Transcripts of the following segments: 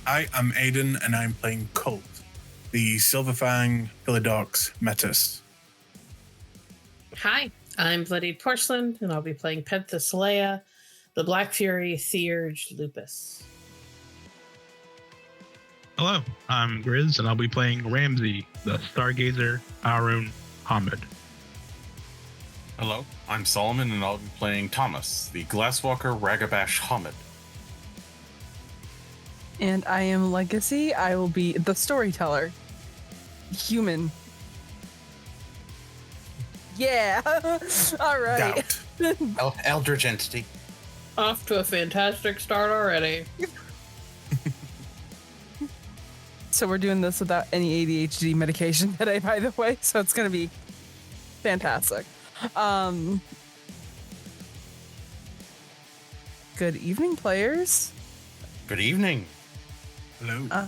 I am Aidon, and I'm playing Kult, the Silverfang Philodox Metis. Hi, I'm Bloodied Porcelain, and I'll be playing Penthesilea, the Black Fury Theurge Lupus. Hello, I'm Grizz, and I'll be playing Ramsey, the Stargazer Arun Hamid. Hello, I'm Solomon, and I'll be playing Thomas, the Glasswalker Ragabash Hamid. And I am Legacy. I will be the Storyteller. Human. Yeah! Alright. Eldritch Entity. Off to a fantastic start already. So we're doing this without any ADHD medication today, by the way, so it's going to be fantastic. Good evening, players. Good evening. Hello.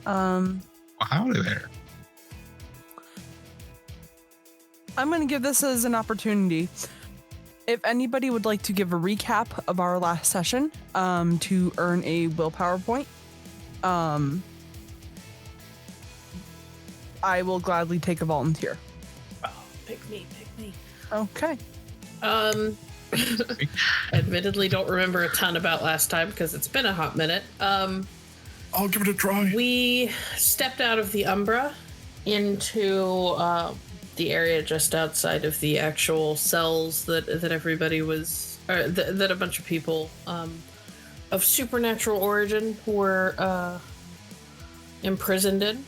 Howdy there. I'm going to give this as an opportunity. If anybody would like to give a recap of our last session to earn a willpower point, I will gladly take a volunteer. Oh, pick me. Okay. Admittedly, don't remember a ton about last time because it's been a hot minute. I'll give it a try. We stepped out of the Umbra into the area just outside of the actual cells that everybody was, or that a bunch of people of supernatural origin were imprisoned in.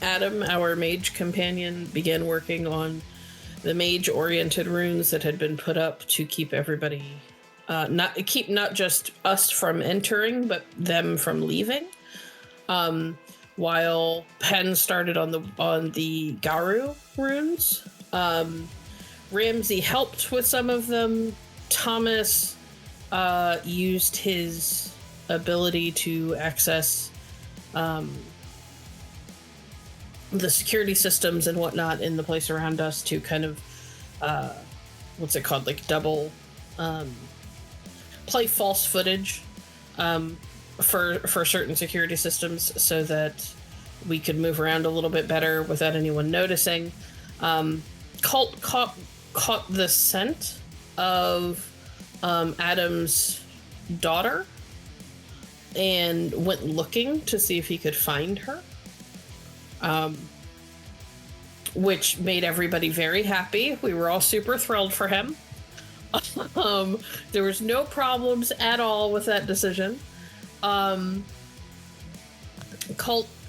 Adam, our mage companion, began working on the mage-oriented runes that had been put up to keep everybody, not just us from entering, but them from leaving. While Penn started on the garou runes, Ramsey helped with some of them. Thomas used his ability to access the security systems and whatnot in the place around us to kind of what's it called, like double play false footage for certain security systems so that we could move around a little bit better without anyone noticing. Kult caught the scent of Adam's daughter and went looking to see if he could find her, which made everybody very happy. We were all super thrilled for him. There was no problems at all with that decision. Kult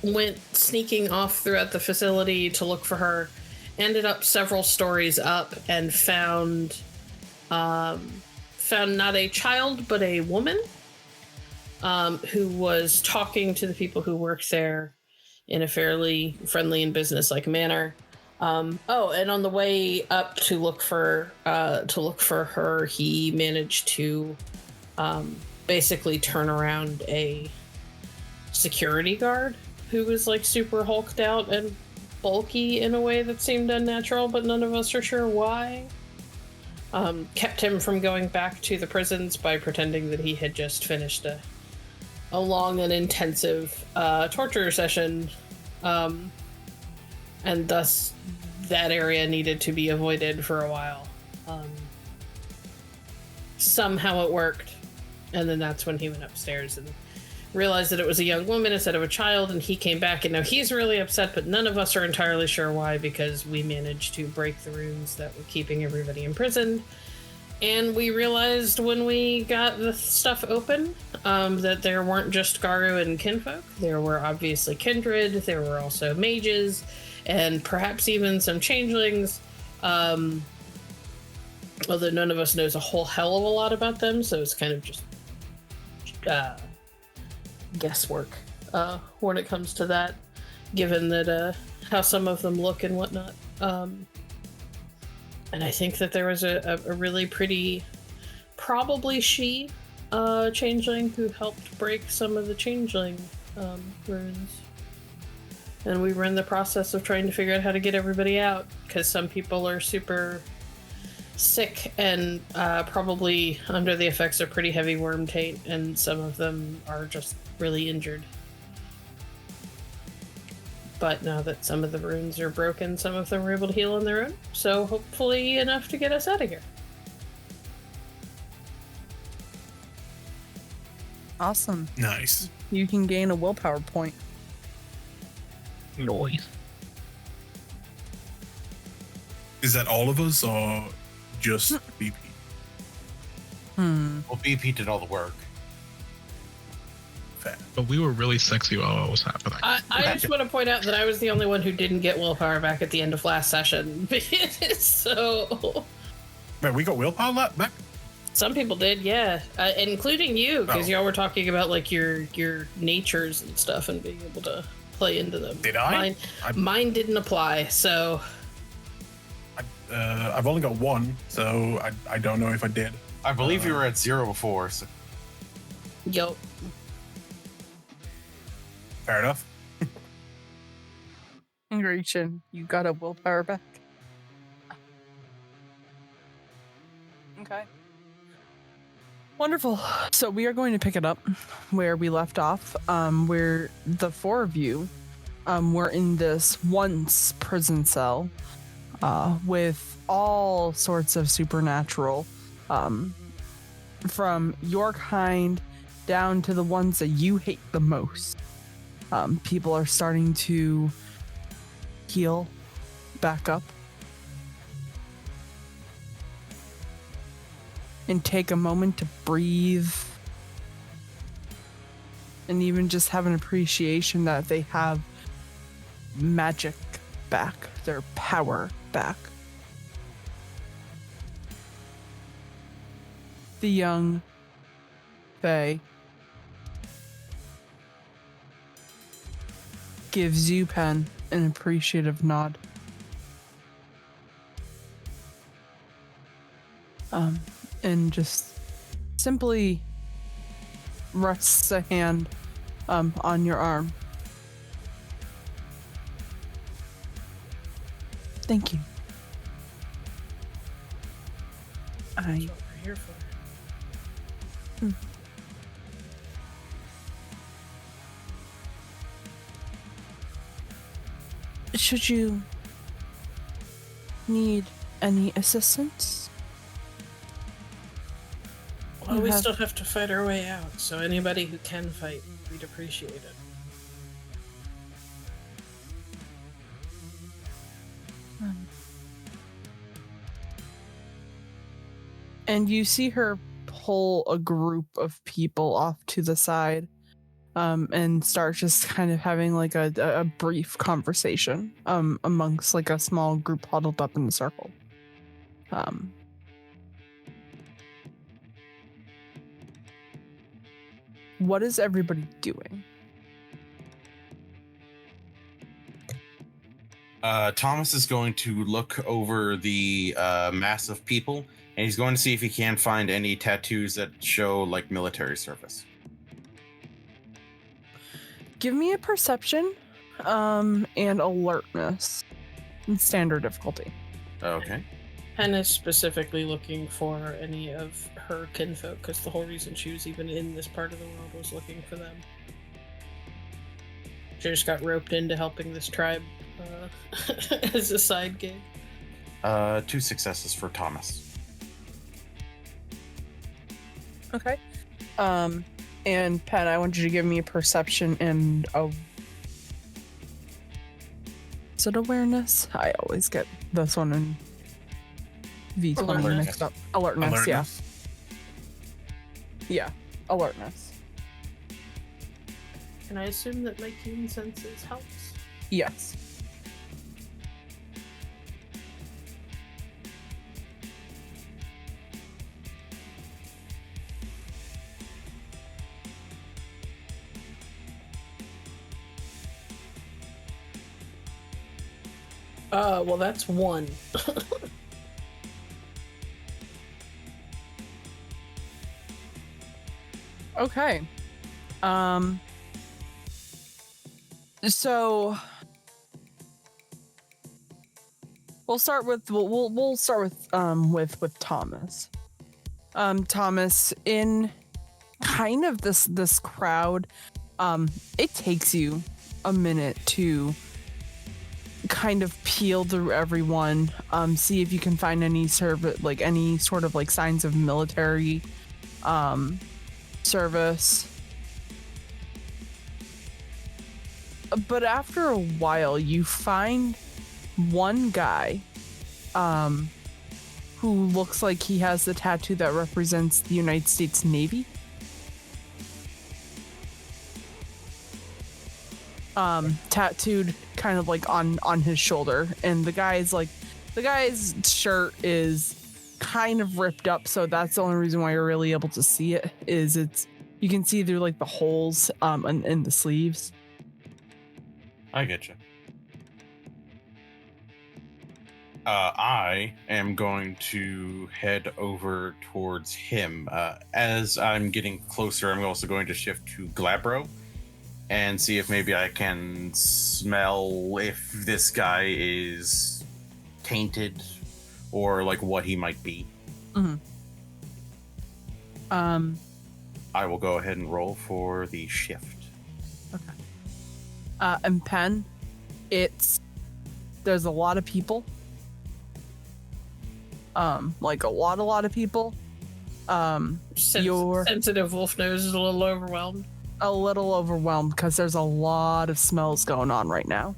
went sneaking off throughout the facility to look for her, ended up several stories up, and found not a child, but a woman who was talking to the people who worked there in a fairly friendly and business-like manner. And on the way up to look for her, he managed to basically turn around a security guard who was like super hulked out and bulky in a way that seemed unnatural, but none of us are sure why. Kept him from going back to the prisons by pretending that he had just finished a long and intensive torture session, and thus that area needed to be avoided for a while. Somehow it worked, and then that's when he went upstairs and realized that it was a young woman instead of a child, and he came back, and now he's really upset, but none of us are entirely sure why, because we managed to break the runes that were keeping everybody imprisoned. And we realized when we got the stuff open that there weren't just garou and kinfolk. There were obviously kindred, there were also mages, and perhaps even some changelings, although none of us knows a whole hell of a lot about them, so it's kind of just guesswork when it comes to that, given that how some of them look and whatnot. And I think that there was a really pretty, probably she, changeling who helped break some of the changeling runes. And we were in the process of trying to figure out how to get everybody out, because some people are super sick and probably under the effects of pretty heavy worm taint, and some of them are just really injured. But now that some of the runes are broken, some of them are able to heal on their own, so hopefully enough to get us out of here. Awesome. Nice. You can gain a willpower point. Noise. Is that all of us or just BP? Well, BP did all the work. Fair. But we were really sexy while it was happening. I just want to point out that I was the only one who didn't get willpower back at the end of last session. So Man, we got willpower back? some people did, yeah, including you, because y'all were talking about like your natures and stuff and being able to play into them. Did I? Mine didn't apply, so I've only got one, so I don't know if I did. I believe you were at 0 before. So. yo. Fair enough. Ingration, you got a willpower back. Okay. Wonderful. So we are going to pick it up where we left off, where the four of you were in this once prison cell with all sorts of supernatural, from your kind down to the ones that you hate the most. People are starting to heal back up and take a moment to breathe and even just have an appreciation that they have magic back, their power back. The young Fae gives you, Pen, an appreciative nod. And just simply rests a hand on your arm. Thank you. That's what we're here for. Should you need any assistance? Well, we still have to fight our way out, so anybody who can fight, we'd appreciate it. And you see her pull a group of people off to the side, and start just kind of having like a brief conversation amongst like a small group huddled up in the circle. What is everybody doing? Thomas is going to look over the mass of people, and he's going to see if he can find any tattoos that show like military service. Give me a perception and alertness in standard difficulty. Okay. Pen is specifically looking for any of her kinfolk, because the whole reason she was even in this part of the world was looking for them. She just got roped into helping this tribe as a side gig. 2 successes for Thomas. Okay. And Pen, I want you to give me a perception and is it awareness? I always get this one and V20 mixed up. Alertness, yeah. Yeah, alertness. Can I assume that my keen senses helps? Yes. Well, that's 1. Okay. So We'll start with with Thomas. Thomas, in kind of this crowd, it takes you a minute to kind of peel through everyone, see if you can find any sort of like signs of military service. But after a while, you find one guy who looks like he has the tattoo that represents the United States Navy. Tattooed kind of like on his shoulder, and the guy's shirt is kind of ripped up, so that's the only reason why you're really able to see it. You can see through like the holes in the sleeves. I get you. I am going to head over towards him. As I'm getting closer, I'm also going to shift to Glabro and see if maybe I can smell if this guy is tainted or like what he might be. Mm-hmm. I will go ahead and roll for the shift. Okay. And Pen, there's a lot of people. Like a lot of people. Your sensitive wolf nose is a little overwhelmed. A little overwhelmed because there's a lot of smells going on right now.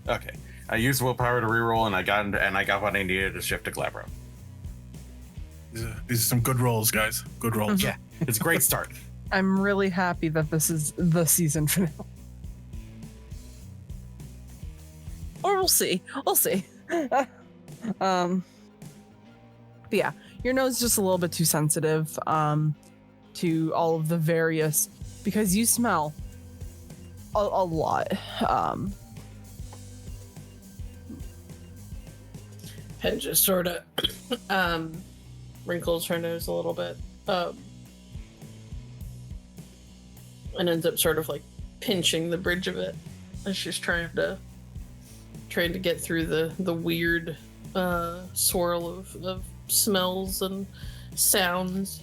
Okay, I used willpower to reroll, and I got what I needed to shift to Glabro. These are some good rolls, guys. Good rolls. Yeah, it's a great start. I'm really happy that this is the season finale. Or we'll see. But yeah, your nose is just a little bit too sensitive to all of the various, because you smell a lot. Pen just sort of wrinkles her nose a little bit and ends up sort of like pinching the bridge of it as she's trying to get through the weird swirl of smells and sounds.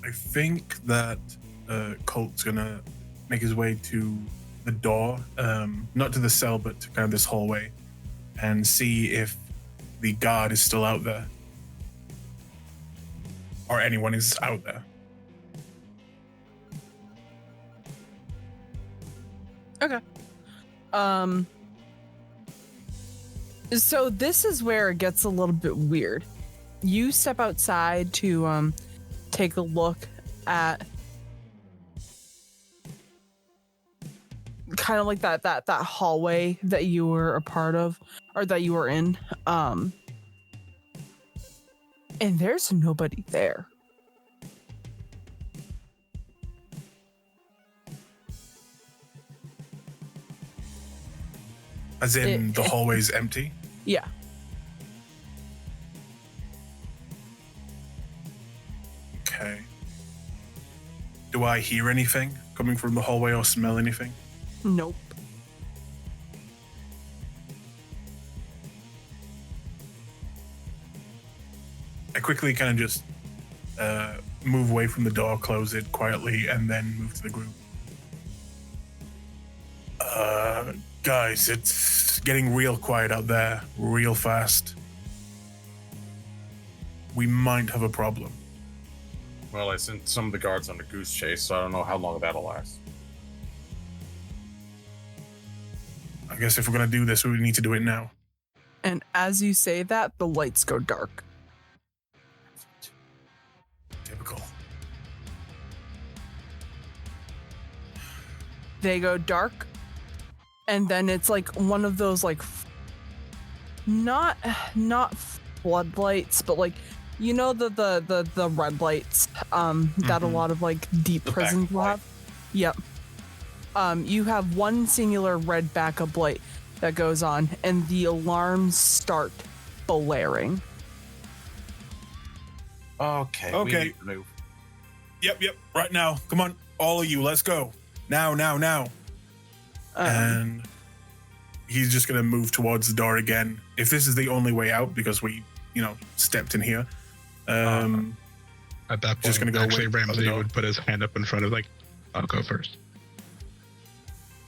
I think that Kult's gonna make his way to the door, not to the cell, but to kind of this hallway, and see if the guard is still out there, or anyone is out there. Okay. So this is where it gets a little bit weird. You step outside to take a look at kind of like that hallway that you were a part of, or that you were in, and there's nobody there. As in the hallway's empty? Yeah. Okay. Do I hear anything coming from the hallway or smell anything? Nope. I quickly kind of just move away from the door, close it quietly, and then move to the group. Guys, it's getting real quiet out there, real fast. We might have a problem. Well, I sent some of the guards on a goose chase, so I don't know how long that'll last. I guess if we're gonna do this, we need to do it now. And as you say that, the lights go dark. Typical. They go dark, and then it's like one of those like not floodlights, but like, you know, the red lights that a lot of like deep prisons will have. Yep. You have one singular red backup light that goes on, and the alarms start blaring. Okay. Okay. We need to move. Yep. Right now. Come on, all of you. Let's go. Now. And he's just gonna move towards the door again. If this is the only way out, because we, stepped in here. At that point, Just gonna go actually, wait by the Ramsey door. would put his hand up in front of, like, I'll go first.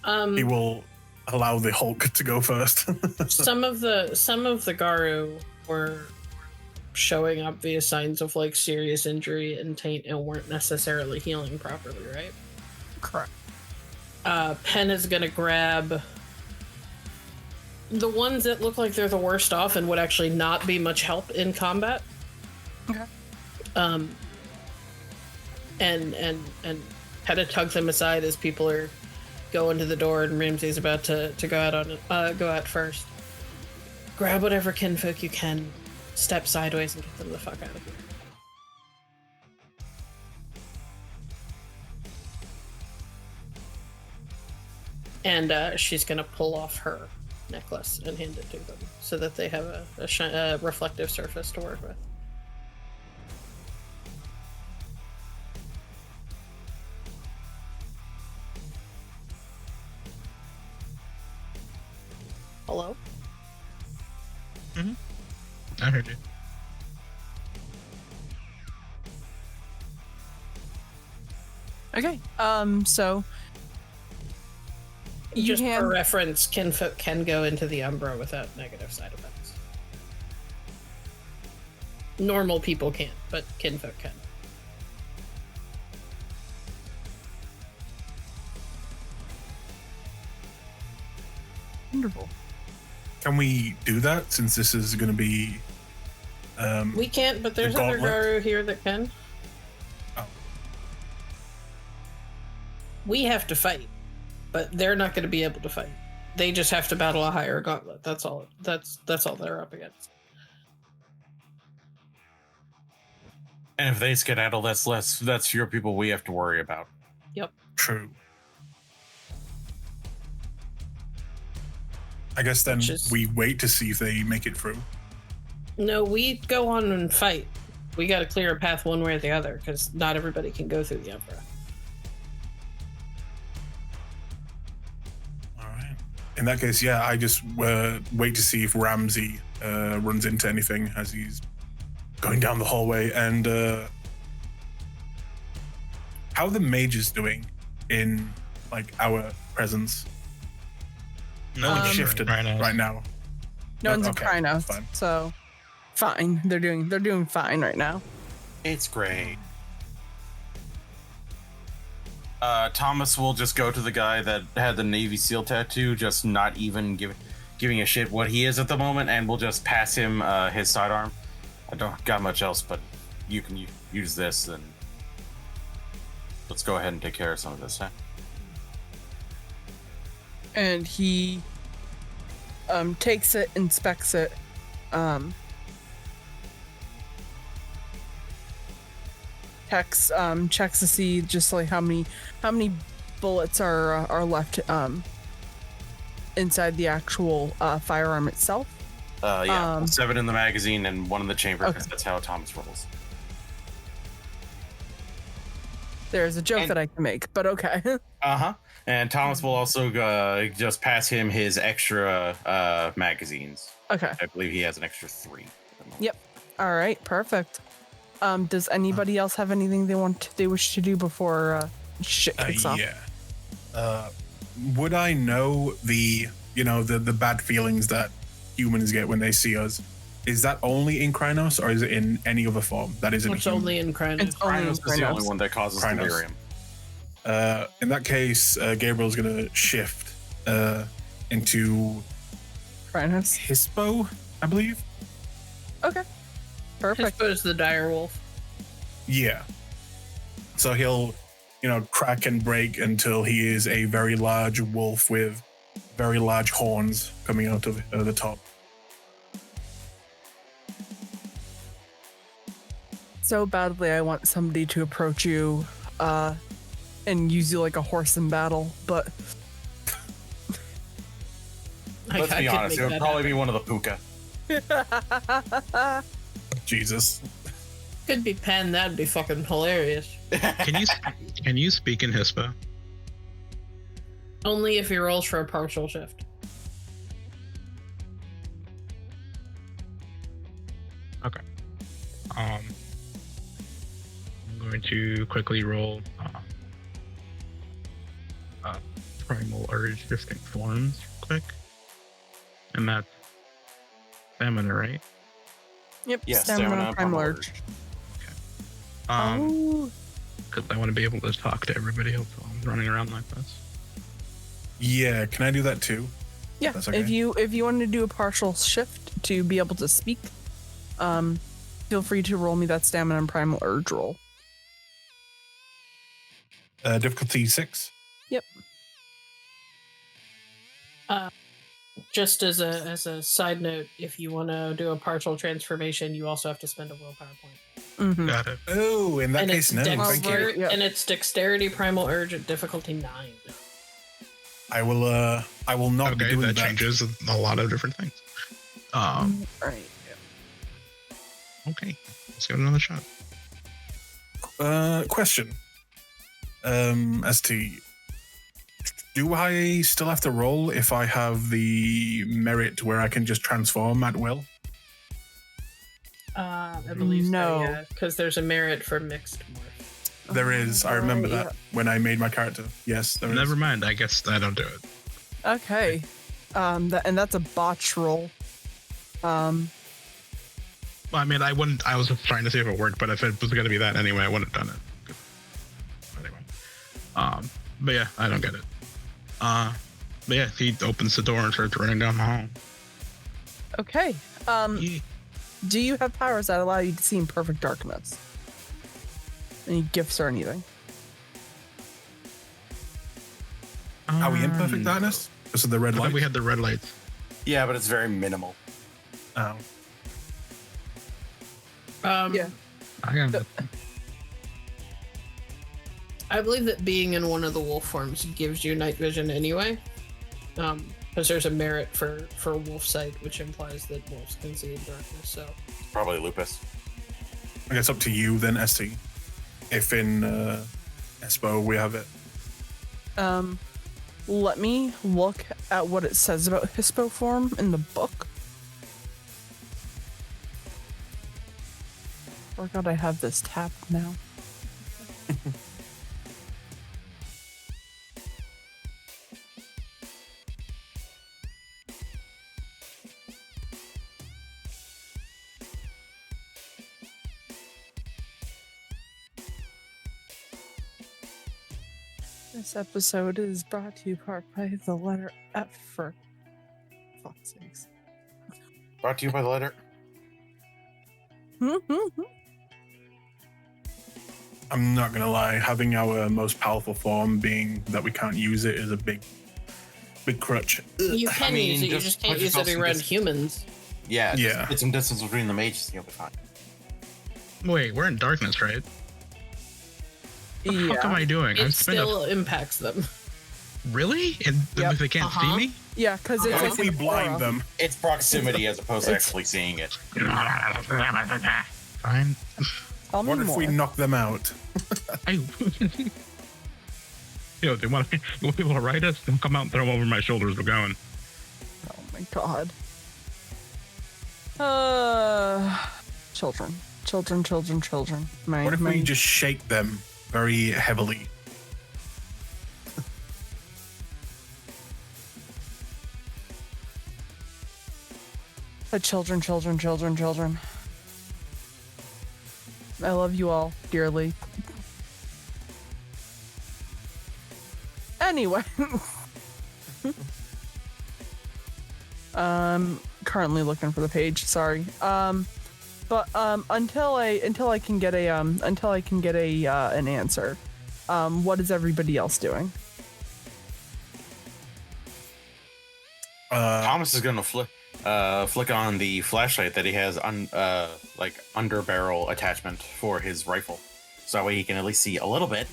He will allow the Hulk to go first. Some of the garou were showing obvious signs of like serious injury and taint and weren't necessarily healing properly, right? Correct. Pen is gonna grab the ones that look like they're the worst off and would actually not be much help in combat. Okay. And kind of tug them aside as people are going to the door and Ramsey's about to go out first. Grab whatever kinfolk you can, step sideways and get them the fuck out of here. And she's gonna pull off her necklace and hand it to them so that they have a reflective surface to work with. Hello? I heard you. Okay. So you Just hand for reference, kinfolk can go into the umbra without negative side effects. Normal people can't, but kinfolk can. wonderful. Can we do that since this is going to be? We can't, but there's the other gauntlet? garou here that can. Oh. We have to fight, but they're not going to be able to fight. They just have to battle a higher gauntlet. That's all. That's all they're up against. And if they skedaddle, that's fewer people we have to worry about. Yep. True. I guess then Which is- we wait to see if they make it through. No, we go on and fight. We got to clear a path one way or the other because not everybody can go through the umbra. All right. In that case, yeah, I just wait to see if Ramsey runs into anything as he's going down the hallway. And how are the mages doing in like our presence? No one's shifted right now. No one's okay, crying out, fine. so fine. They're doing fine right now. It's great. Thomas will just go to the guy that had the Navy SEAL tattoo, just not even giving a shit what he is at the moment, and we'll just pass him his sidearm. I don't got much else, but you can use this, and let's go ahead and take care of some of this, huh? And he takes it, inspects it, checks to see just like how many bullets are left inside the actual firearm itself. 7 in the magazine and 1 in the chamber, because Okay. that's how Thomas rolls. There's a joke And- that I can make, but okay. And Thomas will also just pass him his extra magazines. Okay. I believe he has an extra 3. Yep. All right. Perfect. Does anybody else have anything they wish to do before shit kicks off? Yeah. Would I know the bad feelings that humans get when they see us? Is that only in Krynos, or is it in any other form that isn't? It's only in Krynos. It's only in Krynos is the only Krynos. one that causes Krynos. delirium. In that case, Gabriel's gonna shift into Krynos. Hispo, I believe. Okay. Perfect. Hispo's the dire wolf. Yeah. So he'll, crack and break until he is a very large wolf with very large horns coming out of the top. So badly, I want somebody to approach you, and use you like a horse in battle, but Let's be honest, it would probably be one of the puka. Jesus. Could be Pen. That'd be fucking hilarious. Can you speak in Hispa? Only if he rolls for a partial shift. Okay. I'm going to quickly roll Primal Urge Distinct Forms quick. And that's stamina, right? Yep. Yeah, Stamina, Primal Urge. Because I want to be able to talk to everybody else while I'm running around like this. Yeah, can I do that too? Yeah. That's okay. If you want to do a partial shift to be able to speak, feel free to roll me that Stamina and Primal Urge roll. Difficulty 6. Yep. Just as a side note, if you want to do a partial transformation, you also have to spend a willpower point. Mm-hmm. Got it. Oh, in that case, no, thank you. Yeah. And it's Dexterity Primal Urge at difficulty 9. I will not be Okay, doing that that. changes a lot of different things. Right. Okay, let's give it another shot. Question. As to, do I still have to roll if I have the merit where I can just transform at will? I believe No. so, yeah. Because there's a merit for mixed morph. There is. I remember that when I made my character. Yes, there is. Never mind. I guess I don't do it. Okay. And that's a botch roll. Well, I mean, I wouldn't. I was just trying to see if it worked, but if it was going to be that anyway, I wouldn't have done it. Anyway. But yeah, I don't get it. But yeah, he opens the door and starts running down the hall. Okay. Yeah. Do you have powers that allow you to see in perfect darkness? Any gifts or anything? Are we in perfect darkness? Because of the red I light? thought we had the red lights. Yeah, but it's very minimal. Oh. Yeah. I got it. I believe that being in one of the wolf forms gives you night vision anyway. Because there's a merit for wolf sight, which implies that wolves can see in darkness. So Probably lupus. I guess up to you then, ST. If in Espo we have it. Let me look at what it says about Hispo form in the book. Forgot I have this tab now. This episode is brought to you part by the letter F for fuck's sakes. Brought to you by the letter. I'm not gonna lie, having our most powerful form being that we can't use it is a big crutch. you can mean, use it, you just just can't put use it yourself in around dis- humans. Yeah, Yeah. Just get some distance between the mages and you'll be fine. Wait, we're in darkness, right? What the fuck am I doing? It I've spent still impacts them. Really? And Yep. if they can't see me? Yeah, because it's What like if we an blind aura. them? It's proximity as opposed to It's- actually seeing it. Fine. Tell me What if more. we knock them out? Yo, they want people to ride us? They'll come out and throw them over my shoulders. We're going. Oh my god. Children. What if we just shake them very heavily? Children. I love you all dearly. Anyway. Currently looking for the page, sorry. But until I can get an answer, what is everybody else doing? Thomas is gonna flick on the flashlight that he has under barrel attachment for his rifle, so that way he can at least see a little bit.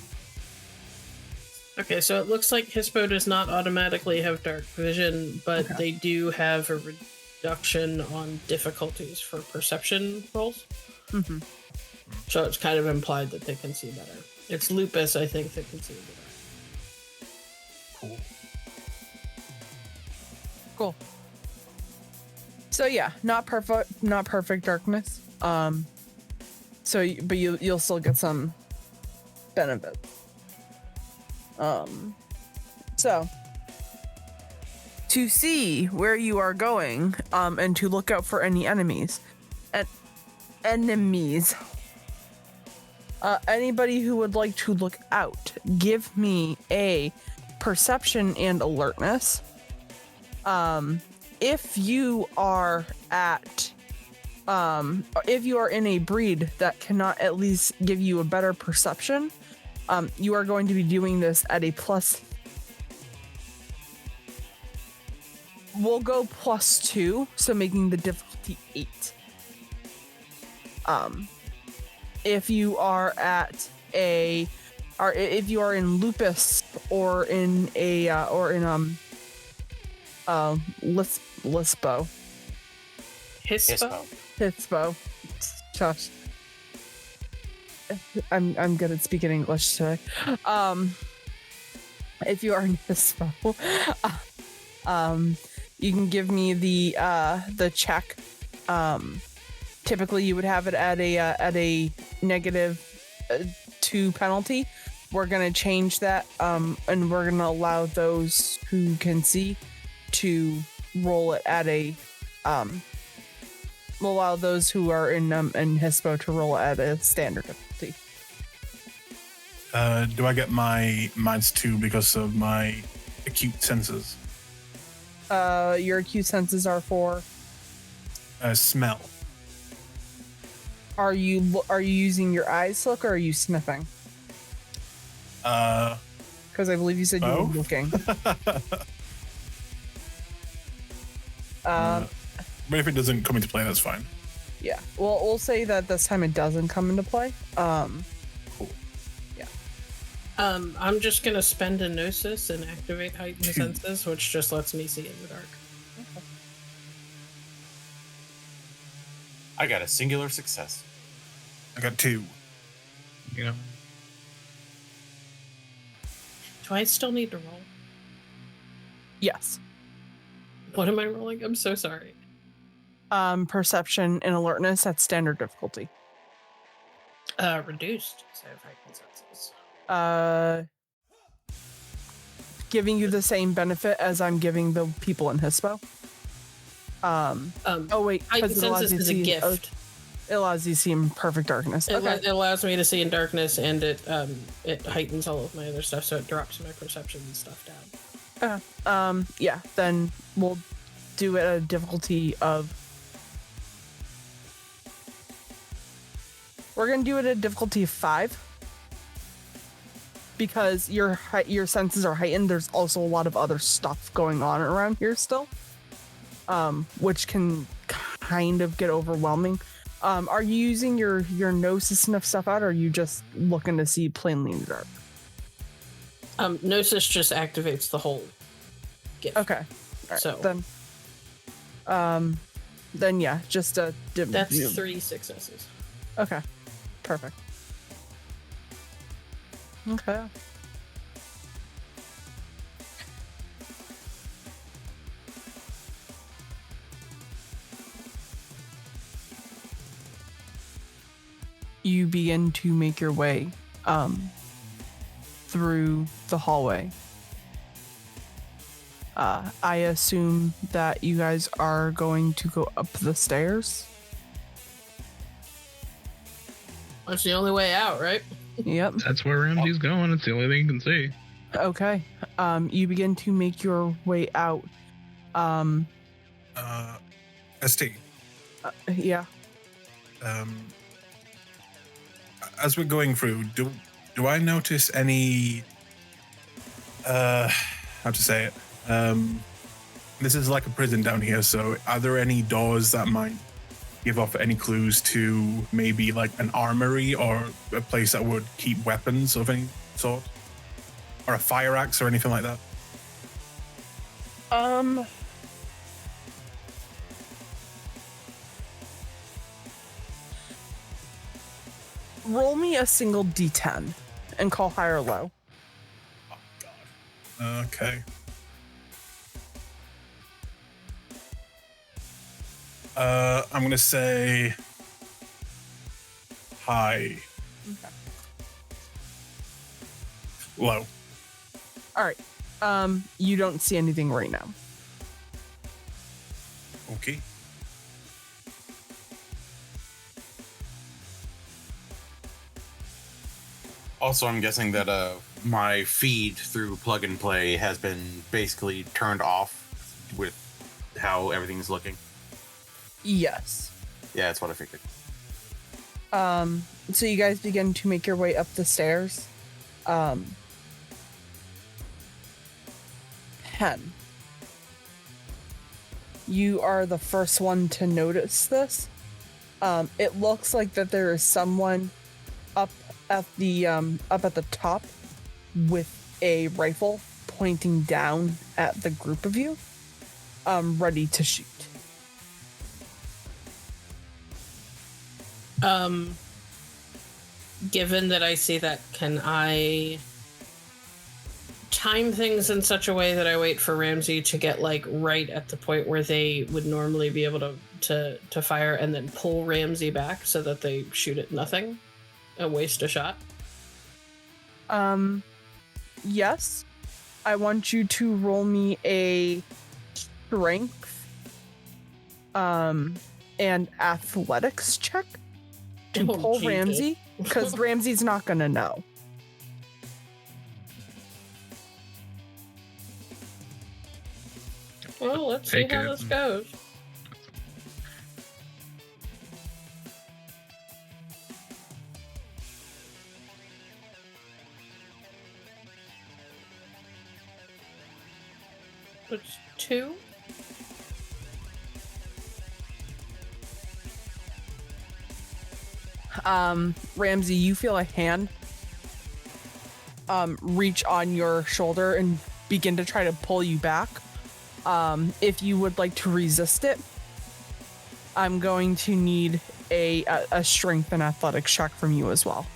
Okay, so it looks like Hispo does not automatically have dark vision, but they do have a reduction on difficulties for perception rolls. Mm-hmm. So it's kind of implied that they can see better. It's Lupus, I think, that can see better. Cool. Cool. So yeah, not perfect darkness. But you'll still get some benefits. So to see where you are going, and to look out for any enemies. Anybody who would like to look out, give me a perception and alertness. If you are in a breed that cannot at least give you a better perception, you are going to be doing this at a plus. We'll go +2, so making the difficulty 8. If you are if you are in Lupus or in Lispo. Hispo. Josh. I'm good at speaking English today. If you are in Hispo, you can give me the check. Typically, you would have it at a -2 penalty. We're gonna change that, and we're gonna allow those who can see to roll it at a. We'll allow those who are in Hispo to roll at a standard difficulty. Do I get my -2 because of my acute senses? Your acute senses are for Smell. Are you using your eyes to look, or are you sniffing? Because I believe you said you were looking. But if it doesn't come into play, that's fine. Yeah. Well, we'll say that this time it doesn't come into play. Cool. Yeah. I'm just gonna spend a Gnosis and activate heightened senses, which just lets me see in the dark. Okay. I got a singular success. I got 2. Yeah. Do I still need to roll? Yes. What am I rolling? I'm so sorry. Perception and alertness at standard difficulty. Reduced. So if I can Giving you the same benefit as I'm giving the people in Hispo. Oh wait, heightened senses is a gift. It allows you to see in perfect darkness. It allows me to see in darkness, and it heightens all of my other stuff, so it drops my perception and stuff down. Yeah, then we'll do it at a difficulty of. We're gonna do it at a difficulty of 5 because your senses are heightened. There's also a lot of other stuff going on around here still, which can kind of get overwhelming. Are you using your Gnosis sniff stuff out, or are you just looking to see plainly in the dark? Gnosis just activates the whole gift. Okay. Right, so then yeah, just that's 3 successes. Okay. Perfect. Okay. You begin to make your way through the hallway. I assume that you guys are going to go up the stairs. That's the only way out, right? Yep. That's where Ramsey's going. It's the only thing you can see. Okay. You begin to make your way out. ST. Yeah. As we're going through, do I notice any how to say it? This is like a prison down here, so are there any doors that might give off any clues to maybe like an armory or a place that would keep weapons of any sort? or a fire axe or anything like that? Roll me a single d10 and call high or low. Oh God. Okay. I'm gonna say high. Okay. Low. All right. You don't see anything right now. Okay. Also, I'm guessing that my feed through Plug and Play has been basically turned off with how everything's looking. Yes. Yeah, that's what I figured. So you guys begin to make your way up the stairs. Pen. You are the first one to notice this. It looks like that there is someone up at the top with a rifle pointing down at the group of you, ready to shoot. Given that I see that, can I time things in such a way that I wait for Ramsey to get like right at the point where they would normally be able to fire, and then pull Ramsey back so that they shoot at nothing and waste a shot? Yes. I want you to roll me a strength and athletics check to pull Jesus. Ramsey, because Ramsey's not gonna know. Well, let's see Take how it. this goes. It's 2. Ramsey, you feel a hand reach on your shoulder and begin to try to pull you back. If you would like to resist it, I'm going to need a strength and athletics check from you as well.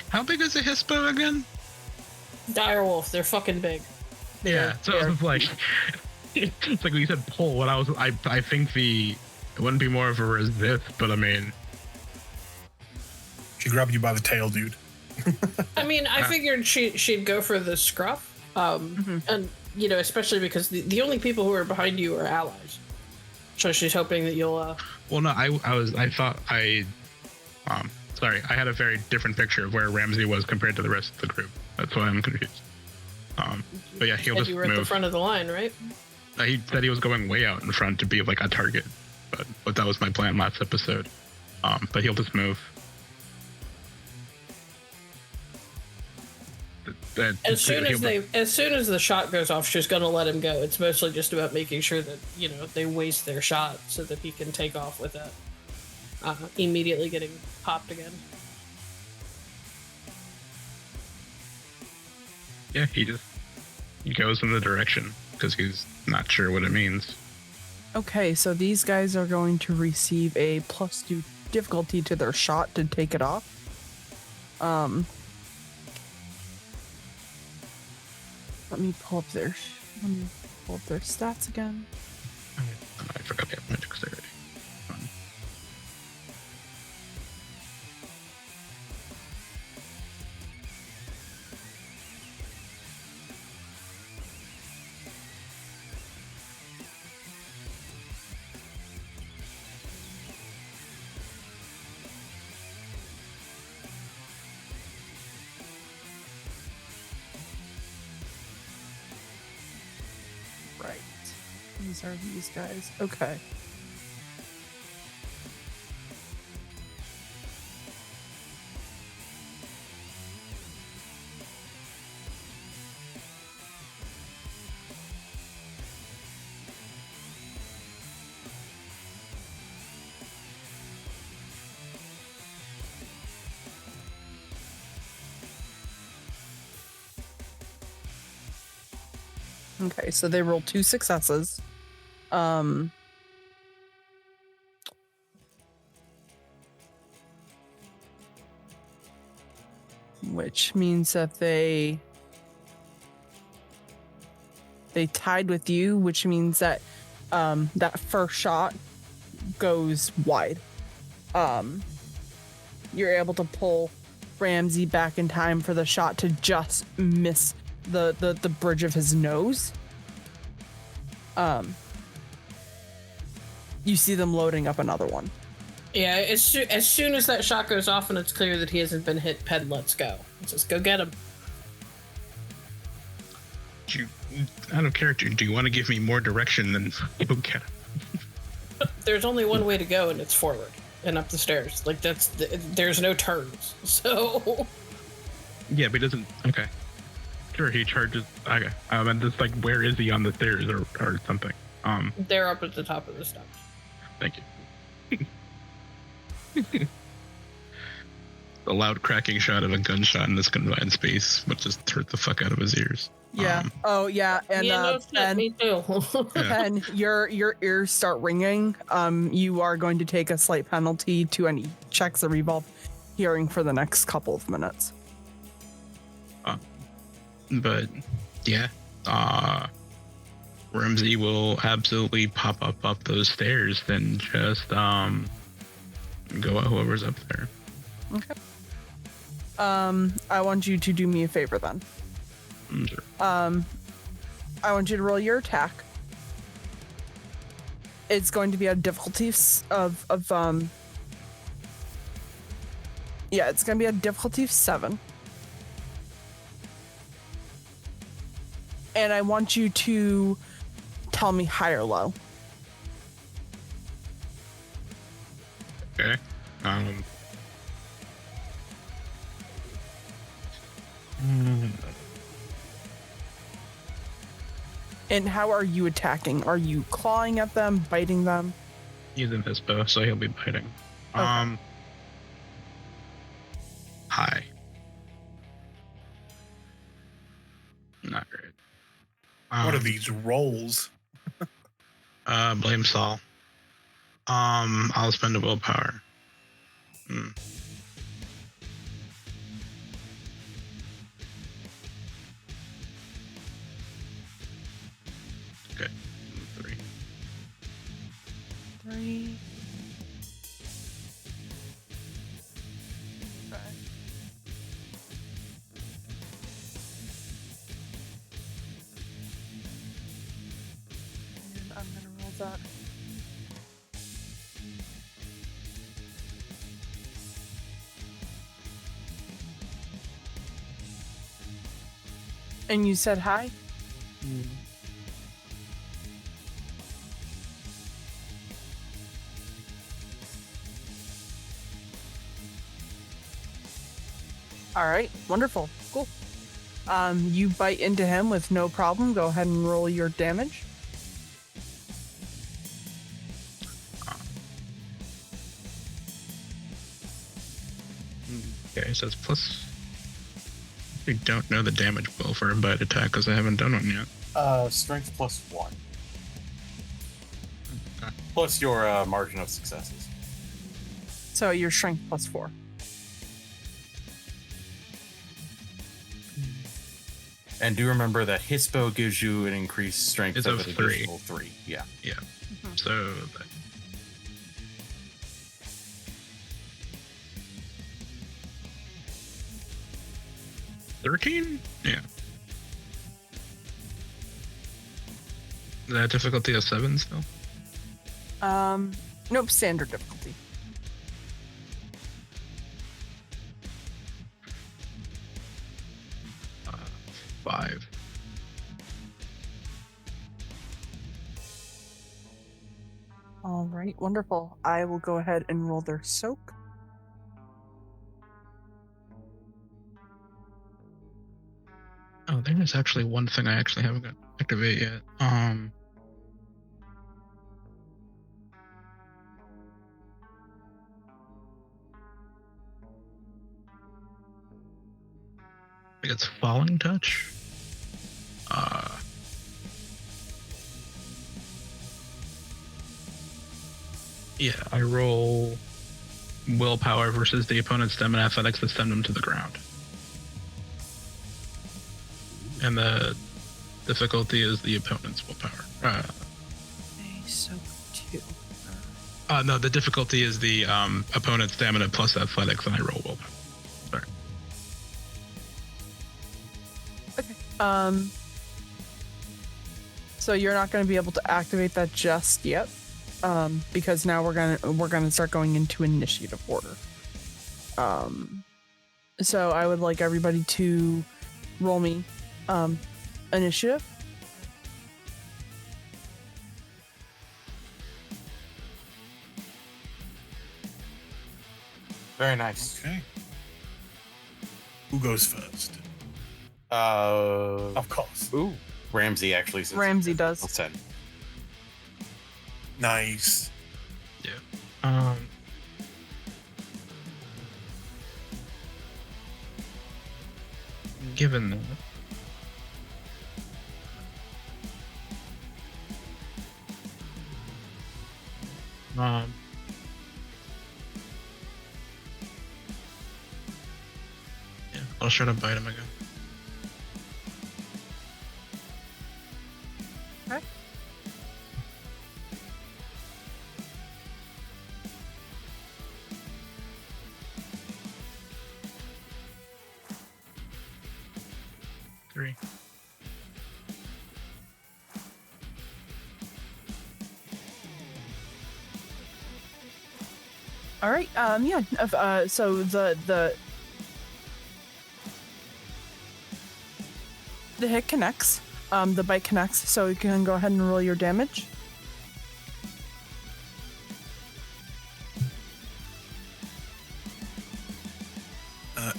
How big is a hispo again? Direwolf, they're fucking big. Yeah, so it was like, it's like when you said pull. What I think it wouldn't be more of a resist, but I mean, She grabbed you by the tail, dude. I mean, I figured she'd go for the scruff. And, you know, especially because the only people who are behind you are allies. So she's hoping that you'll, well, no, I had a very different picture of where Ramsey was compared to the rest of the group. That's why I'm confused. But yeah, he'll just you were at the move. front of the line, right? He said he was going way out in front to be like a target, but that was my plan last episode. But he'll just move. As soon as the shot goes off, she's gonna let him go. It's mostly just about making sure that, you know, they waste their shot so that he can take off with it, immediately getting popped again. Yeah, he goes in the direction because he's not sure what it means. Okay, so these guys are going to receive a +2 difficulty to their shot to take it off. Let me pull up their stats again. I forgot they have my dexterity. Right. These are these guys. Okay. Okay, so they rolled 2 successes. Which means that they tied with you, which means that that first shot goes wide. You're able to pull Ramsey back in time for the shot to just miss the bridge of his nose. You see them loading up another one. Yeah, as soon as that shot goes off and it's clear that he hasn't been hit, Ped lets go. Let's just go get him. Out of character, do you want to give me more direction than go get him? There's only one way to go, and it's forward and up the stairs. Like, there's no turns. So. Yeah, but he doesn't. Okay. Sure, he charges. Okay. And just like, where is he on the stairs or something? They're up at the top of the steps. Thank you. The loud cracking shot of a gunshot in this confined space, which just hurt the fuck out of his ears. Yeah. And me too. and your ears start ringing. You are going to take a slight penalty to any checks that revolve hearing for the next couple of minutes. But yeah, Ramsey will absolutely pop up those stairs and just go at whoever's up there. Okay. I want you to do me a favor then. Sure. I want you to roll your attack. It's going to be a difficulty it's going to be a difficulty of 7. And I want you to tell me high or low. Okay. And how are you attacking? Are you clawing at them, biting them? Using his bow, so he'll be biting. Okay. High. Not great. What are these rolls? Blame Saul. I'll spend a willpower. Okay. 3. 3. Okay. And I'm gonna roll that. And you said hi? All right, wonderful, cool. You bite into him with no problem. Go ahead and roll your damage. Okay, so it's plus. We don't know the damage roll for a bite attack because I haven't done one yet. Strength plus 1. Okay. Plus your margin of successes. So your strength plus 4. And do remember that Hispo gives you an increased strength It's of of an 3. additional 3. Yeah. Yeah. Mhm. So. 13? Yeah. Is that difficulty of 7 still? Nope, standard difficulty. Uh, 5. All right, wonderful. I will go ahead and roll their soak. Oh, there is actually one thing I actually haven't got activate yet. I think it's Falling Touch. Yeah, I roll willpower versus the opponent's stem and athletics to send them to the ground. And the difficulty is the opponent's willpower. So 2. No, the difficulty is the opponent's stamina plus athletics, and I roll willpower. Sorry. Okay. So you're not going to be able to activate that just yet, because now we're gonna start going into initiative order. So I would like everybody to roll me initiative. Very nice. Okay. Who goes first? Of course. Ooh. Ramsey actually says. Ramsey does. I'll send. Nice. Yeah. Given that. Yeah, I'll try to bite him again. Okay. Three. All right. Yeah. So the hit connects. The bite connects. So you can go ahead and roll your damage.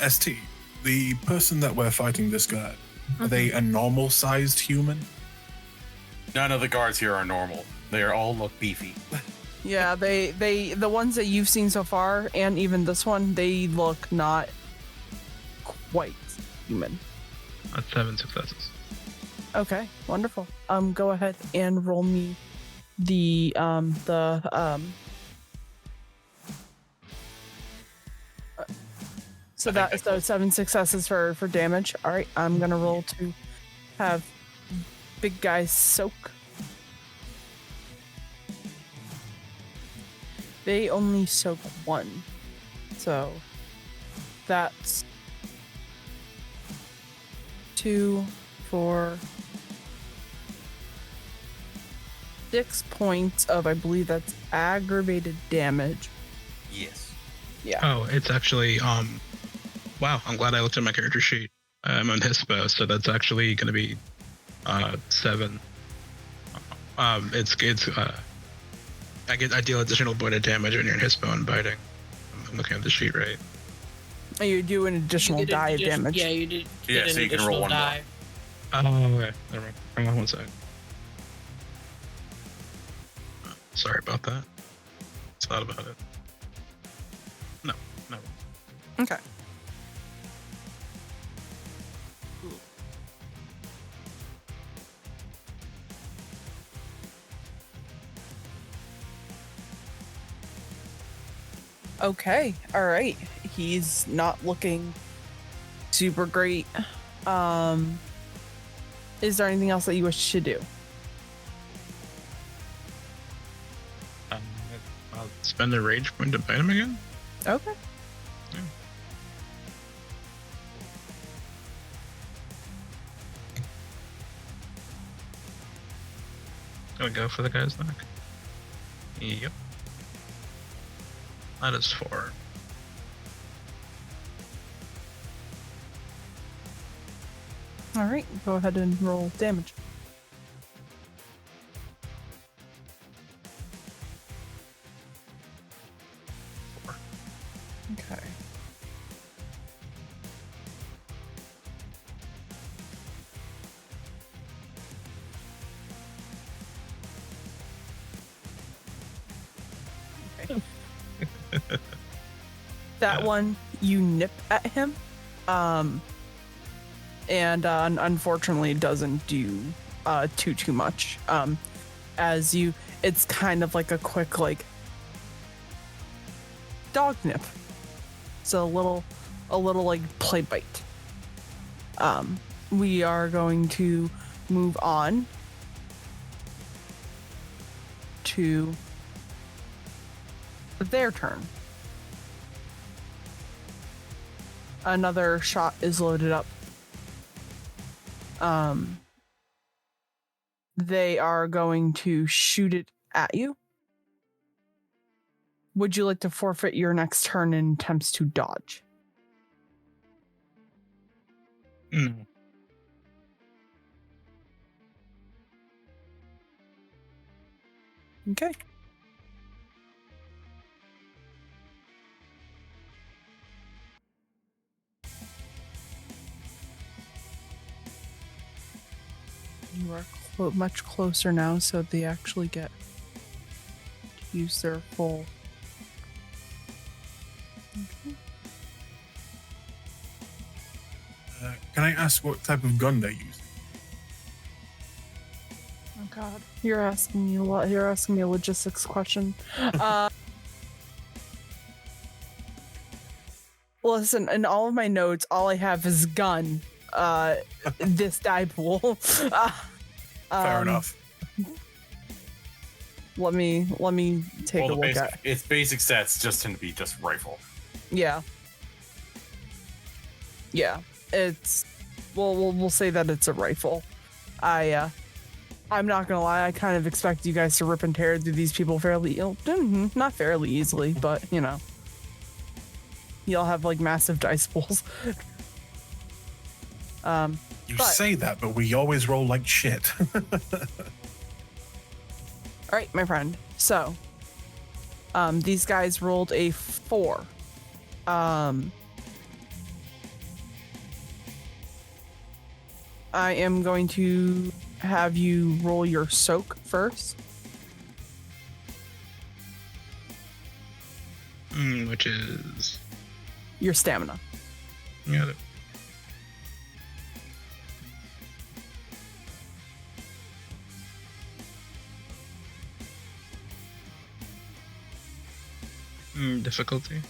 ST, the person that we're fighting, this guy, are they a normal-sized human? None of the guards here are normal. They all look beefy. Yeah, the ones that you've seen so far, and even this one, they look not quite human. That's 7 successes. Okay, wonderful. Go ahead and roll me the so 7 successes for damage. All right, I'm gonna roll to have big guys soak. They only soak 1, so that's 2, 4, 6 points of, I believe that's aggravated damage. Yes. Yeah. Oh, it's actually wow, I'm glad I looked at my character sheet. I'm on Hispo, so that's actually going to be 7. I deal additional bladed damage when you're in Hispo and biting. I'm looking at the sheet, right? And you do an additional die of damage. Yeah, you did. Yeah, so you can roll 1 die. Oh, okay. Never mind. Hang on one sec. Sorry about that. It's not about it. No. Okay. Okay, all right. He's not looking super great. Is there anything else that you wish to do? I'll spend a rage point to bite him again. Okay. Yeah. Gonna go for the guy's neck. Yep. That is 4. All right, go ahead and roll damage. Okay. That one, you nip at him, and unfortunately doesn't do too much. As you, it's kind of like a quick dog nip. So a little like play bite. We are going to move on to their turn. Another shot is loaded up. They are going to shoot it at you. Would you like to forfeit your next turn in attempts to dodge? No. Okay. You are much closer now, so they actually get to use their full. Okay. Can I ask what type of gun they're using? Oh God, you're asking me a lot. You're asking me a logistics question. Listen, in all of my notes, all I have is gun. This die pool. Fair enough. Let me take a look at. Its basic stats just tend to be just rifle. Yeah. It's we'll say that it's a rifle. I'm not gonna lie, I kind of expect you guys to rip and tear through these people not fairly easily, but you know. Y'all have like massive dice pools. You say that, but we always roll like shit. All right, my friend. So, these guys rolled a 4. I am going to have you roll your soak first. Which is Your stamina. got it. Difficulty?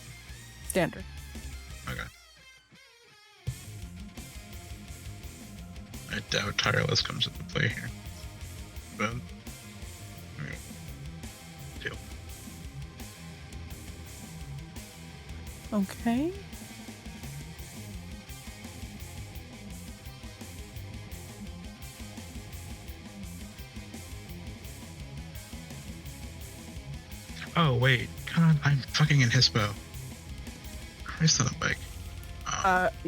Standard. Okay. I doubt tireless comes into play here. But deal. Okay. Oh wait, God, I'm fucking in Hispo. Christ on a bike.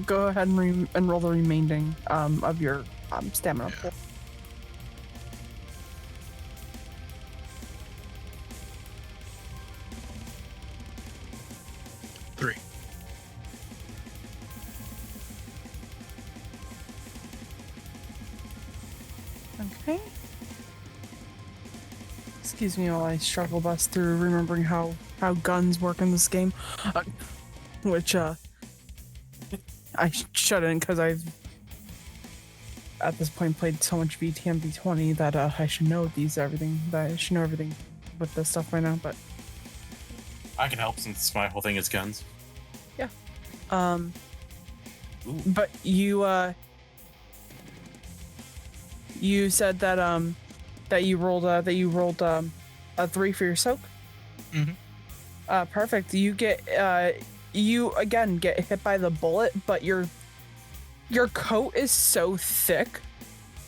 Go ahead and roll the remaining of your stamina Yeah. pool. Three. Okay. Excuse me while I struggle bus through remembering how guns work in this game, which I shouldn't because I've at this point played so much VTM V20 that I should know everything with this stuff by now. But I can help since my whole thing is guns. yeah, Ooh. but you said that you rolled a 3 for your soak. Mm-hmm. Perfect. You get you again get hit by the bullet, but your coat is so thick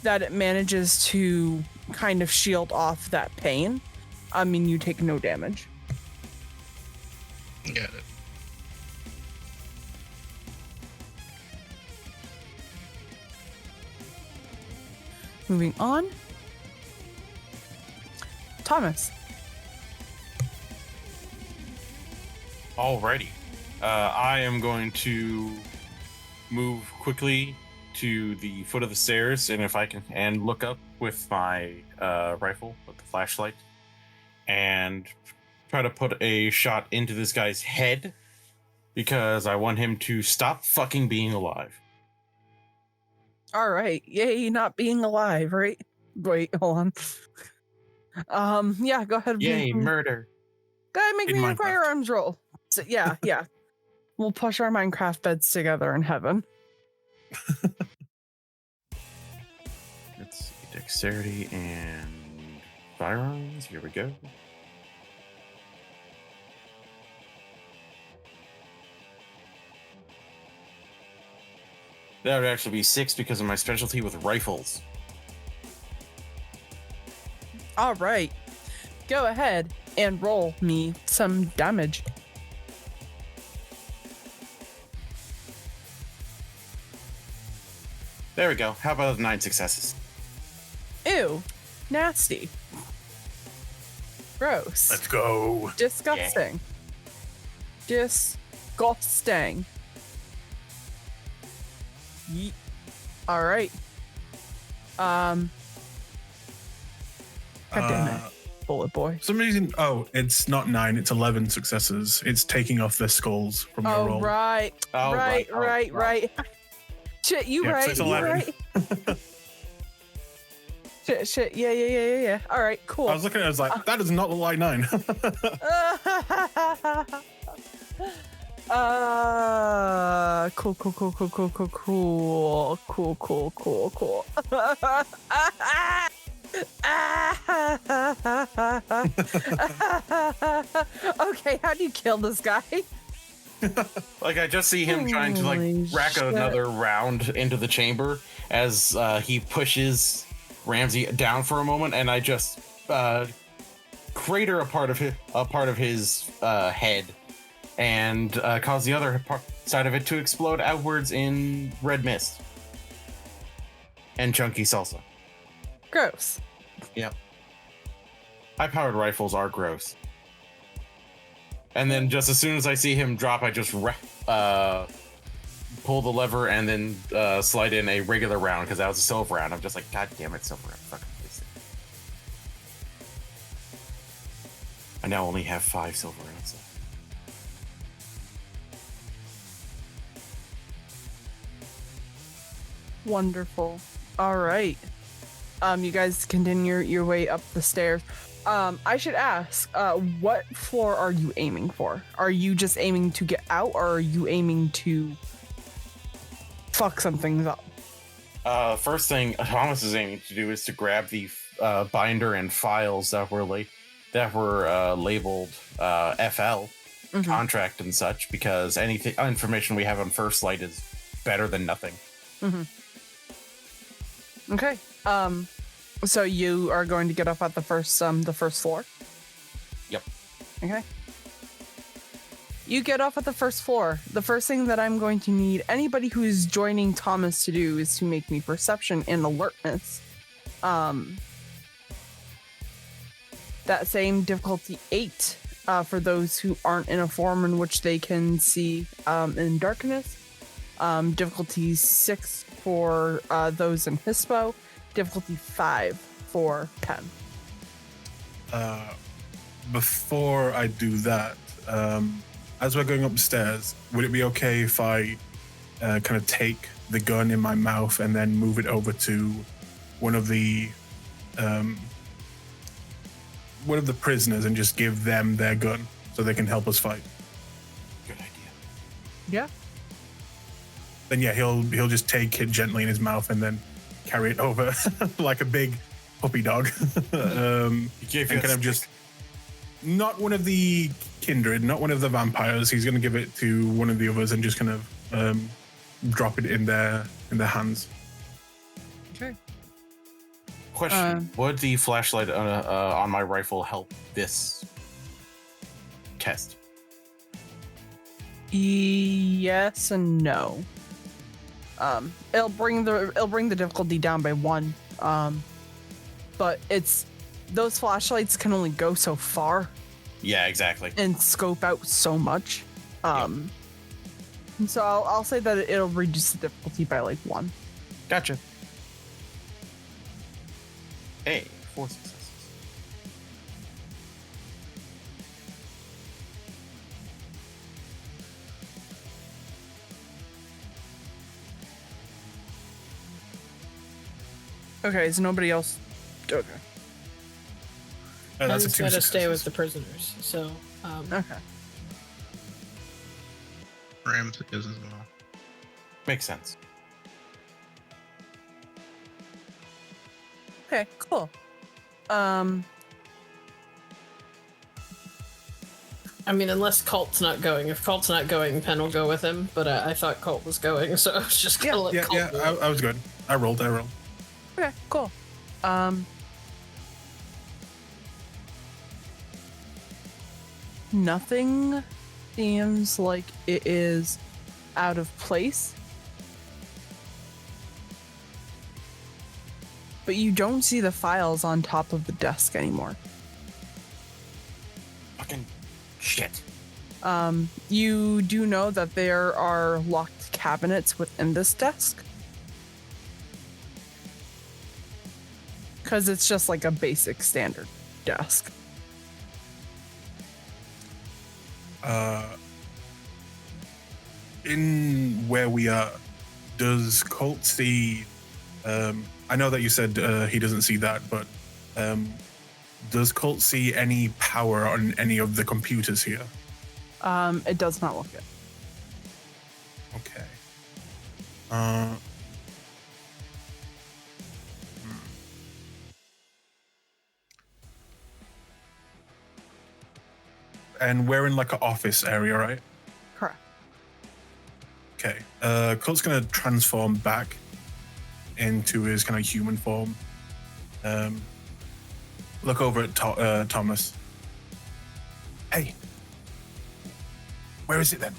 that it manages to kind of shield off that pain. I mean, you take no damage. Got it. Moving on. Thomas. Alrighty. I am going to move quickly to the foot of the stairs, and if I can, and look up with my rifle with the flashlight, and try to put a shot into this guy's head because I want him to stop fucking being alive. All right. Yay, not being alive, right? Wait, hold on. Yeah, go ahead. Yay, murder. Go ahead, make In me a Minecraft. firearms roll. So, yeah. We'll push our Minecraft beds together in heaven. Let's see, dexterity and firearms. Here we go. That would actually be 6 because of my specialty with rifles. All right. Go ahead and roll me some damage. There we go. How about 9 successes? Ew. Nasty. Gross. Let's go. Disgusting. Disgusting. Yeet. All right. God damn it, bullet boy. For some reason, it's not 9, it's 11 successes. It's taking off their skulls from the roll. Right. Oh, Right. Shit, you Yep, right. so it's You 11. right. Shit. Yeah. All right, cool. I was looking at it, I was like, that does not look like 9. Cool. Okay, how do you kill this guy? Like, I just see him trying to, like, Holy rack shit. another round into the chamber as he pushes Ramsey down for a moment, and I just crater a part of his head and cause the other side of it to explode outwards in red mist and chunky salsa. Gross. Yep. High-powered rifles are gross. And then just as soon as I see him drop, I just pull the lever and then slide in a regular round because that was a silver round. I'm just like, God damn it, silver round. Fucking waste it. I now only have 5 silver rounds left. Wonderful. All right. You guys continue your way up the stairs. I should ask, what floor are you aiming for? Are you just aiming to get out, or are you aiming to fuck some things up? First thing Thomas is aiming to do is to grab the binder and files that were labeled FL, contract and such, because anything information we have on First Light is better than nothing. Okay. So you are going to get up at the first floor? Yep. Okay. You get off at the first floor. The first thing that I'm going to need anybody who is joining Thomas to do is to make me perception and alertness. That same difficulty 8 for those who aren't in a form in which they can see in darkness. Difficulty 6 for those in Hispo. Difficulty 5 for Pen. Before I do that, as we're going upstairs, would it be okay if I kind of take the gun in my mouth and then move it over to one of the prisoners and just give them their gun so they can help us fight? Good idea. Yeah. Then yeah, he'll just take it gently in his mouth and then carry it over like a big puppy dog. And kind of just not one of the kindred, not one of the vampires. He's going to give it to one of the others and just kind of drop it in their hands. Okay. Question: would the flashlight on my rifle help this test? Yes and no. It'll bring the difficulty down by 1. But those flashlights can only go so far. Yeah, exactly. And scope out so much. So I'll say that it'll reduce the difficulty by like 1. Gotcha. Hey, 4 successes. Okay, is nobody else? Okay. That's a Pen's 2 got to successes. stay with the prisoners. So, Okay. Ramsey is as well. Makes sense. Okay, cool. I mean, unless Cult's not going. If Cult's not going, Pen will go with him. But I thought Cult was going, so I was just gonna let Cult do it. I was good. I rolled. Okay, cool. Nothing seems like it is out of place. But you don't see the files on top of the desk anymore. Fucking shit. You do know that there are locked cabinets within this desk. Because it's just like a basic standard desk. In where we are, does Colt see? I know that you said he doesn't see that, but does Colt see any power on any of the computers here? It does not look it. Okay. And we're in like an office area, right? Correct. Okay. Colt's gonna transform back into his kind of human form. Look over at Thomas. Hey, where is it then?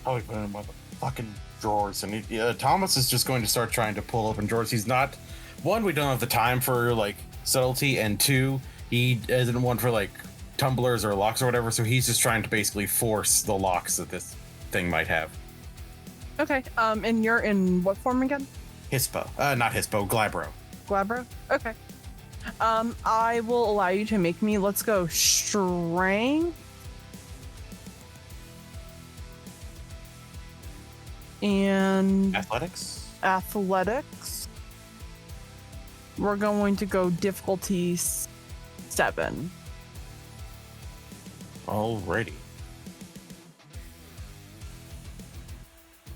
Probably put it in one of the fucking drawers. And Thomas is just going to start trying to pull open drawers. He's not. One, we don't have the time for like subtlety, and two, he isn't one for like tumblers or locks or whatever. So he's just trying to basically force the locks that this thing might have. Okay. And you're in what form again? Hispo. Not Hispo. Glabro. Glabro? Okay. I will allow you to make me, let's go, strength. And athletics. We're going to go difficulty 7. Alrighty.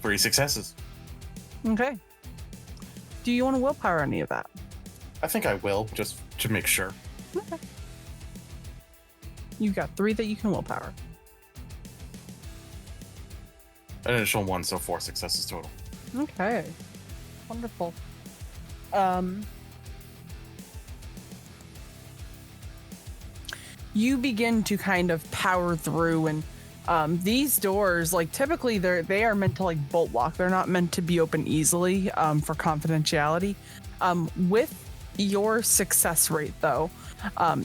3 successes. Okay. Do you want to willpower any of that? I think I will, just to make sure. Okay. You've got 3 that you can willpower. An additional 1, so 4 successes total. Okay. Wonderful. You begin to kind of power through, and these doors, like typically they are meant to like bolt lock. They're not meant to be open easily for confidentiality. With your success rate though,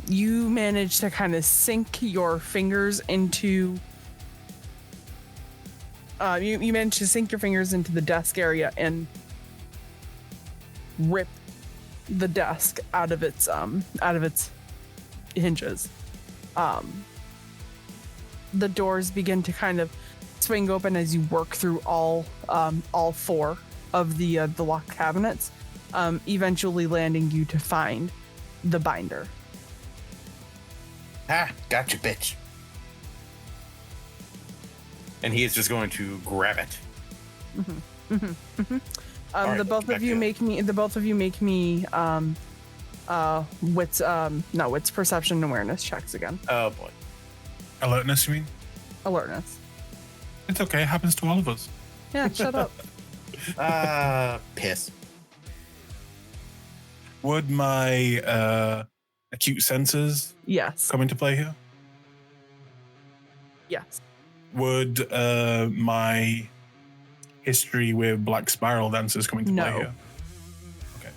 you manage to kind of sink your fingers into you manage to sink your fingers into the desk area and rip the desk out of its hinges. The doors begin to kind of swing open as you work through all 4 of the locked cabinets, eventually landing you to find the binder. Ah, gotcha, bitch. And he is just going to grab it. Right, the both of you make me wits perception and awareness checks again. Oh boy. Alertness, you mean? Alertness. It's okay. It happens to all of us. Yeah, shut up. Piss. Would my acute senses Yes. come into play here? Yes. Would my history with Black Spiral Dancers come into play No. here? Okay.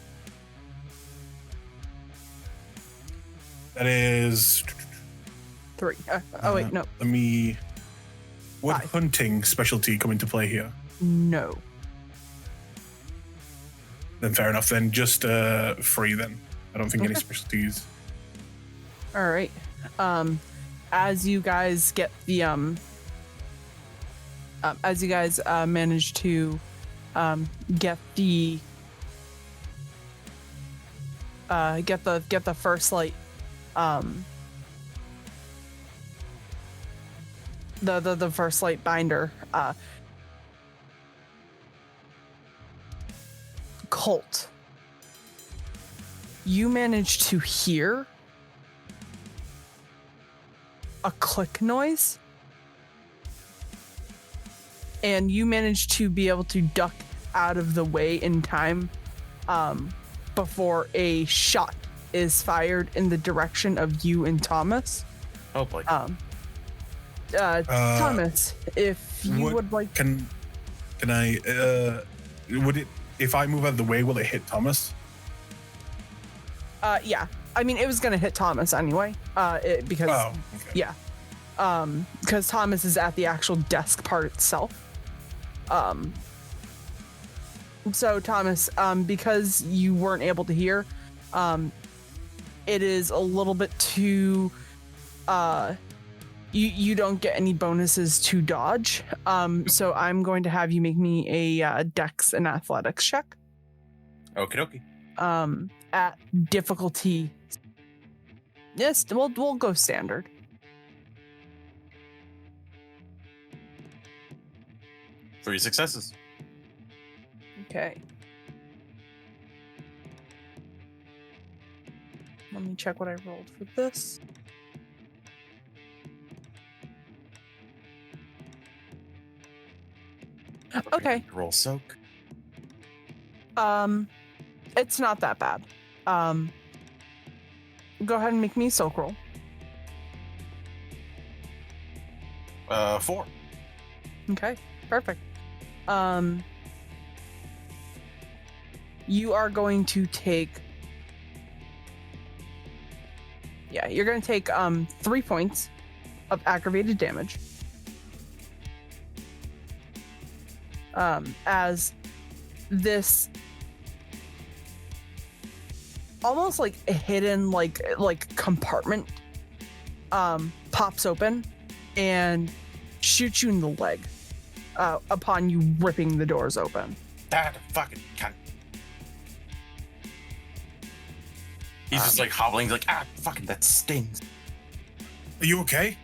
That is 3. Wait, no. Let me. Would 5. hunting specialty come into play here? No. Then fair enough. Then just 3. Then I don't think any Okay. specialties. All right. As you guys get the manage to get the first light the first light binder. Kult. You managed to hear a click noise, and you managed to be able to duck out of the way in time before a shot is fired in the direction of you and Thomas. Oh boy. Thomas, if you would like, can I? Would it? If I move out of the way, will it hit Thomas? Yeah. I mean, it was gonna hit Thomas anyway. Because Oh, okay. yeah, because Thomas is at the actual desk part itself. So Thomas, because you weren't able to hear, it is a little bit too. You don't get any bonuses to dodge. So I'm going to have you make me a Dex and Athletics check. Okie dokie. At difficulty. Yes, we'll go standard. Three successes. Okay. Let me check what I rolled for this. Okay. Roll soak. It's not that bad. Go ahead and make me a soak roll. 4. Okay, perfect. You are going to take. Yeah, you're going to take 3 points of aggravated damage. As this almost like a hidden like compartment pops open and shoots you in the leg upon you ripping the doors open. That fucking cunt. He's just like hobbling, like, fucking that stings. Are you okay?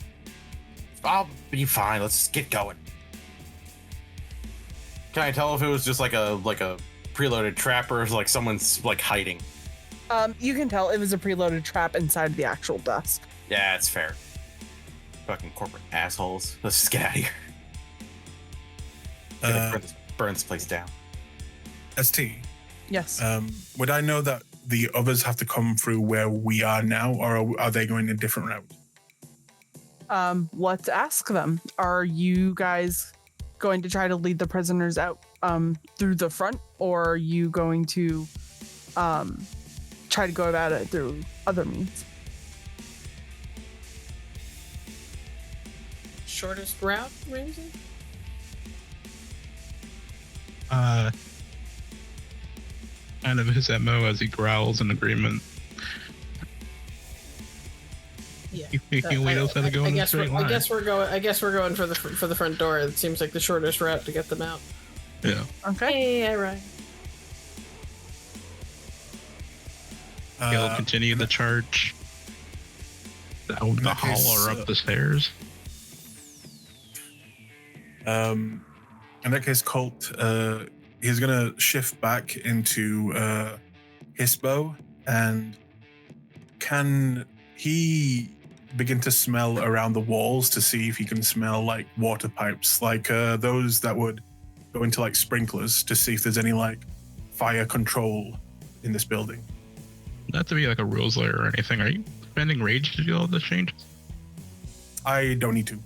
I'll be fine. Let's just get going. Can I tell if it was just like a preloaded trap or if like someone's like hiding? You can tell it was a preloaded trap inside the actual desk. Yeah, it's fair. Fucking corporate assholes. Let's just get out of here. Burn this place down. ST. Yes. Would I know that the others have to come through where we are now, or are they going a different route? Let's ask them. Are you guys going to try to lead the prisoners out through the front, or are you going to try to go about it through other means? Shortest route, Ramsey? Kind of his MO as he growls in agreement. Yeah. We also had to go in a straight line. I guess we're going for the front door. It seems like the shortest route to get them out. Yeah. Okay. Yeah, right. He'll continue the charge down the hall or up the stairs. In that case, Kult, he's gonna shift back into Hisbo, and can he begin to smell around the walls to see if he can smell like water pipes, like those that would go into like sprinklers, to see if there's any like fire control in this building? Not to be like a rules lawyer or anything. Are you spending rage to do all this changes? I don't need to.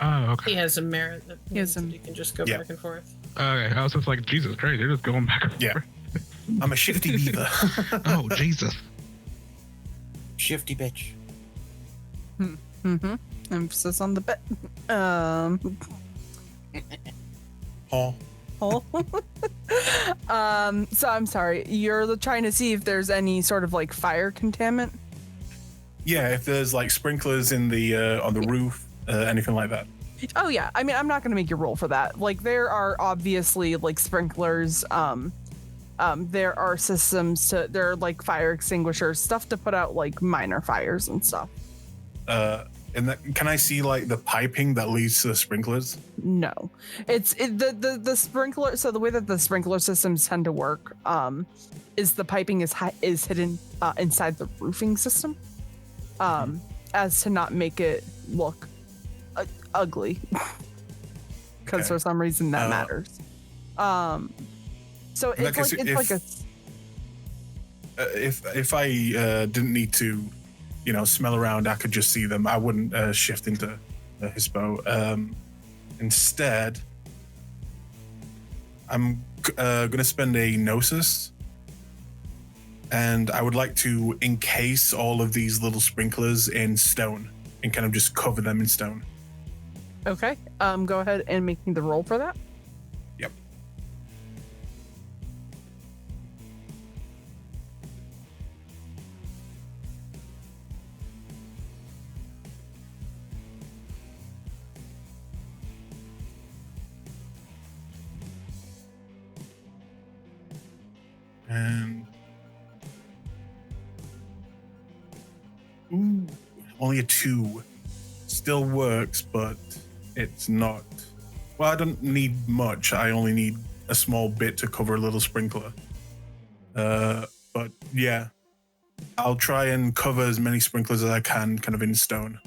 Oh, okay. He has a merit that He has some- you can just go Yeah. back and forth. Okay, I was just like, Jesus Christ, they're just going back and forth. Yeah. I'm a shifty beaver. Oh, Jesus. Shifty bitch. Mm-hmm. Emphasis on the bit. Oh. Oh. So I'm sorry. You're trying to see if there's any sort of like fire contaminant? Yeah, if there's like sprinklers in the on the roof, anything like that. Oh yeah. I mean, I'm not going to make you roll for that. Like there are obviously like sprinklers. There are systems there are like fire extinguishers, stuff to put out like minor fires and stuff. And that, can I see like the piping that leads to the sprinklers? No, the sprinkler. So the way that the sprinkler systems tend to work, is the piping is hidden inside the roofing system, as to not make it look ugly, because for some reason that matters. So it's like a. If I didn't need to, smell around, I could just see them. I wouldn't shift into Hispo. Instead, I'm going to spend a Gnosis, and I would like to encase all of these little sprinklers in stone and kind of just cover them in stone. Okay. Go ahead and make me the roll for that. Yep. And only a 2. Still works, but it's not. Well, I don't need much. I only need a small bit to cover a little sprinkler. But yeah, I'll try and cover as many sprinklers as I can, kind of in stone.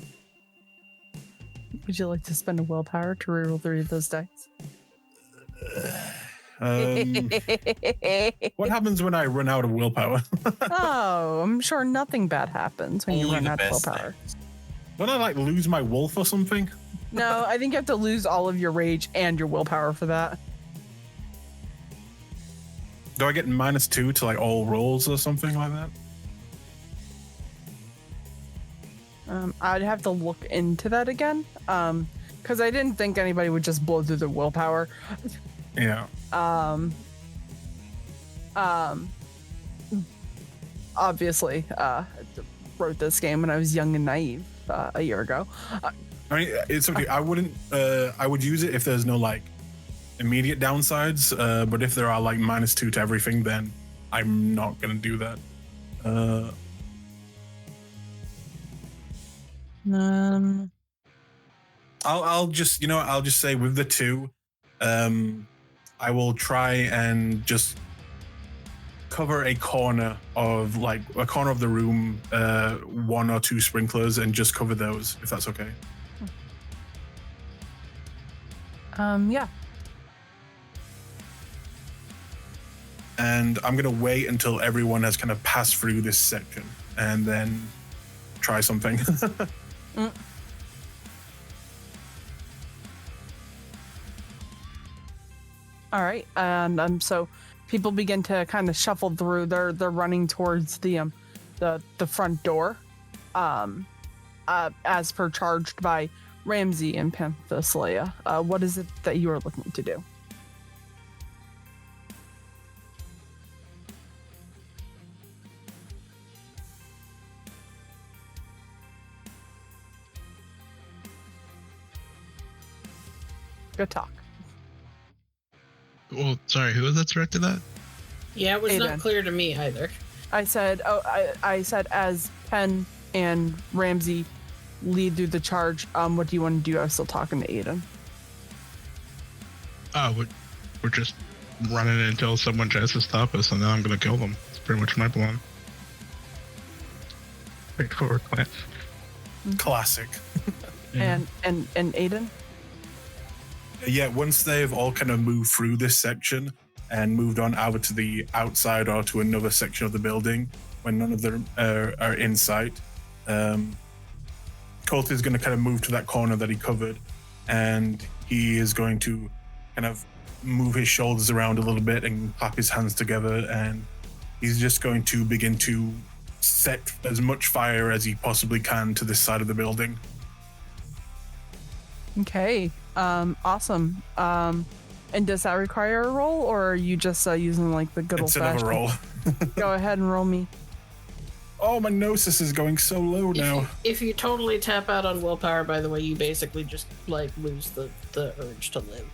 Would you like to spend a willpower to reroll 3 of those dice? What happens when I run out of willpower? Oh, I'm sure nothing bad happens when you run out of willpower. Don't I lose my wolf or something? No, I think you have to lose all of your rage and your willpower for that. Do I get -2 to all rolls or something like that? I'd have to look into that again. Because I didn't think anybody would just blow through the willpower. Yeah. Obviously, wrote this game when I was young and naive a year ago. I mean, it's okay. I wouldn't. I would use it if there's no immediate downsides. But if there are -2 to everything, then I'm not gonna do that. I'll just I'll just say with the 2, I will try and just cover a corner of the room, 1 or 2 sprinklers, and just cover those, if that's okay. Yeah. And I'm gonna wait until everyone has kind of passed through this section, and then try something. All right, and so people begin to kind of shuffle through. They're running towards the front door, as per charged by Ramsey and Penthesilea. What is it that you are looking to do? Good talk. Well, sorry, who was that directed at? Yeah, it was Aidon. not clear to me either. I said, I said as Penn and Ramsey lead through the charge, what do you want to do? I was still talking to Aidon. Oh, we're just running until someone tries to stop us, and then I'm gonna kill them. It's pretty much my plan. Straightforward plan. Classic. And Aidon? Yeah, once they've all kind of moved through this section and moved on either to the outside or to another section of the building, when none of them are in sight, Kult is going to kind of move to that corner that he covered, and he is going to kind of move his shoulders around a little bit and clap his hands together, and he's just going to begin to set as much fire as he possibly can to this side of the building. Okay. Awesome. And does that require a roll, or are you just using the good old Instead of a roll. Go ahead and roll me. Oh, my gnosis is going so low now. If you totally tap out on willpower, by the way, you basically just lose the urge to live.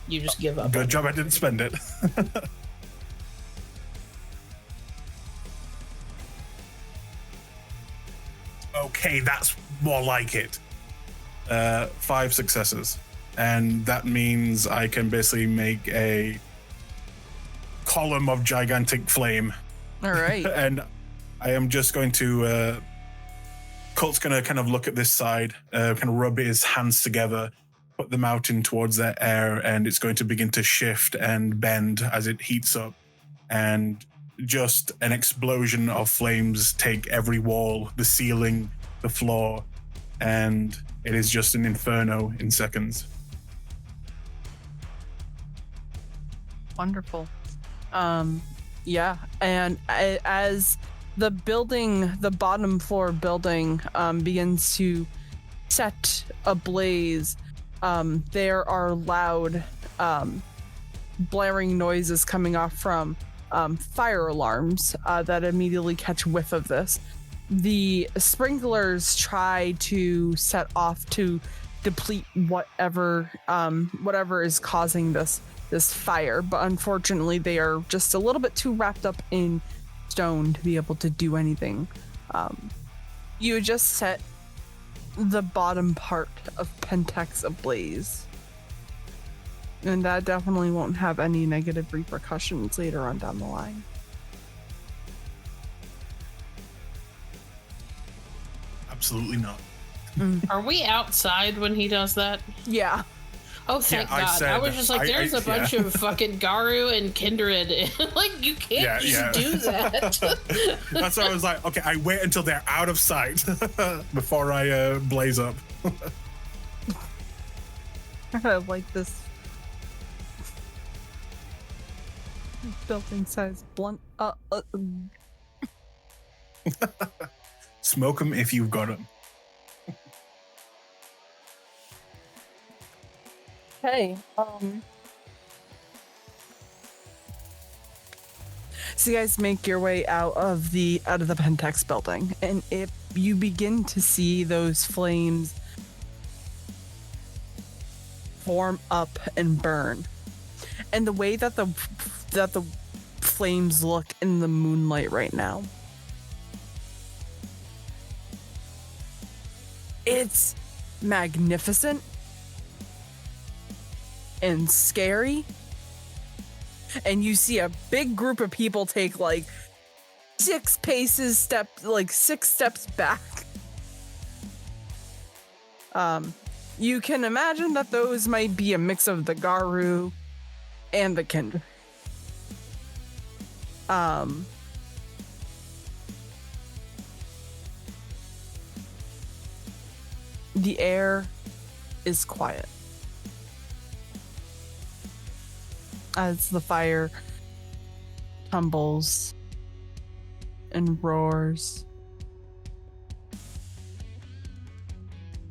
You just give up. Good job I didn't spend it. Okay, more like it. 5 successes. And that means I can basically make a column of gigantic flame. All right. And I am just going to... Kult's going to kind of look at this side, kind of rub his hands together, put them out in towards their air, and it's going to begin to shift and bend as it heats up. And just an explosion of flames take every wall, the ceiling, the floor, and it is just an inferno in seconds. Wonderful. Yeah, and as the building, the bottom floor building, begins to set ablaze, there are loud, blaring noises coming off from fire alarms that immediately catch whiff of this. The sprinklers try to set off to deplete whatever is causing this fire, but unfortunately they are just a little bit too wrapped up in stone to be able to do anything. You just set the bottom part of PENTEX ablaze, and that definitely won't have any negative repercussions later on down the line. Absolutely not. Are we outside when he does that? Yeah. Oh, thank God. I was just like, there's a bunch of fucking garou and kindred. Like, you can't do that. That's why I was like, okay, I wait until they're out of sight before I blaze up. I like this building size blunt. Smoke them if you've got them. Okay. So you guys make your way out of the PENTEX building, and if you begin to see those flames form up and burn, and the way that the flames look in the moonlight right now, it's magnificent and scary. And you see a big group of people take like 6 steps back. You can imagine that those might be a mix of the garou and the kindred. The air is quiet as the fire tumbles and roars,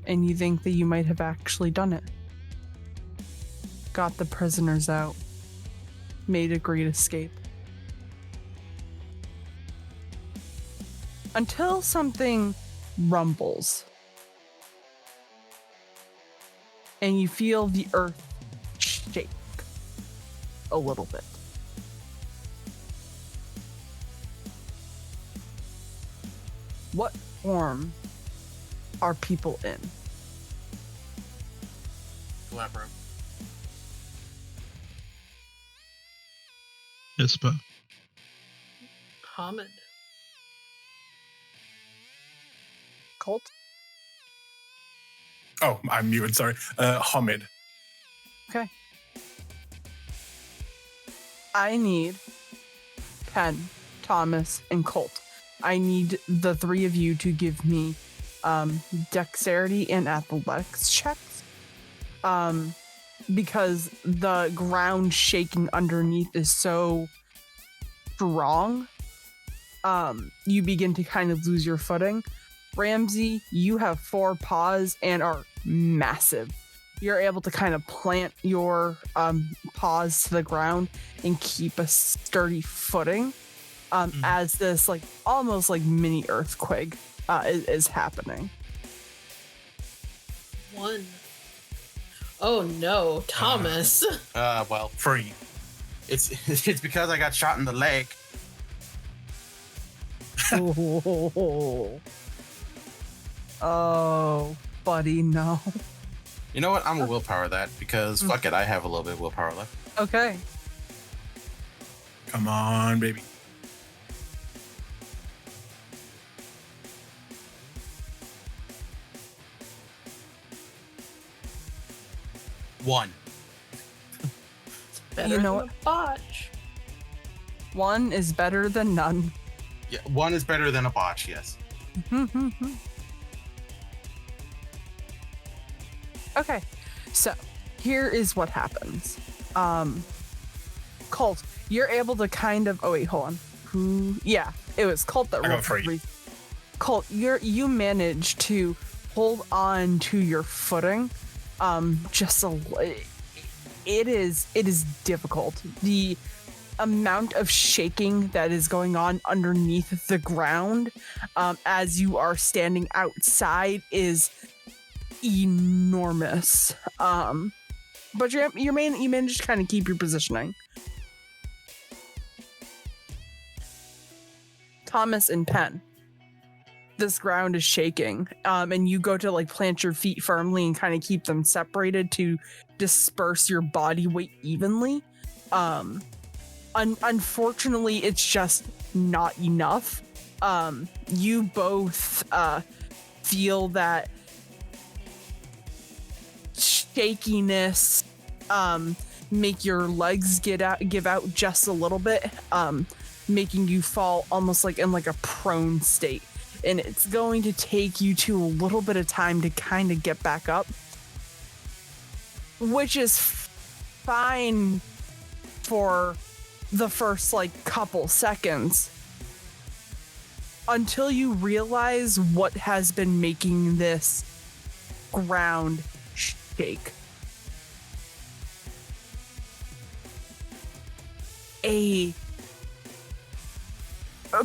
and you think that you might have actually done it. Got the prisoners out, made a great escape. Until something rumbles, and you feel the earth shake a little bit. What form are people in? Glabro. Ispa. Hamid. Kult? Oh, I'm muted, sorry. Hamid. Okay. I need Pen, Thomas, and Kult. I need the 3 of you to give me dexterity and athletics checks. Because the ground shaking underneath is so strong, you begin to kind of lose your footing. Ramsey, you have 4 paws and are massive. You're able to kind of plant your paws to the ground and keep a sturdy footing as this like almost like mini earthquake is happening. 1. Oh no, Thomas. Well, 3. It's because I got shot in the leg. Oh, buddy, no. You know what? I'm gonna willpower that because fuck it, I have a little bit of willpower left. Okay. Come on, baby. One. Better You know than a botch. 1 is better than none. Yeah, one is better than a botch. Yes. Okay, so here is what happens. Kult, you're able to kind of. Oh wait, hold on. Who? Yeah, it was Kult that I rolled got three. Kult, you managed to hold on to your footing. Just a. It is difficult. The amount of shaking that is going on underneath the ground as you are standing outside is enormous. But you managed to kind of keep your positioning. Thomas and Penn, this ground is shaking, and you go to like plant your feet firmly and kind of keep them separated to disperse your body weight evenly. Unfortunately, it's just not enough. You both feel that shakiness make your legs give out just a little bit, making you fall almost like in like a prone state, and it's going to take you to a little bit of time to kind of get back up, which is fine for the first like couple seconds until you realize what has been making this ground shake.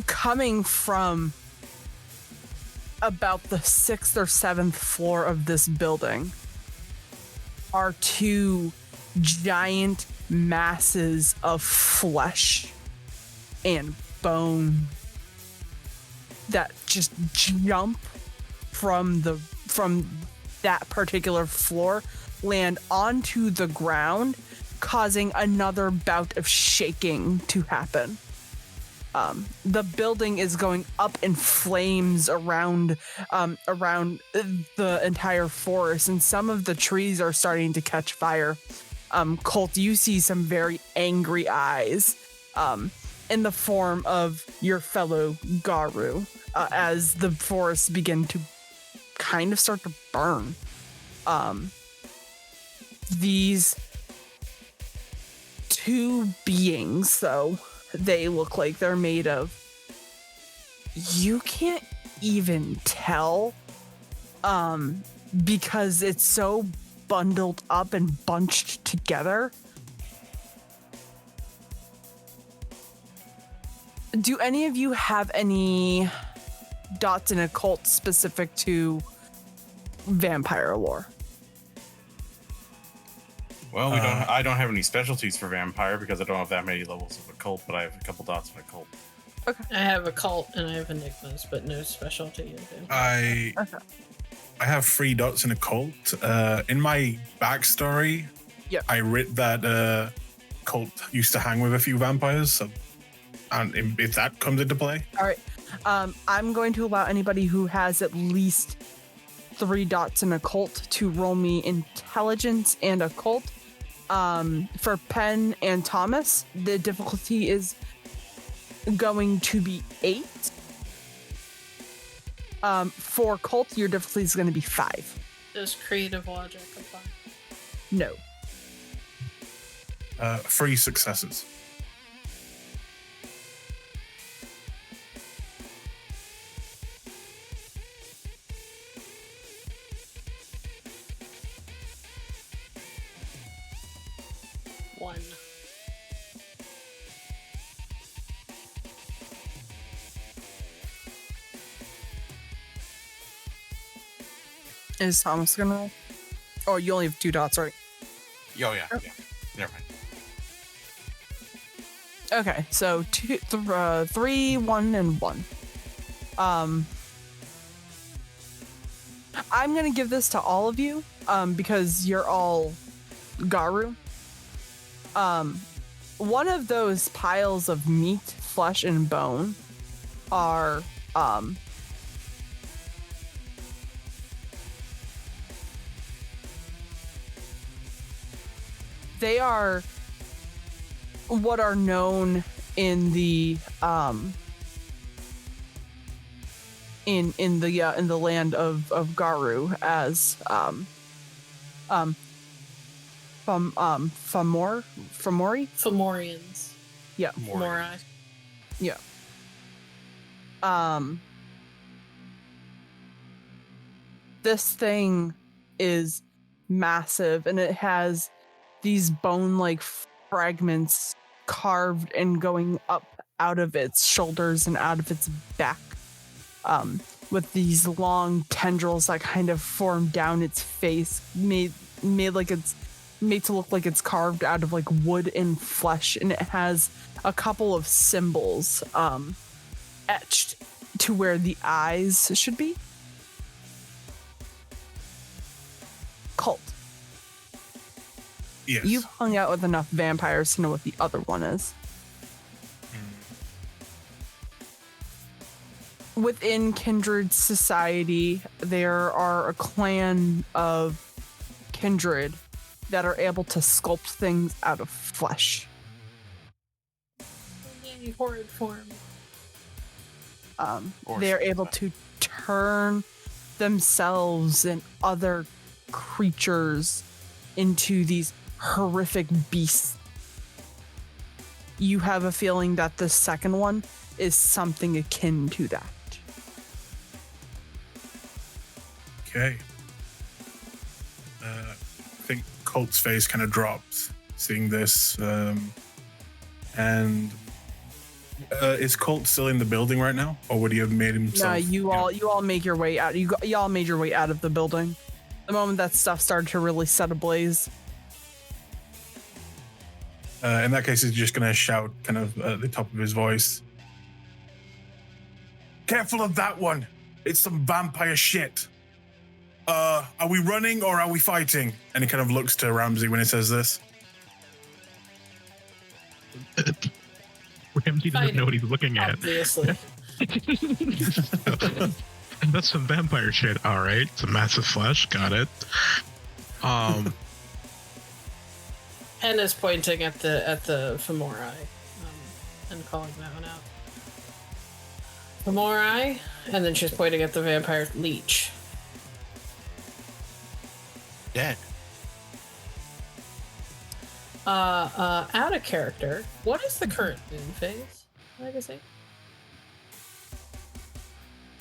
Coming from about the 6th or 7th floor of this building are two giant masses of flesh and bone that just jump from that particular floor, land onto the ground, causing another bout of shaking to happen. The building is going up in flames around the entire forest, and some of the trees are starting to catch fire. Kult, you see some very angry eyes in the form of your fellow garou as the forests begin to kind of start to burn. These two beings, though, they look like they're made of, you can't even tell because it's so bundled up and bunched together. Do any of you have any dots in occult specific to vampire lore? Well, I don't have any specialties for vampire because I don't have that many levels of occult, but I have a couple dots of occult. Okay. I have occult and I have enigmas, but no specialty in vampire. I have 3 dots in occult. In my backstory, Yep. I writ that Cult used to hang with a few vampires, so and if that comes into play. All right. I'm going to allow anybody who has at least 3 dots in occult to roll me intelligence and occult. For Penn and Thomas, the difficulty is going to be 8. For Kult, your difficulty is going to be 5. Does creative logic apply? No. 3 successes. One. Is Thomas going to roll? Oh, you only have 2 dots, right? Oh, yeah. Never mind. Okay, so 3, 1, and 1. I'm gonna give this to all of you, because you're all garou. One of those piles of meat, flesh, and bone are they are what are known in the in the land of Garou as Fomorians. Yeah. Fomori. Yeah. This thing is massive, and it has these bone-like fragments carved and going up out of its shoulders and out of its back, with these long tendrils that kind of form down its face, made like it's made to look like it's carved out of like wood and flesh, and it has a couple of symbols etched to where the eyes should be. Kult. Yes. You've hung out with enough vampires to know what the other one is. Within Kindred society, there are a clan of kindred that are able to sculpt things out of flesh. In horrid form. They're able to turn themselves and other creatures into these horrific beasts. You have a feeling that the second one is something akin to that. Okay. I think Kult's face kind of drops seeing this. And is Kult still in the building right now, or would he have made himself? No, you all make your way out. You all made your way out of the building. The moment that stuff started to really set ablaze. In that case, he's just going to shout kind of at the top of his voice. Careful of that one. It's some vampire shit. Are we running or are we fighting? And he kind of looks to Ramsey when he says this. Ramsey doesn't know what he's looking at. Obviously. That's some vampire shit. All right, some massive flesh. Got it. Pen is pointing at the Fomori and calling that one out. Fomori, and then she's pointing at the vampire leech. Dead. Out of character. What is the current moon phase? Legacy.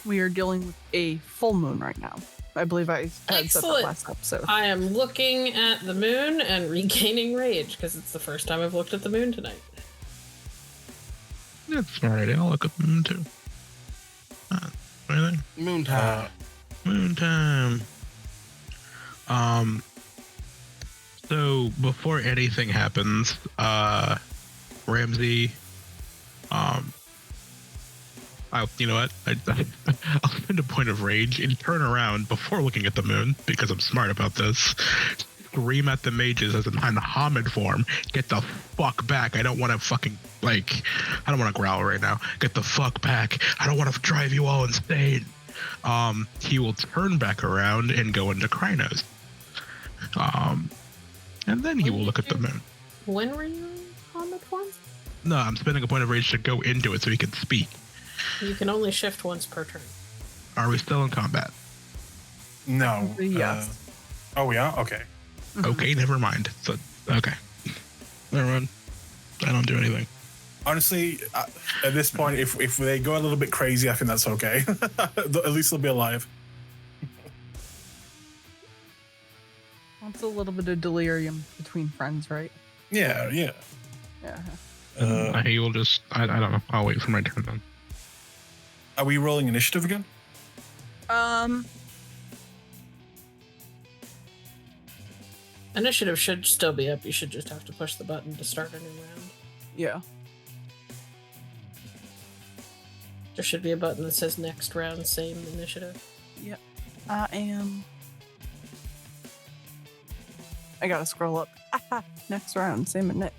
We are dealing with a full moon right now. I believe I had said that Excellent. last episode. I am looking at the moon and regaining rage because it's the first time I've looked at the moon tonight. That's all right. I'll look at the moon too. Anything? Moon time. Moon time. So before anything happens, Ramsey, you know what? I'll spend a point of rage and turn around before looking at the moon because I'm smart about this. Scream at the mages as in Hamid form. Get the fuck back. I don't want to fucking, I don't want to growl right now. Get the fuck back. I don't want to drive you all insane. He will turn back around and go into Krynos. And then he will look at the moon. When were you in Hamid form? No, I'm spending a point of rage to go into it so he can speak. You can only shift once per turn. Are we still in combat? No. Yes. Oh, we are? Okay. Mhm. Okay, never mind. So, okay. Never mind. I don't do anything. Honestly, at this point, if they go a little bit crazy, I think that's okay. At least they'll be alive. It's a little bit of delirium between friends, right? Yeah. Yeah. He will just, I don't know. I'll wait for my turn then. Are we rolling initiative again? Initiative should still be up. You should just have to push the button to start a new round. Yeah. There should be a button that says next round, same initiative. Yep. I gotta scroll up. Next round, same at Nick.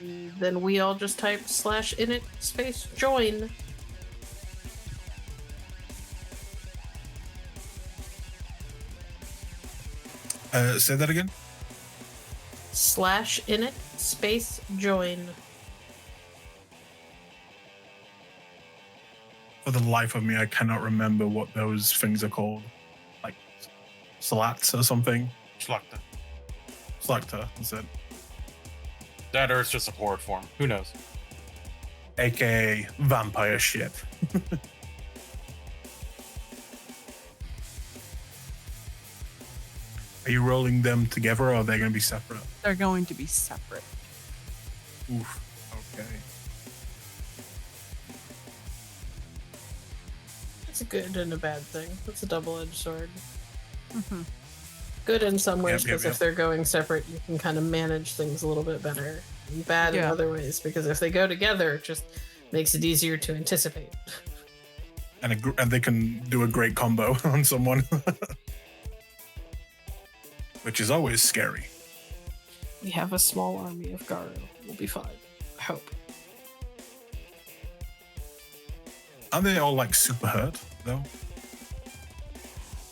And then we all just type /init space join. Say that again. /init space join. For the life of me, I cannot remember what those things are called. Like slats or something. Schlachta. Slacta, that's it. That or it's just a horde form. Who knows? AKA vampire shit. Are you rolling them together or are they going to be separate? They're going to be separate. Oof. Okay. It's a good and a bad thing. It's a double-edged sword. Mm-hmm. Good in some ways Yep, because if they're going separate, you can kind of manage things a little bit better. And bad in other ways because if they go together, it just makes it easier to anticipate. And they can do a great combo on someone. Which is always scary. We have a small army of garou. We'll be fine. I hope. Aren't they all like super hurt though?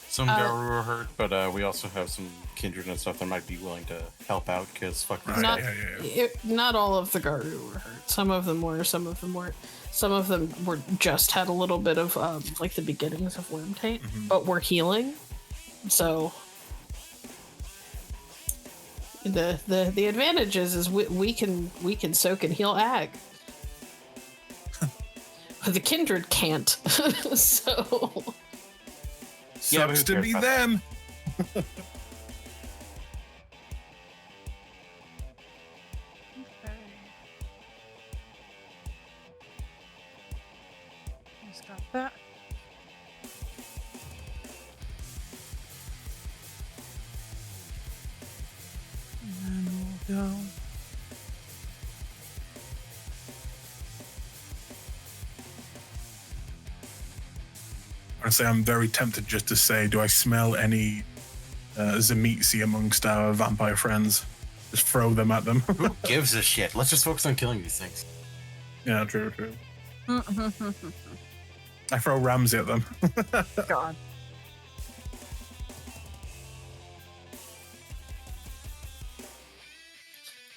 Some garou are hurt, but we also have some kindred and stuff that might be willing to help out because fuck these Not, guys. Not all of the garou were hurt. Some of them were, some of them weren't. Some of them were just had a little bit of like the beginnings of worm taint, but we're healing. So the advantage is we can soak and heal ag. The kindred can't. So sucks to be them. Just got that. And then we'll go. Honestly, I'm very tempted just to say, do I smell any Zamitsi amongst our vampire friends? Just throw them at them. Who gives a shit? Let's just focus on killing these things. Yeah, true. I throw Ramsey at them. God.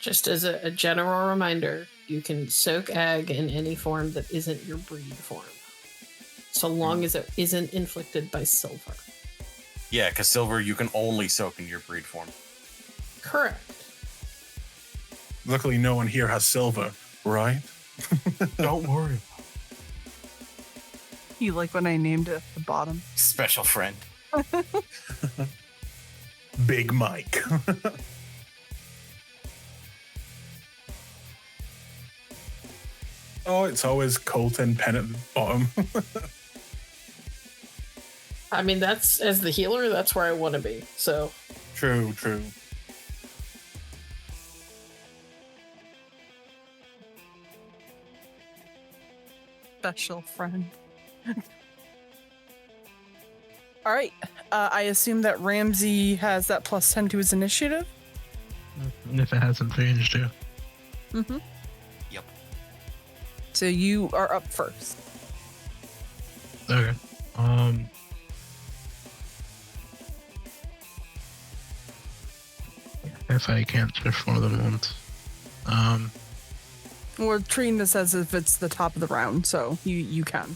just as a general reminder, you can soak ag in any form that isn't your breed form, so long as it isn't inflicted by silver. Yeah, because silver you can only soak in your breed form. Correct. Luckily, no one here has silver, right? Don't worry. You like when I named it at the bottom? Special friend. Big Mike. Oh, it's always Kult and Pen at the bottom. I mean, that's, as the healer, that's where I want to be, so. True. Special friend. All right. I assume that Ramsey has that +10 to his initiative. And if it hasn't changed, yeah. Mm-hmm. Yep. So you are up first. Okay. If I can't shift more than once. We're treating this as if it's the top of the round, so you can.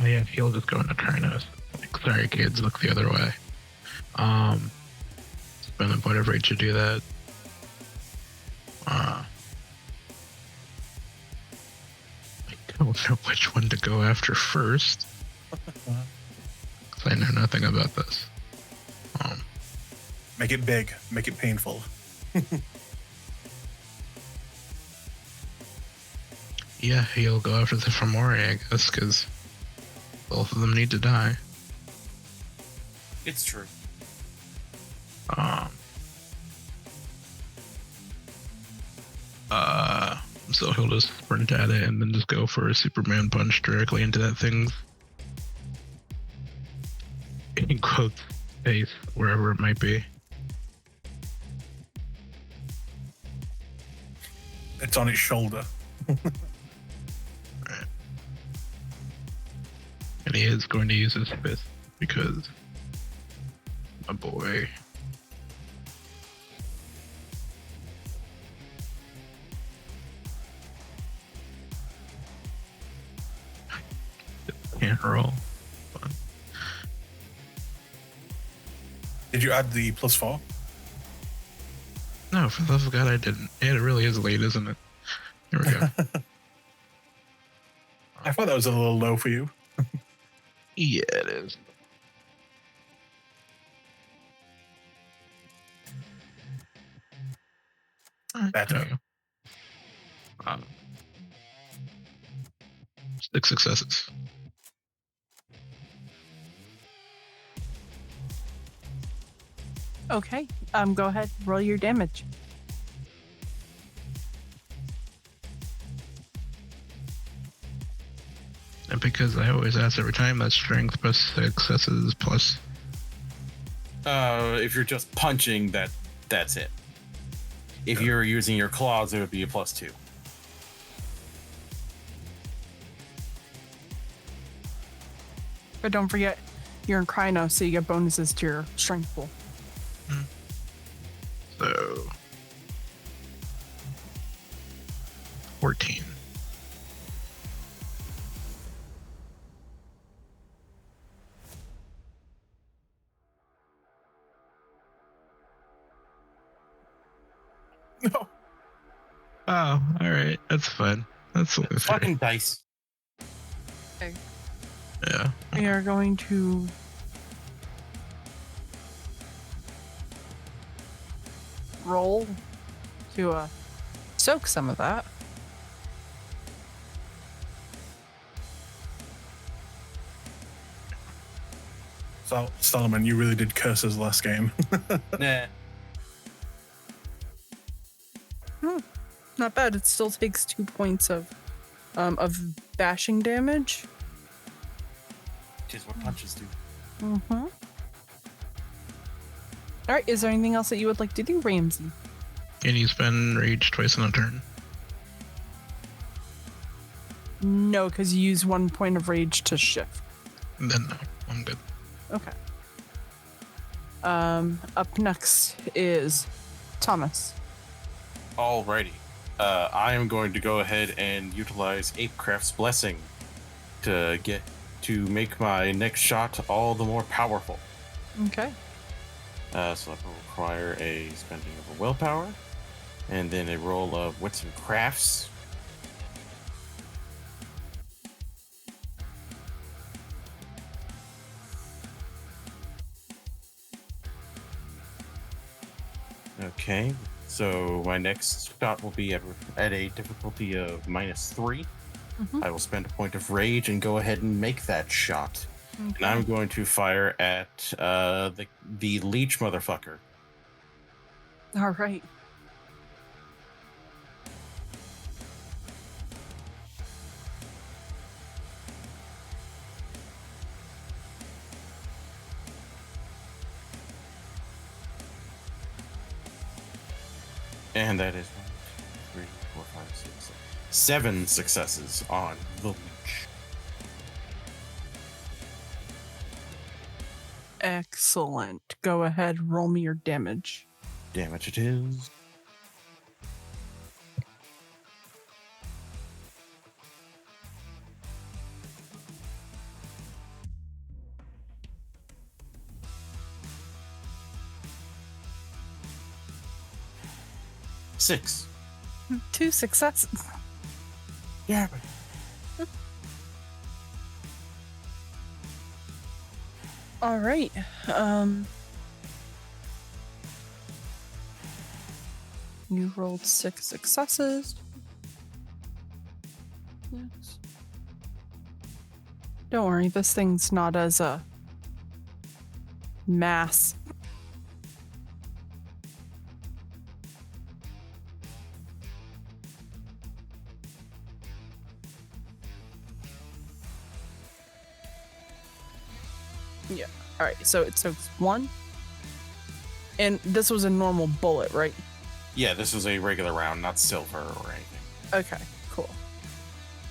Yeah, he'll just go into Karnos. Like, sorry, kids, look the other way. Spend a point of rage to do that. I don't know which one to go after first. 'Cause I know nothing about this. Make it big. Make it painful. Yeah, he'll go after the Femori, I guess, because Both of them need to die. It's true. So he'll just sprint at it and then just go for a Superman punch directly into that thing's, in quotes, face, wherever it might be. It's on its shoulder. Right. And he is going to use his fist because my boy. Can't roll. But Did you add the +4? no, for the love of God, I didn't. It really is late, isn't it? Here we go. I thought that was a little low for you. Yeah, it is. Better. 6 successes. Okay. Go ahead. Roll your damage. And because I always ask every time, that's strength plus successes plus. If you're just punching, that's it. If you're using your claws, it would be a +2. But don't forget, you're in Crino, so you get bonuses to your strength pool. So 14. No. Oh, all right. That's fine. That's only fair. Fucking dice. Yeah. We are going to roll to soak some of that. So, Solomon, you really did curse us last game. Nah. Not bad. It still takes 2 points of bashing damage. Which is what punches do. Mm-hmm. All right. Is there anything else that you would like to do, Ramsey? Can you spend rage twice in a turn? No, because you use 1 point of rage to shift. Then no, I'm good. Okay. Up next is Thomas. Alrighty. I am going to go ahead and utilize Apecraft's Blessing to make my next shot all the more powerful. Okay. So that will require a spending of a willpower, and then a roll of wits and crafts. Okay, so my next shot will be at a difficulty of -3. Mhm. I will spend a point of rage and go ahead and make that shot. And I'm going to fire at the leech motherfucker. All right. And that is 1, 2, 3, 4, 5, 6, 7 successes on the leech. Excellent. Go ahead, roll me your damage. Damage it is. Six. 2 successes. Yeah. All right. You rolled 6 successes. Yes. Don't worry, this thing's not as a mass. Yeah. All right. So it soaks 1. And this was a normal bullet, right? Yeah, this was a regular round, not silver or anything. Okay. Cool.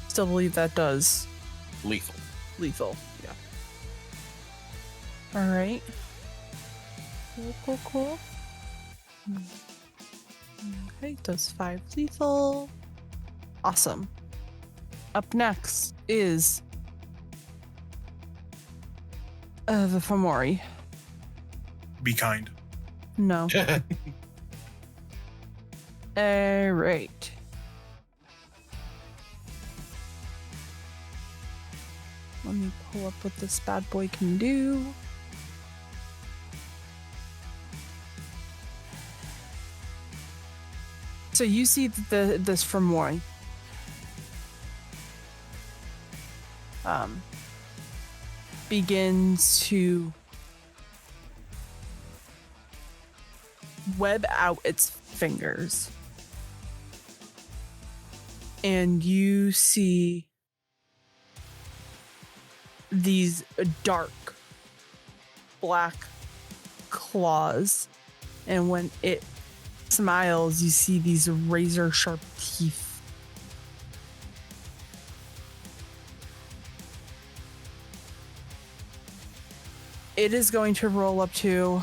Still believe that does Lethal. lethal. Yeah. All right. Cool. Okay. Does 5 lethal. Awesome. Up next is the Fomori. Be kind. No. All right. Let me pull up what this bad boy can do. So you see this Fomori. Begins to web out its fingers. And you see these dark black claws. And when it smiles, you see these razor sharp teeth. It is going to roll up to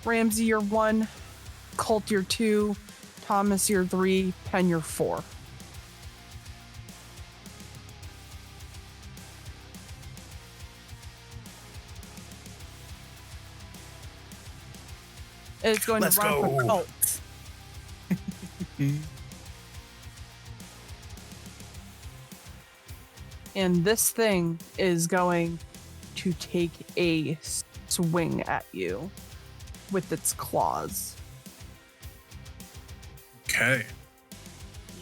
Ramsey, you're 1, Kult, you're 2, Thomas, you're 3, Pen, you're 4. It's going Let's to run for go. Kult. And this thing is going to take a swing at you with its claws. Okay.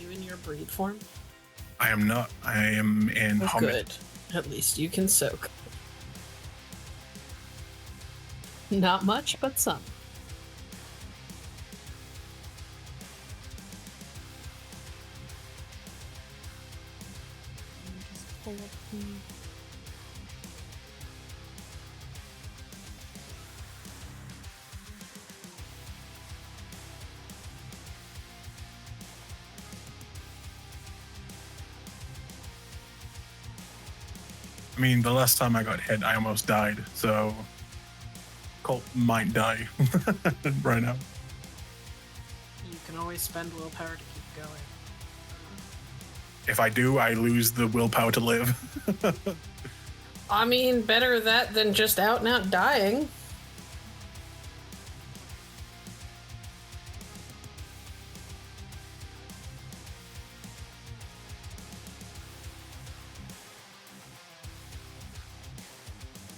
You in your breed form? I am not. I am in Oh, Homid. good. At least you can soak. Not much, but some. Let me just pull up the... I mean, the last time I got hit, I almost died. So, Colt might die right now. You can always spend willpower to keep going. If I do, I lose the willpower to live. I mean, better that than just out and out dying.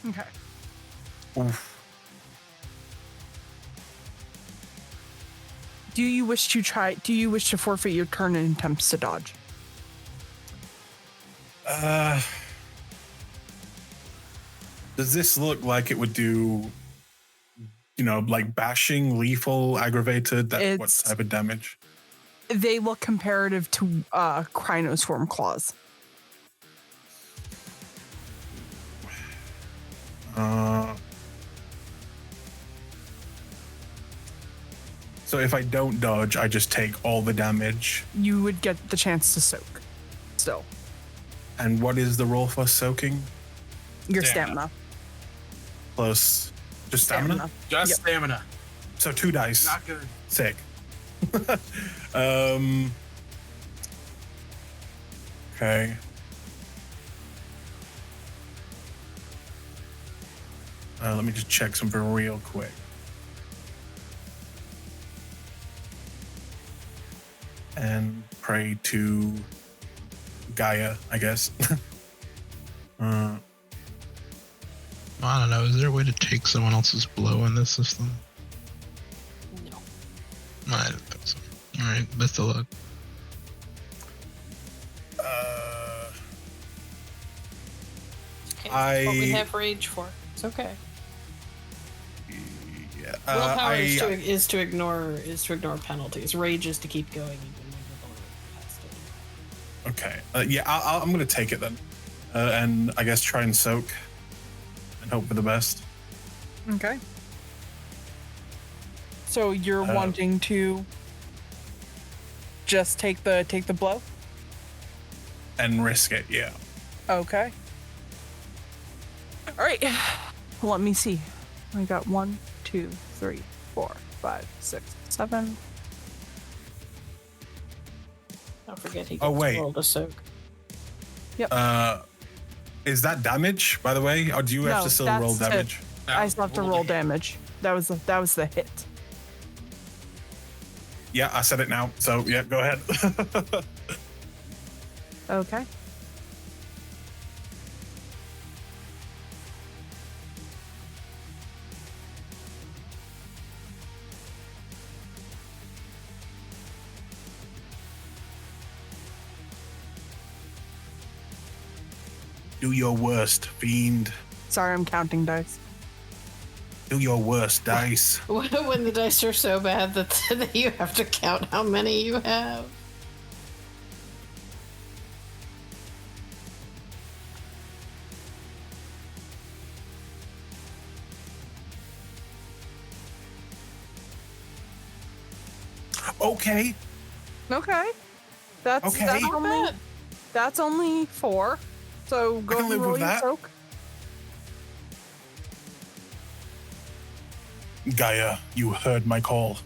Okay. Oof. Do you wish to forfeit your turn and attempts to dodge? Does this look like it would do, like bashing, lethal, aggravated? What It's- type of damage? They look comparative to Cryonoswarm claws. So if I don't dodge, I just take all the damage. You would get the chance to soak. Still, And what is the roll for soaking? your Stamina. stamina. Plus just stamina? Just Yep. stamina. So 2 dice. Not good. Sick. Okay. Let me just check something real quick. And pray to Gaia, I guess. I don't know. Is there a way to take someone else's blow in this system? No. I don't think so. All right, best of luck. That's what we have rage for. It's okay. Yeah, Willpower is to ignore penalties. Rage is to keep going even when you're below capacity. Okay. I'm gonna take it then, and I guess try and soak, and hope for the best. Okay. So you're wanting to just take the blow? And risk it, yeah. Okay. All right. Let me see. I got 1, 2, 3, 4, 5, 6, 7. Don't forget he gets to roll to soak. Yep. Is that damage, by the way, or do you have to still roll damage? I still have to roll damage. That was the hit. Yeah, I said it now. So yeah, go ahead. Okay. Do your worst, fiend. Sorry, I'm counting dice. Do your worst, dice. When the dice are so bad that you have to count how many you have. Okay. Okay. That's only 4. So go can and live roll with your that. soak. Gaia, you heard my call.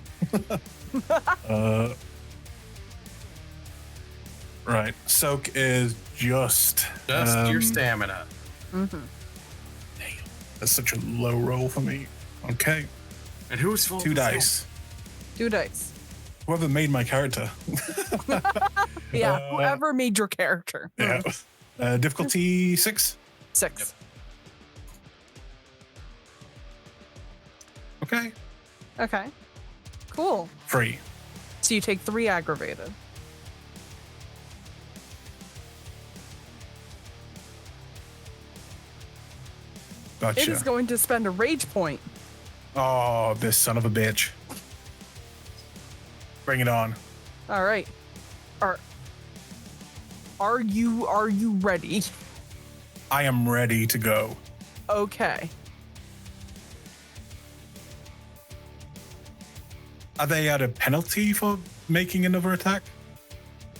Right. Soak is just your stamina. Mm-hmm. Damn, that's such a low roll for me. Okay. And who's full? 2 dice. 2 dice. Whoever made my character. Yeah, whoever made your character. Yeah. Difficulty 6. 6. Yep. Okay. Okay. Cool. 3. So you take 3 aggravated. Gotcha. It is going to spend a rage point. Oh, this son of a bitch. Bring it on. All right. Are you ready? I am ready to go. Okay. Are they at a penalty for making another attack?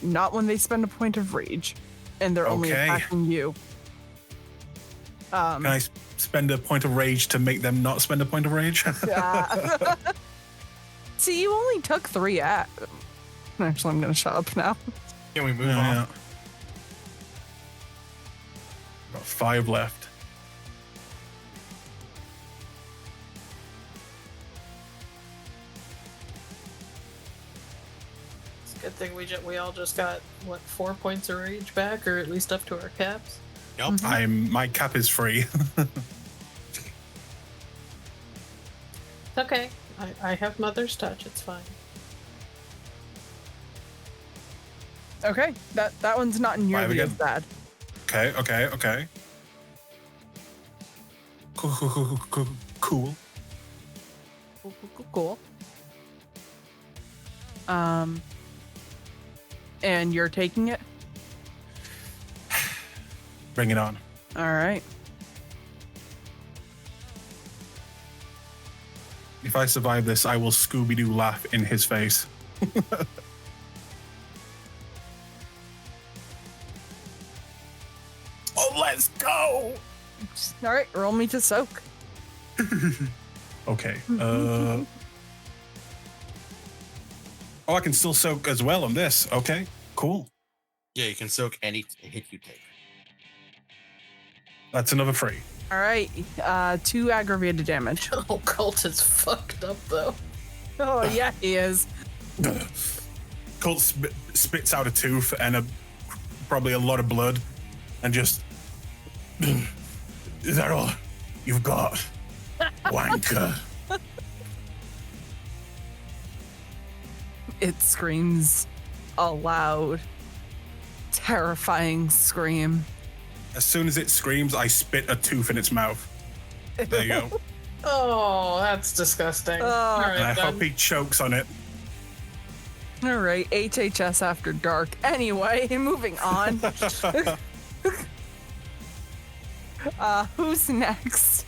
Not when they spend a point of rage, and they're only Okay. attacking you. Can I spend a point of rage to make them not spend a point of rage? See, you only took 3 at. Actually, I'm gonna shut up now. Can we move Yeah. on? Got 5 left. It's a good thing we all just got 4 points of rage back, or at least up to our caps. Yep. My cap is free. It's okay. I have Mother's Touch. It's fine. Okay, that one's not nearly as again. bad. Okay. Cool. Cool. And you're taking it? Bring it on. All right. If I survive this, I will Scooby-Doo laugh in his face. Oh, let's go! All right, roll me to soak. Okay. Oh, I can still soak as well on this. Okay, cool. Yeah, you can soak any hit you take. That's another 3. All right, 2 aggravated damage. Oh, Kult is fucked up though. Oh yeah, he is. Kult spits out a tooth and probably a lot of blood, and just is that all you've got, wanker? It screams a loud, terrifying scream. As soon as it screams, I spit a tooth in its mouth. There you go. Oh, that's disgusting. All And I right, hope he chokes on it. All right, HHS after dark. Anyway, moving on. Who's next?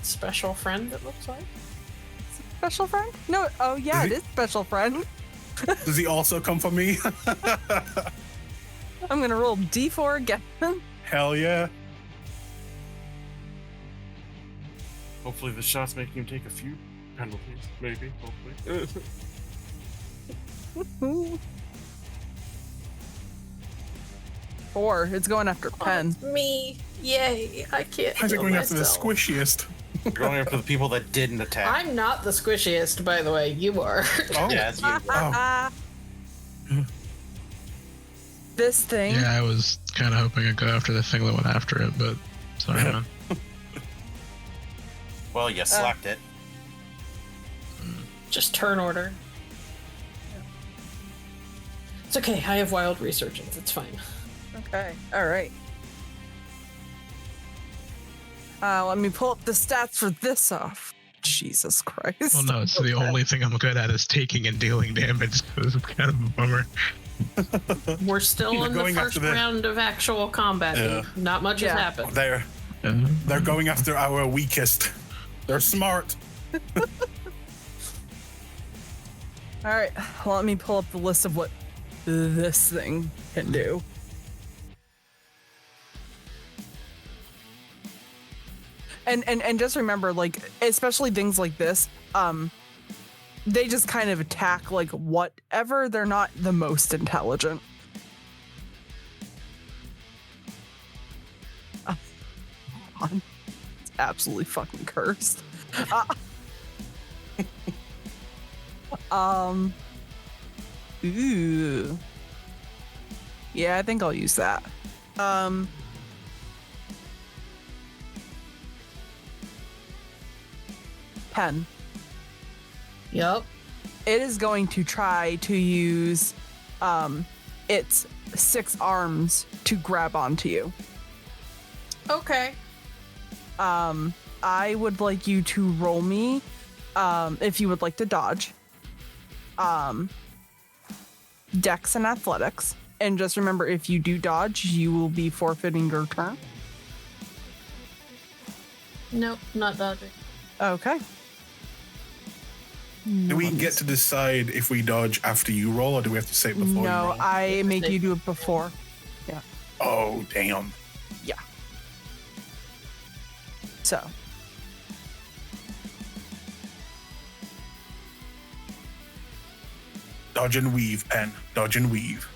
Special friend, it looks like. Special friend? No. Oh yeah, it is special friend. Does he also come for me? I'm gonna roll D4 again. Hell yeah. Hopefully the shot's making him take a few penalties. Maybe, hopefully. 4. It's going after Pen. Me. Yay. I can't. Why is it heal going after the myself. squishiest? You're going after the people that didn't attack. I'm not the squishiest, by the way. You are. Oh, Yes, you were. This thing. Yeah, I was kind of hoping I'd go after the thing that went after it, but sorry, man. Well, you slacked it. Just turn order. It's okay. I have wild resurgence. It's fine. Okay. All right. Let me pull up the stats for this off. Jesus Christ. Well, no, it's the only thing I'm good at is taking and dealing damage, so this is kind of a bummer. We're still You're in the going first after the- round of actual combat. Yeah. Not much has happened. They're going after our weakest. They're smart. All right. Well, let me pull up the list of what this thing can do. And just remember, like, especially things like this, they just kind of attack like whatever. They're not the most intelligent. It's absolutely fucking cursed. Ooh. Yeah, I think I'll use that. Pen. Yep. It is going to try to use its 6 arms to grab onto you. Okay. I would like you to roll me if you would like to dodge. Dex and athletics. And just remember, if you do dodge, you will be forfeiting your turn. Nope, not dodging. Okay. Do we get to decide if we dodge after you roll, or do we have to say it before you No, roll? I make you do it before. Yeah. Oh, damn. Yeah. So. Dodge and weave, Pen. Dodge and weave.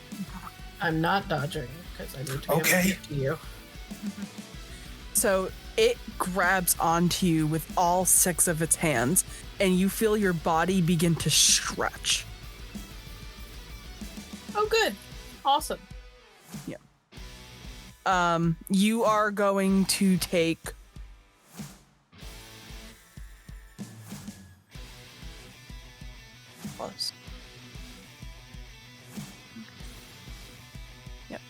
I'm not dodging because I need to Okay. get to you. So it grabs onto you with all 6 of its hands, and you feel your body begin to stretch. Oh, good. Awesome. You are going to take close. Yep.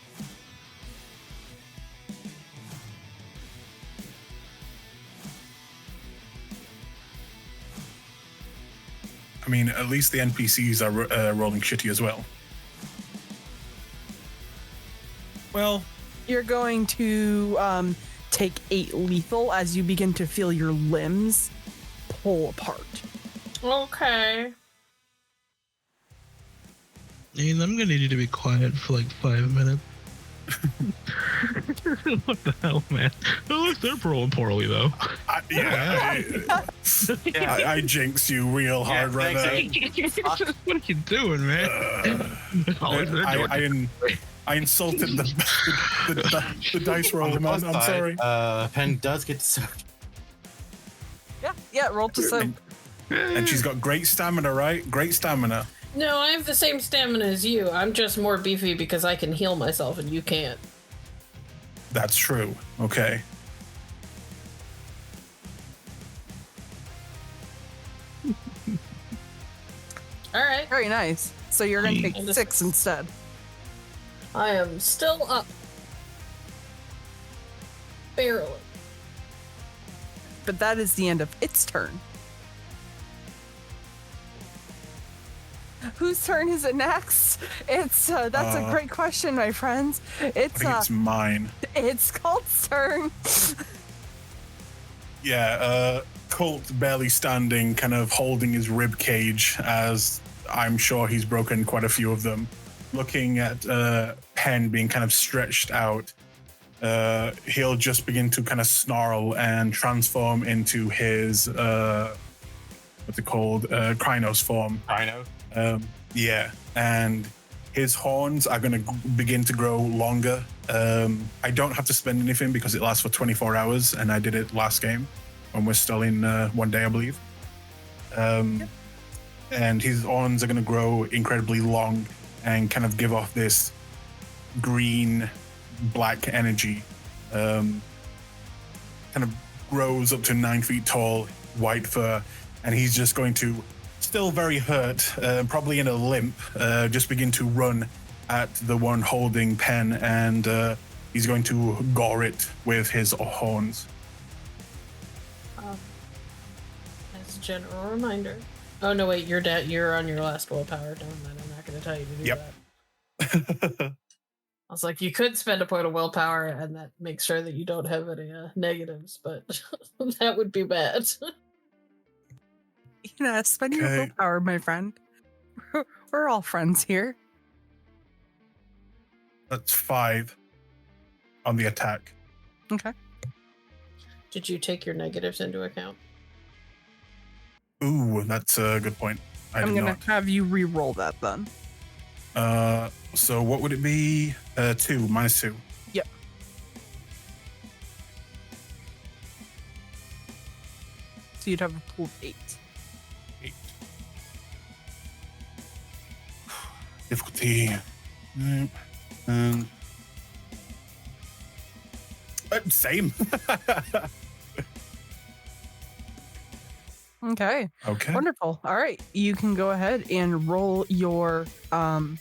I mean, at least the NPCs are rolling shitty as well. Well, You're going to take 8 lethal as you begin to feel your limbs pull apart. Okay. Ian, I'm gonna need you to be quiet for like 5 minutes. What the hell, man? Oh, look, they're rolling poorly, though. I jinx you real hard right now. What are you doing, man? I insulted the dice roller, man. I'm sorry. Pen does get soaked. Yeah, roll to soak. And she's got great stamina, right? Great stamina. No, I have the same stamina as you. I'm just more beefy because I can heal myself and you can't. That's true. Okay. All right. Very nice. So you're going to take And 6 instead. I am still up. Barely. But that is the end of its turn. Whose turn is it next? It's that's a great question, my friends. I think it's mine. It's Kult's turn. Kult barely standing, kind of holding his rib cage, as I'm sure he's broken quite a few of them. Looking at Pen being kind of stretched out, he'll just begin to kind of snarl and transform into his what's it called? Krynos form. Rhino. And his horns are going to begin to grow longer. I don't have to spend anything because it lasts for 24 hours, and I did it last game when we're still in 1 day, I believe. And his horns are going to grow incredibly long and kind of give off this green, black energy. Kind of grows up to 9 feet tall, white fur, and he's just going to, still very hurt, probably in a limp, just begin to run at the one holding Pen, and he's going to gore it with his horns. As a general reminder. Oh no, wait, you're on your last willpower. Don't mind. I'm not going to tell you to do that. I was like, you could spend a point of willpower, and that makes sure that you don't have any negatives, but that would be bad. Spend your willpower, my friend. We're all friends here. That's 5 on the attack. Okay. Did you take your negatives into account? Ooh, that's a good point. I'm going to have you re-roll that then. So what would it be? 2, minus 2. Yep. So you'd have a pool of 8. 8. Difficulty. Same. Okay. Wonderful. All right. You can go ahead and roll your Yep.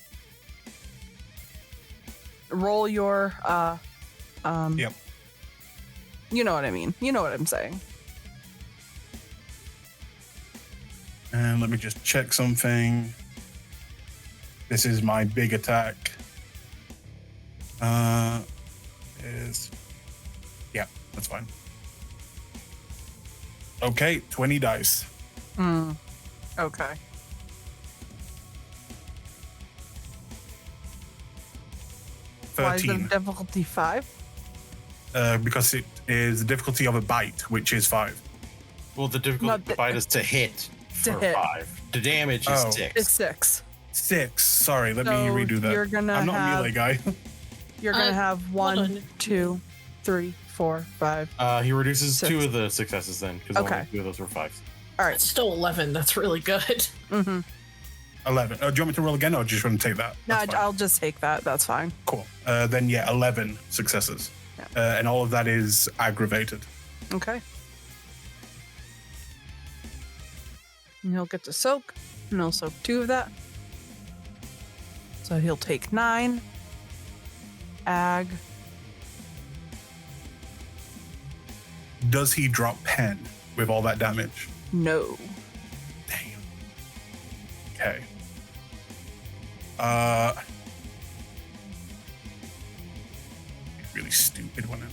You know what I mean. You know what I'm saying. And let me just check something. This is my big attack. Yeah, that's fine. Okay, 20 dice. Okay. Why is the difficulty 5? Because it is the difficulty of a bite, which is 5. Well, the difficulty of a bite is to hit for 5. The damage is 6. It's 6. 6. Sorry, let me redo that. I'm not a melee guy. You're gonna have 1, 2, 3, 4, 5. He reduces 6. 2 of the successes then, because only 2 of those were 5s. All right. It's still 11. That's really good. 11. Do you want me to roll again, or do you just want to take that? No, I'll just take that. That's fine. Cool. Then 11 successes. Yeah. And all of that is aggravated. Okay. And he'll get to soak, and he'll soak 2 of that. So he'll take 9. Ag. Does he drop Pen with all that damage? No. Damn. Okay. Really stupid one.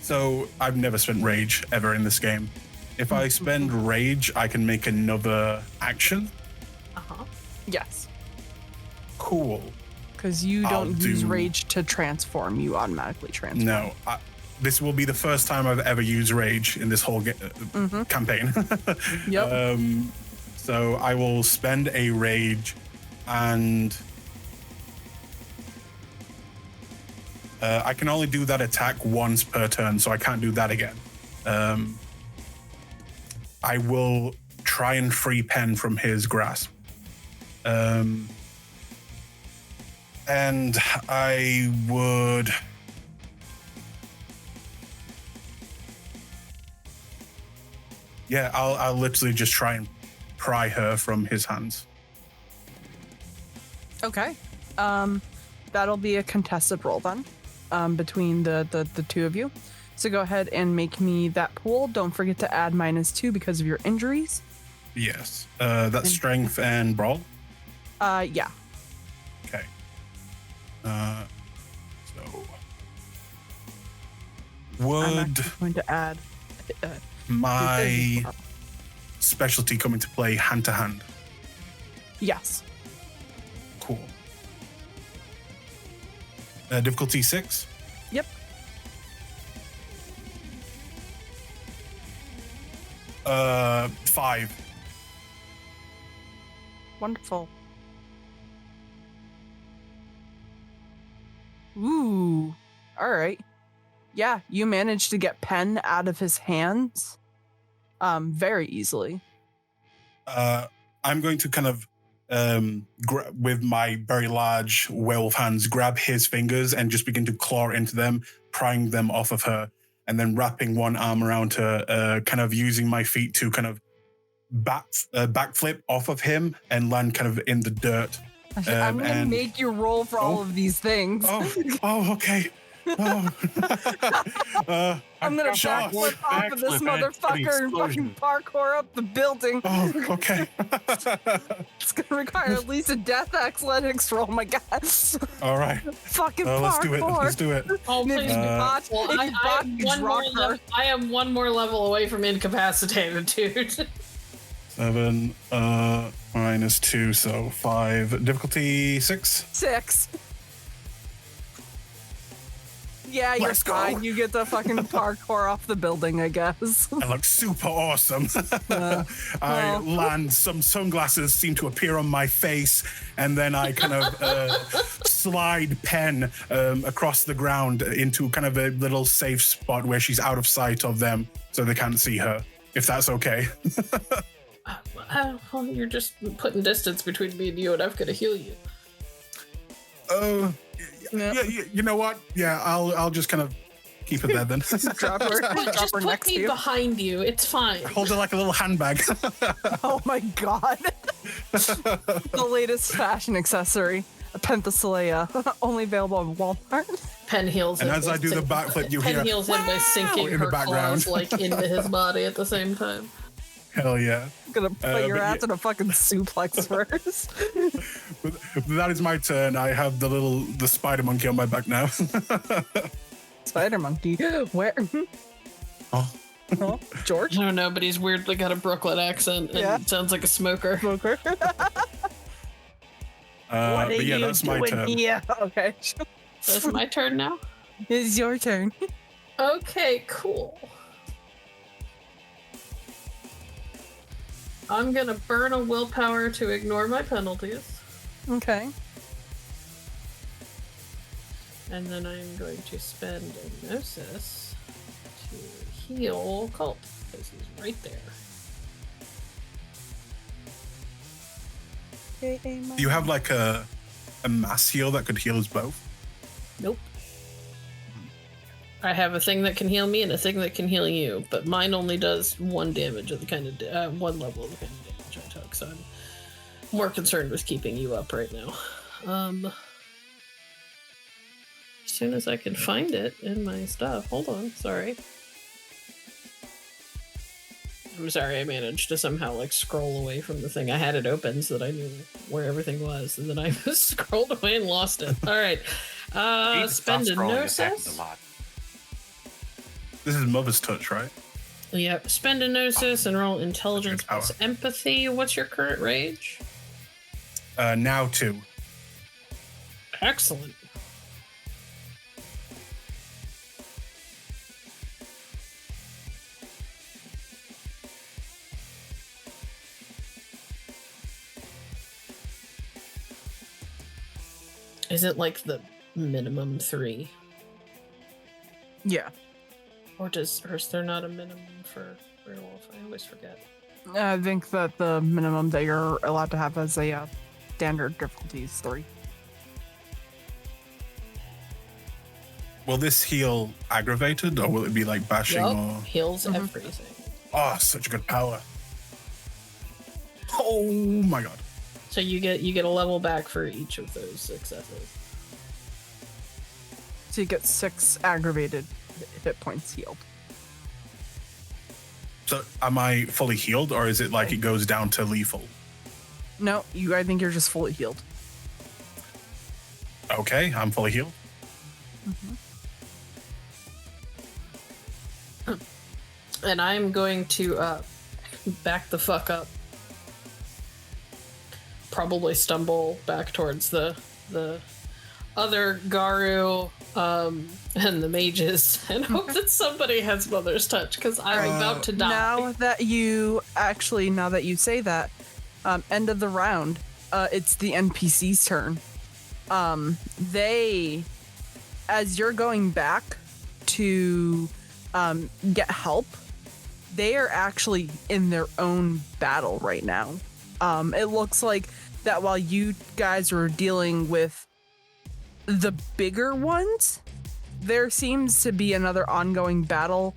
So I've never spent rage ever in this game. If I spend rage, I can make another action. Yes. Cool. Because you don't use rage to transform; you automatically transform. No. This will be the first time I've ever used rage in this whole campaign. Yep. So I will spend a rage, and I can only do that attack once per turn, so I can't do that again. I will try and free Pen from his grasp. And I would... Yeah, I'll literally just try and pry her from his hands. Okay. That'll be a contested roll then. between the two of you. So go ahead and make me that pool. Don't forget to add -2 because of your injuries. Yes. That's strength and brawl? Yeah. Okay. So I'm would actually going to add my specialty come into play hand to hand? Yes. Cool. Difficulty 6? Yep. Uh, 5. Wonderful. Ooh. All right. Yeah, you managed to get Pen out of his hands very easily. I'm going to kind of, with my very large werewolf hands, grab his fingers and just begin to claw into them, prying them off of her, and then wrapping one arm around her, kind of using my feet to kind of backflip off of him and land kind of in the dirt. I'm going to make you roll for all of these things. Oh, okay. Oh. I'm gonna backflip off of this motherfucker and fucking parkour up the building. Oh, okay. It's gonna require at least a death athletics roll, my god. All right. Fucking parkour. Let's do it. Oh, please. I am one more level away from incapacitated, dude. 7 -2, so 5. Difficulty 6? 6. Yeah, you're fine. You get the fucking parkour off the building, I guess. I look super awesome. I land, some sunglasses seem to appear on my face, and then I kind of slide Pen across the ground into kind of a little safe spot where she's out of sight of them so they can't see her, if that's okay. Well, you're just putting distance between me and you, and I'm going to heal you. Yeah, you know what? Yeah, I'll just kind of keep it there then. Drop her put next to me you. behind you. It's fine. Hold it like a little handbag. Oh my god. The latest fashion accessory. A Penthesilea. Only available on Walmart. Pen heals and him. as I do the backflip, you hear Pen heals him by sinking in her the background. claws like into his body at the same time. Hell yeah. I'm gonna put your ass in a fucking suplex first. But that is my turn. I have the spider monkey on my back now. Spider monkey? Where? Oh. George? I don't know, but he's weirdly got a Brooklyn accent and sounds like a smoker. Smoker. But yeah, that's my turn. Yeah, okay. That's my turn now? It's your turn. Okay, cool. I'm gonna burn a willpower to ignore my penalties. Okay. And then I'm going to spend a Gnosis to heal Kult, because he's right there. Do you have like a mass heal that could heal us both? Nope. I have a thing that can heal me and a thing that can heal you, but mine only does 1 damage of the kind of one level of the kind of damage I took, so I'm more concerned with keeping you up right now. As soon as I can find it in my stuff. Hold on, sorry. I'm sorry, I managed to somehow like scroll away from the thing. I had it open so that I knew where everything was, and then I scrolled away and lost it. Alright. Spend a Gnosis. This is Mother's Touch, right? Yep. Spend a Gnosis and roll Intelligence plus Empathy. What's your current rage? Now 2. Excellent. Is it like the minimum 3? Yeah. Or is there not a minimum for werewolf? I always forget. I think that the minimum that you're allowed to have as a standard difficulty is 3. Will this heal aggravated, or will it be like bashing or heals everything? Oh, such a good power. Oh my god. So you get a level back for each of those successes. So you get 6 aggravated hit points healed. So am I fully healed, or is it like it goes down to lethal? No, I think you're just fully healed. Okay, I'm fully healed. And I'm going to back the fuck up. Probably stumble back towards the other garou and the mages, and hope that somebody has Mother's Touch, because I'm about to die. Now that you say that, end of the round, it's the NPC's turn. They, as you're going back to get help, they are actually in their own battle right now. It looks like that while you guys were dealing with the bigger ones, there seems to be another ongoing battle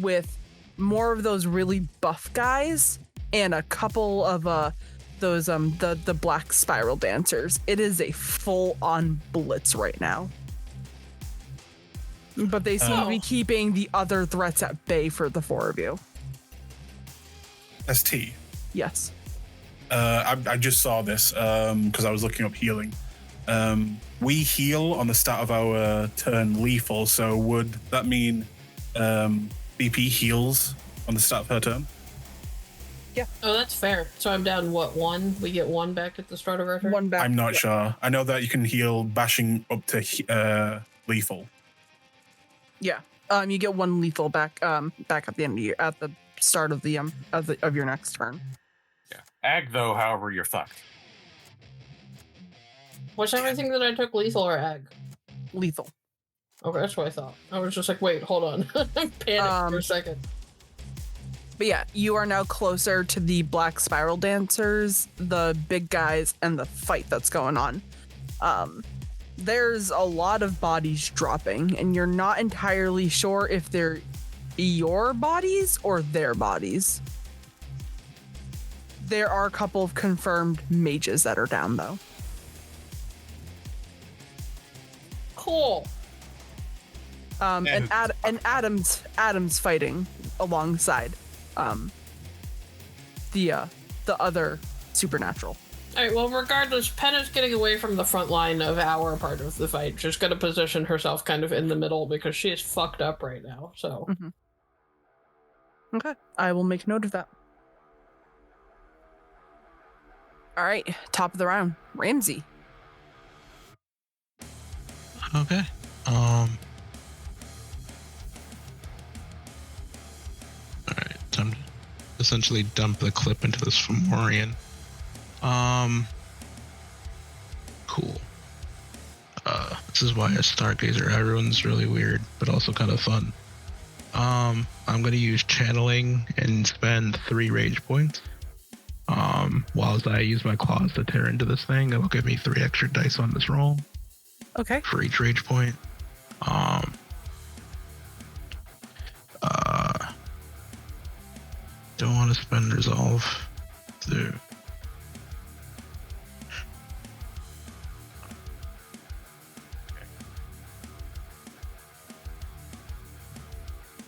with more of those really buff guys and a couple of those the black spiral dancers. It is a full-on blitz right now. But they seem to be keeping the other threats at bay for the 4 of you. ST. Yes. I just saw this because I was looking up healing. We heal on the start of our turn lethal, so would that mean BP heals on the start of her turn? Yeah. Oh, that's fair. So I'm down, 1? We get 1 back at the start of our turn? 1 back. I'm not sure. I know that you can heal bashing up to lethal. Yeah. You get 1 lethal back at the end of at the start of the of your next turn. Yeah. Ag though, however, you're fucked. Was everything that I took lethal or ag? Lethal. Okay, that's what I thought. I was just like, wait, hold on. I panicked for a second. But yeah, you are now closer to the black spiral dancers, the big guys, and the fight that's going on. There's a lot of bodies dropping, and you're not entirely sure if they're your bodies or their bodies. There are a couple of confirmed mages that are down, though. Cool. And Adam's fighting alongside the other supernatural. All right, well, regardless, Pen is getting away from the front line of our part of the fight. She's going to position herself kind of in the middle because she is fucked up right now, so. Mm-hmm. Okay, I will make note of that. All right, top of the round, Ramsey. Okay. Alright, time to essentially dump the clip into this Fomorian. Cool. This is why a Stargazer everyone's really weird, but also kind of fun. I'm gonna use channeling and spend 3 rage points. Whilst I use my claws to tear into this thing, it will give me 3 extra dice on this roll. Okay. For each rage point. Don't want to spend resolve to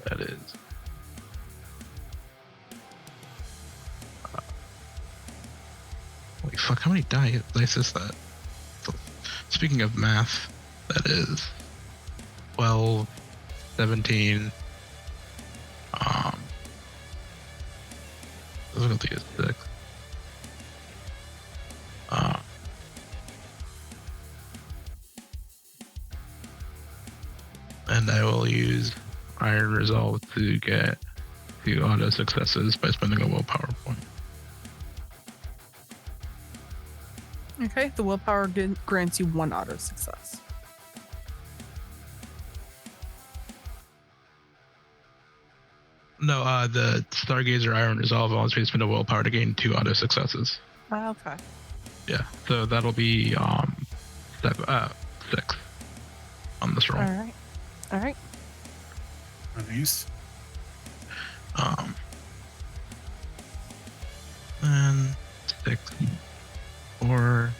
that is wait, fuck, how many dice is that? Speaking of math, that is 12, 17, difficulty is 6. And I will use Iron Resolve to get 2 auto successes by spending a willpower point. Okay, the willpower grants you 1 auto success. No, the Stargazer Iron Resolve allows me to spend a willpower to gain 2 auto successes. Okay. Yeah, so that'll be 6 on this roll. All right. Nice. And 6, 4,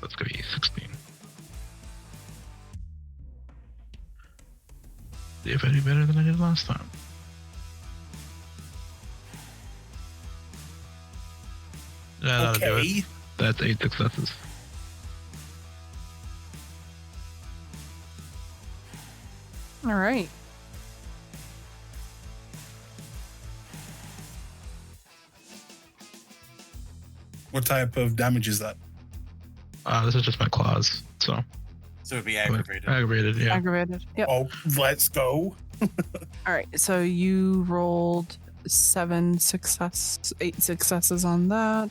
That's gonna be 16. See if I do better than I did last time. Yeah, that'll do Okay. it. That's 8 successes. All right. What type of damage is that? This is just my claws, so. So it'd be aggravated. Aggravated, yeah. Aggravated. Yep. Oh, let's go. All right. So you rolled 8 successes on that.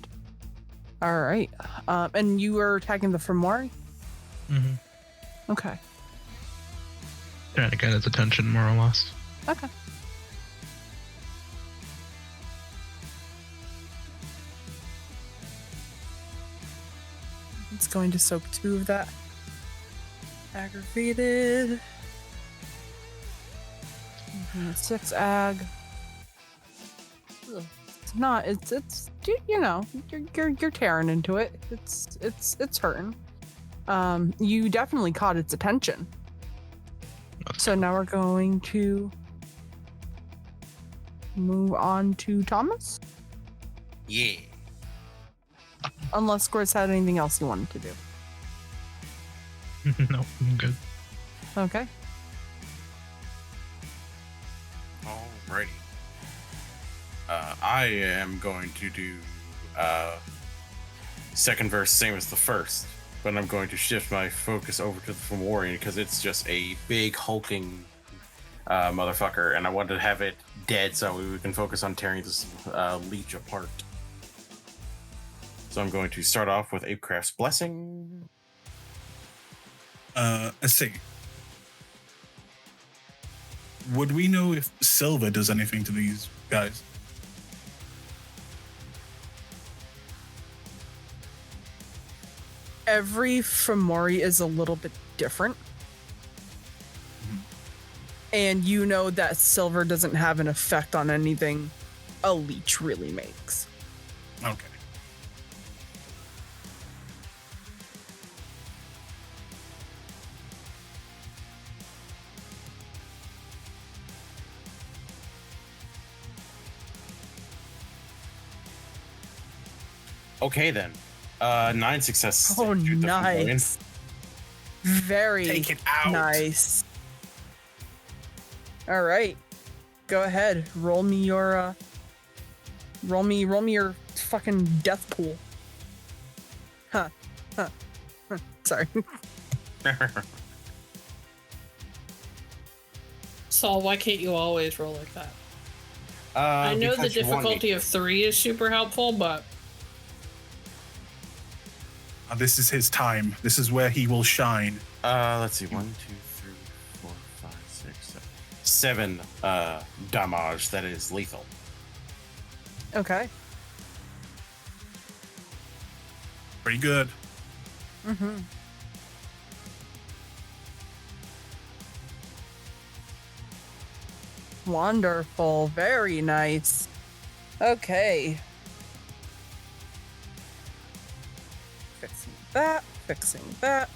All right. And you were attacking the Fomori? Mm-hmm. Okay. Trying to get his attention, more or less. Okay. It's going to soak 2 of that. Aggravated. 6 ag. It's not. It's you know, you're tearing into it. It's hurting. You definitely caught its attention. So now we're going to move on to Thomas. Yeah. Unless Grizz had anything else you wanted to do. No, I'm good. Okay. Alrighty. I am going to do second verse same as the first, but I'm going to shift my focus over to the Fomorian because it's just a big hulking motherfucker, and I wanted to have it dead so we can focus on tearing this leech apart. So I'm going to start off with Apecraft's Blessing. Let's see. Would we know if silver does anything to these guys? Every Fomori is a little bit different. And you know that silver doesn't have an effect on anything a leech really makes. Okay. Okay then. 9 successes. Oh, to shoot the Fomorian. nice. Very Take it out. nice. All right. Go ahead. Roll me your fucking death pool. Huh. Sorry. Saul, why can't you always roll like that? I know the because you want me difficulty of 3 is super helpful, but This is his time. This is where he will shine. Let's see. 1, 2, 3, 4, 5, 6, 7. 7 damage that is lethal. Okay. Pretty good. Mm-hmm. Wonderful. Very nice. Okay. Fixing that.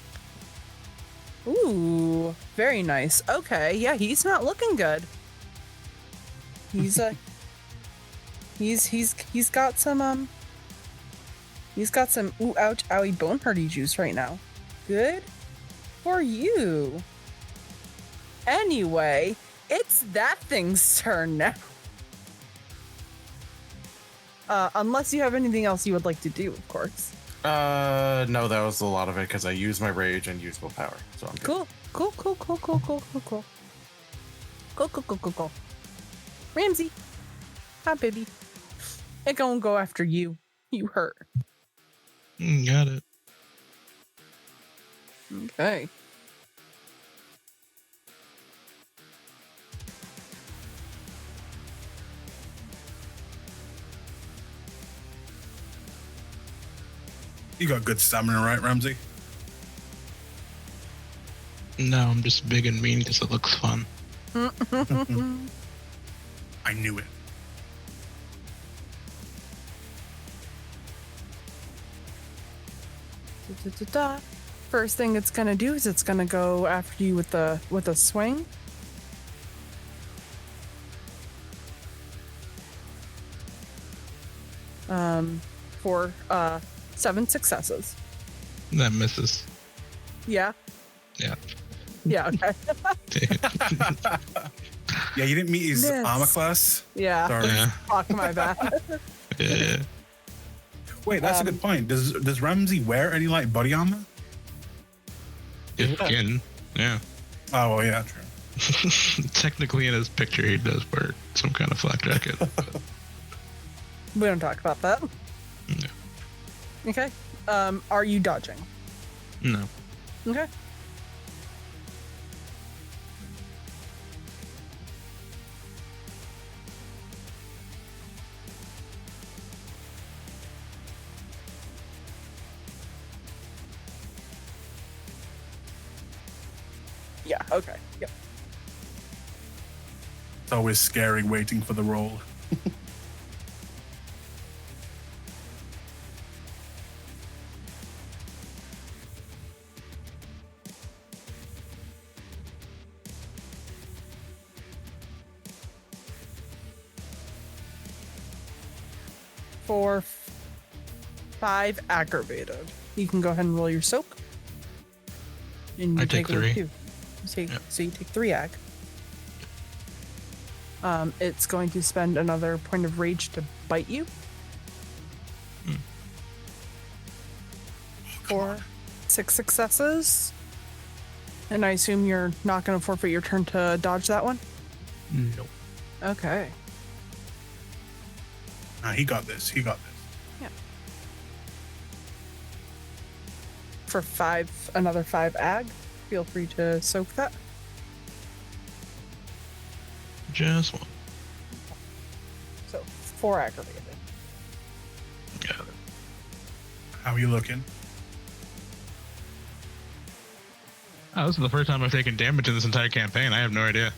Ooh, very nice. Okay, yeah, he's not looking good. He's he's got some ooh ouch owie bone hardy juice right now. Good for you. Anyway, it's that thing's turn now. Unless you have anything else you would like to do, of course. No, that was a lot of it because I used my rage and used willpower, so I'm good. Cool. Ramsey. Hi, baby. It gonna go after you. You hurt. Got it. Okay. You got good stamina, right, Ramsey? No, I'm just big and mean because it looks fun. I knew it. Da-da-da-da. First thing it's gonna do is it's gonna go after you with a swing. For 7 successes. That misses. Yeah. Yeah. Yeah. Okay. Yeah, you didn't meet his Miss. armor class. Yeah. Sorry. Yeah. Fuck my bad. Yeah. Wait, that's a good point. Does Ramsey wear any like body armor? His skin. Yeah. Oh well, yeah, true. Technically, in his picture, he does wear some kind of flak jacket. But We don't talk about that. no. Okay. Are you dodging? No. Okay. Yeah, okay. Yep. It's always scary waiting for the roll. For 5 aggravated, you can go ahead and roll your soak. And you I take a 3. 2. So Yep. you take 3 ag. It's going to spend another point of rage to bite you. For 6 successes. And I assume you're not going to forfeit your turn to dodge that one? Nope. Okay. Nah, he got this. He got this. Yeah. For another 5 ag, feel free to soak that. Just one. So 4 aggravated. Got it. How are you looking? Oh, this is the first time I've taken damage in this entire campaign. I have no idea.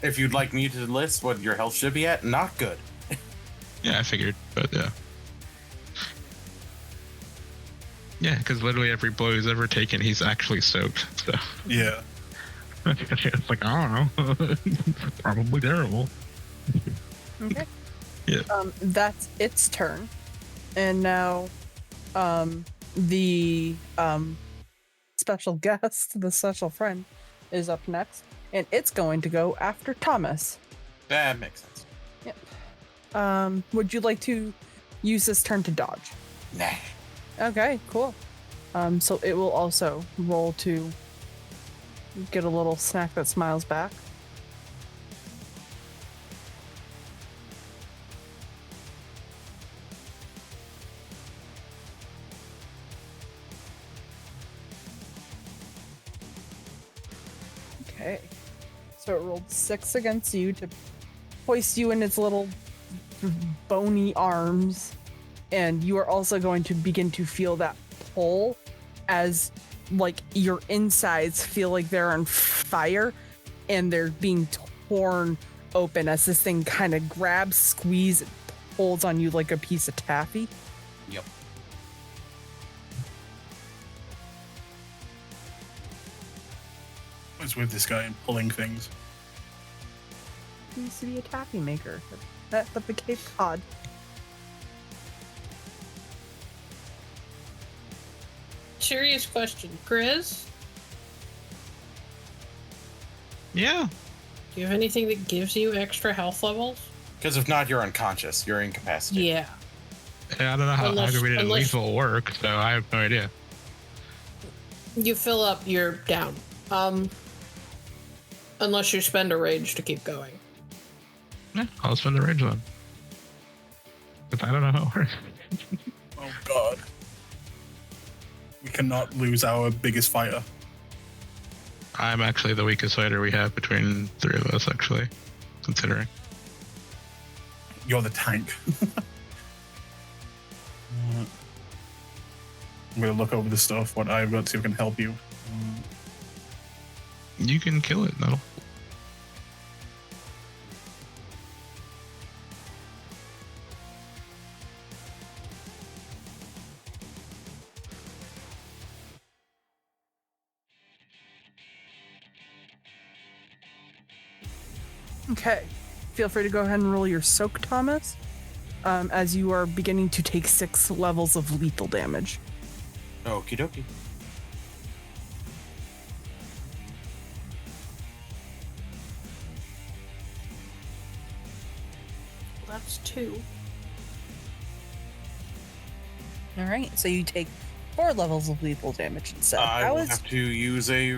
If you'd like me to list what your health should be at, not good. Yeah, I figured, but yeah. Yeah, because literally every blow he's ever taken, he's actually soaked. So Yeah. it's like, I don't know. Probably terrible. Okay. Yeah. That's its turn. And now the special guest, the special friend, is up next. And it's going to go after Thomas. That makes sense. Yep. Would you like to use this turn to dodge? Nah. Okay, cool. So it will also roll to get a little snack that smiles back. Okay. So it rolled 6 against you to hoist you in its little bony arms. And you are also going to begin to feel that pull as like your insides feel like they're on fire and they're being torn open as this thing kind of grabs, squeezes, and pulls on you like a piece of taffy. Yep. What's with this guy and pulling things? He used to be a taffy maker at the Cape Cod. Serious question. Grizz, Yeah. do you have anything that gives you extra health levels? Because if not, you're unconscious. You're incapacitated. Yeah. I don't know how Unless- aggravated and unless- lethal work, so I have no idea. You fill up, you're down. Unless you spend a rage to keep going. Yeah, I'll spend the rage one. Because I don't know how it works. Oh god. We cannot lose our biggest fighter. I'm actually the weakest fighter we have between 3 of us, actually, considering. You're the tank. I'm gonna look over the stuff, what I've got, see if I can help you. You can kill it, that'll. Okay. Feel free to go ahead and roll your soak, Thomas, as you are beginning to take 6 levels of lethal damage. Okie dokie. That's 2. All right, so you take 4 levels of lethal damage instead. I will have to use a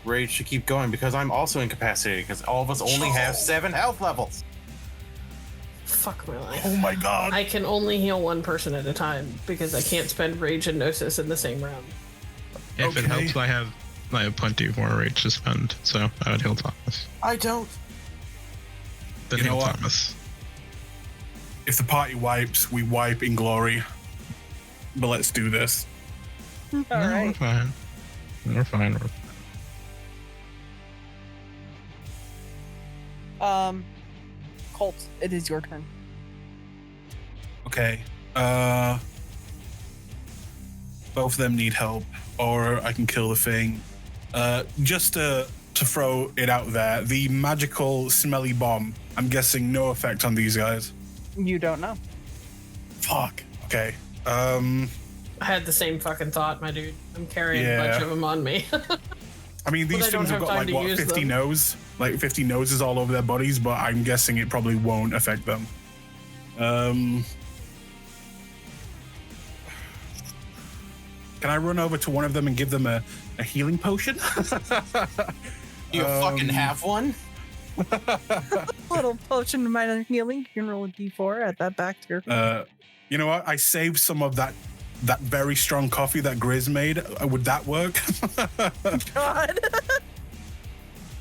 rage to keep going because I'm also incapacitated because all of us only have 7 health levels. Fuck my life. Oh my god. I can only heal one person at a time because I can't spend rage and gnosis in the same round. If it Okay. helps, I have plenty more rage to spend, so I would heal Thomas. I don't. Then You know heal what? Thomas. If the party wipes, we wipe in glory. But let's do this. All No, we're right. fine. We're fine. Colt, it is your turn. Okay. Both of them need help, or I can kill the thing. Just to throw it out there, the magical smelly bomb, I'm guessing no effect on these guys. You don't know. Fuck. Okay. I had the same fucking thought, my dude. I'm carrying a bunch Yeah. of them on me. I mean, these But I don't things have have got time like to what, use 50 them. nose, like 50 noses all over their bodies, but I'm guessing it probably won't affect them. Can I run over to one of them and give them a healing potion? You fucking have one? Little potion of minor healing. You can roll a d4, add that back to your. You know what? I saved some of that very strong coffee that Grizz made. Would that work? God.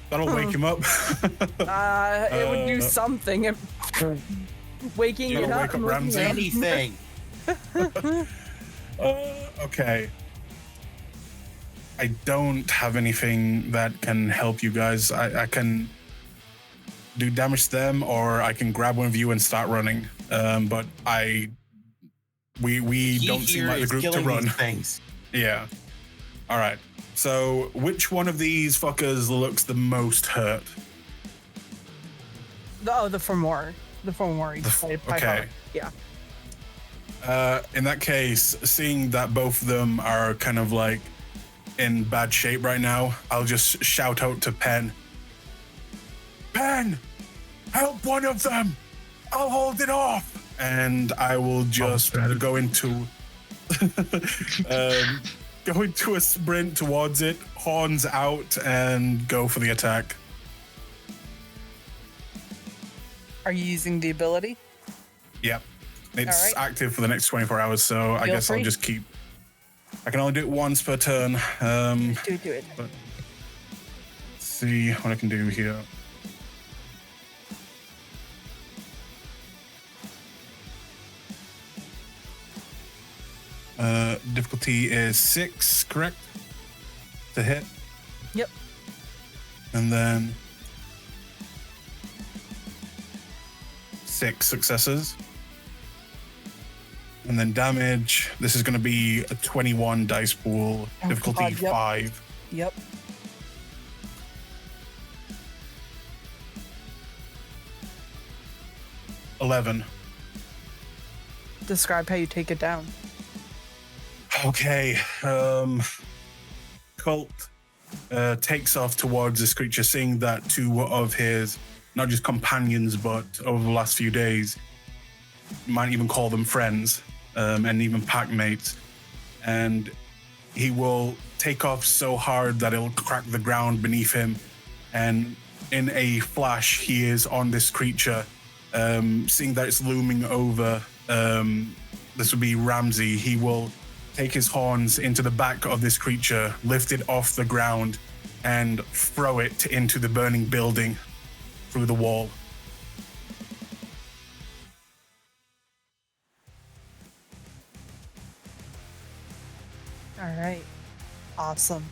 That'll wake him up. It would do something. Waking It'll it up. wake up and looking Ramsey. at- Anything. Okay. I don't have anything that can help you guys. I can do damage to them, or I can grab one of you and start running. But we don't seem like the group to run. Things. Yeah. All right. So, which one of these fuckers looks the most hurt? Oh, the Fomori. The Fomori. by okay. far. Yeah. In that case, seeing that both of them are kind of like in bad shape right now, I'll just shout out to Pen. Pen, help one of them. I'll hold it off. And I will just go into go into a sprint towards it, horns out, and go for the attack. Are you using the ability? Yep. It's All right. active for the next 24 hours, so I guess free. I'll just keep. I can only do it once per turn. Do it. Let's see what I can do here. Difficulty is 6, correct? To hit. Yep. And then 6 successes. And then damage. This is going to be a 21 dice pool. Oh, Difficulty God, yep. 5. Yep. 11. Describe how you take it down. Okay. Kult takes off towards this creature, seeing that 2 of his, not just companions, but over the last few days, you might even call them friends, and even pack mates. And he will take off so hard that it'll crack the ground beneath him. And in a flash, he is on this creature. Seeing that it's looming over, this would be Ramsey. He will take his horns into the back of this creature, lift it off the ground, and throw it into the burning building through the wall. All right. Awesome.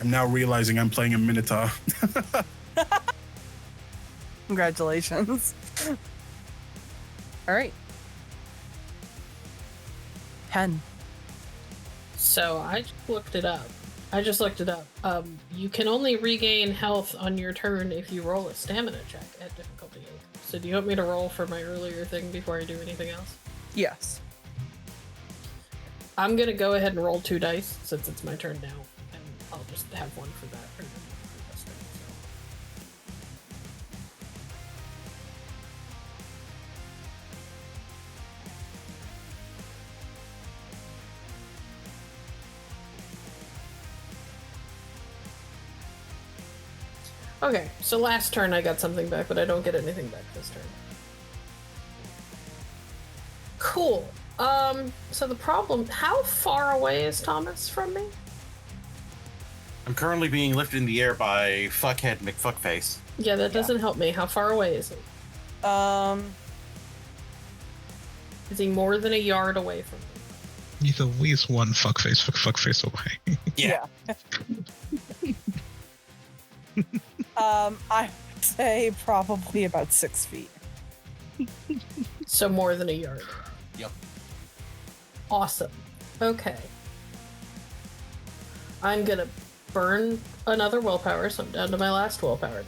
I'm now realizing I'm playing a Minotaur. Congratulations. All right. 10. So I just looked it up. I just looked it up. You can only regain health on your turn if you roll a stamina check at difficulty 8. So do you want me to roll for my earlier thing before I do anything else? Yes. I'm gonna go ahead and roll 2 dice since it's my turn now, and I'll just have one for that. And then one for this turn, so. Okay, so last turn I got something back, but I don't get anything back this turn. Cool. So the problem, how far away is Thomas from me? I'm currently being lifted in the air by Fuckhead McFuckface. Yeah, that doesn't help me. How far away is he? Is he more than a yard away from me? He's at least one fuckface away. Yeah. I would say probably about 6 feet. So more than a yard. Yep. Awesome. Okay. I'm gonna burn another willpower, so I'm down to my last willpower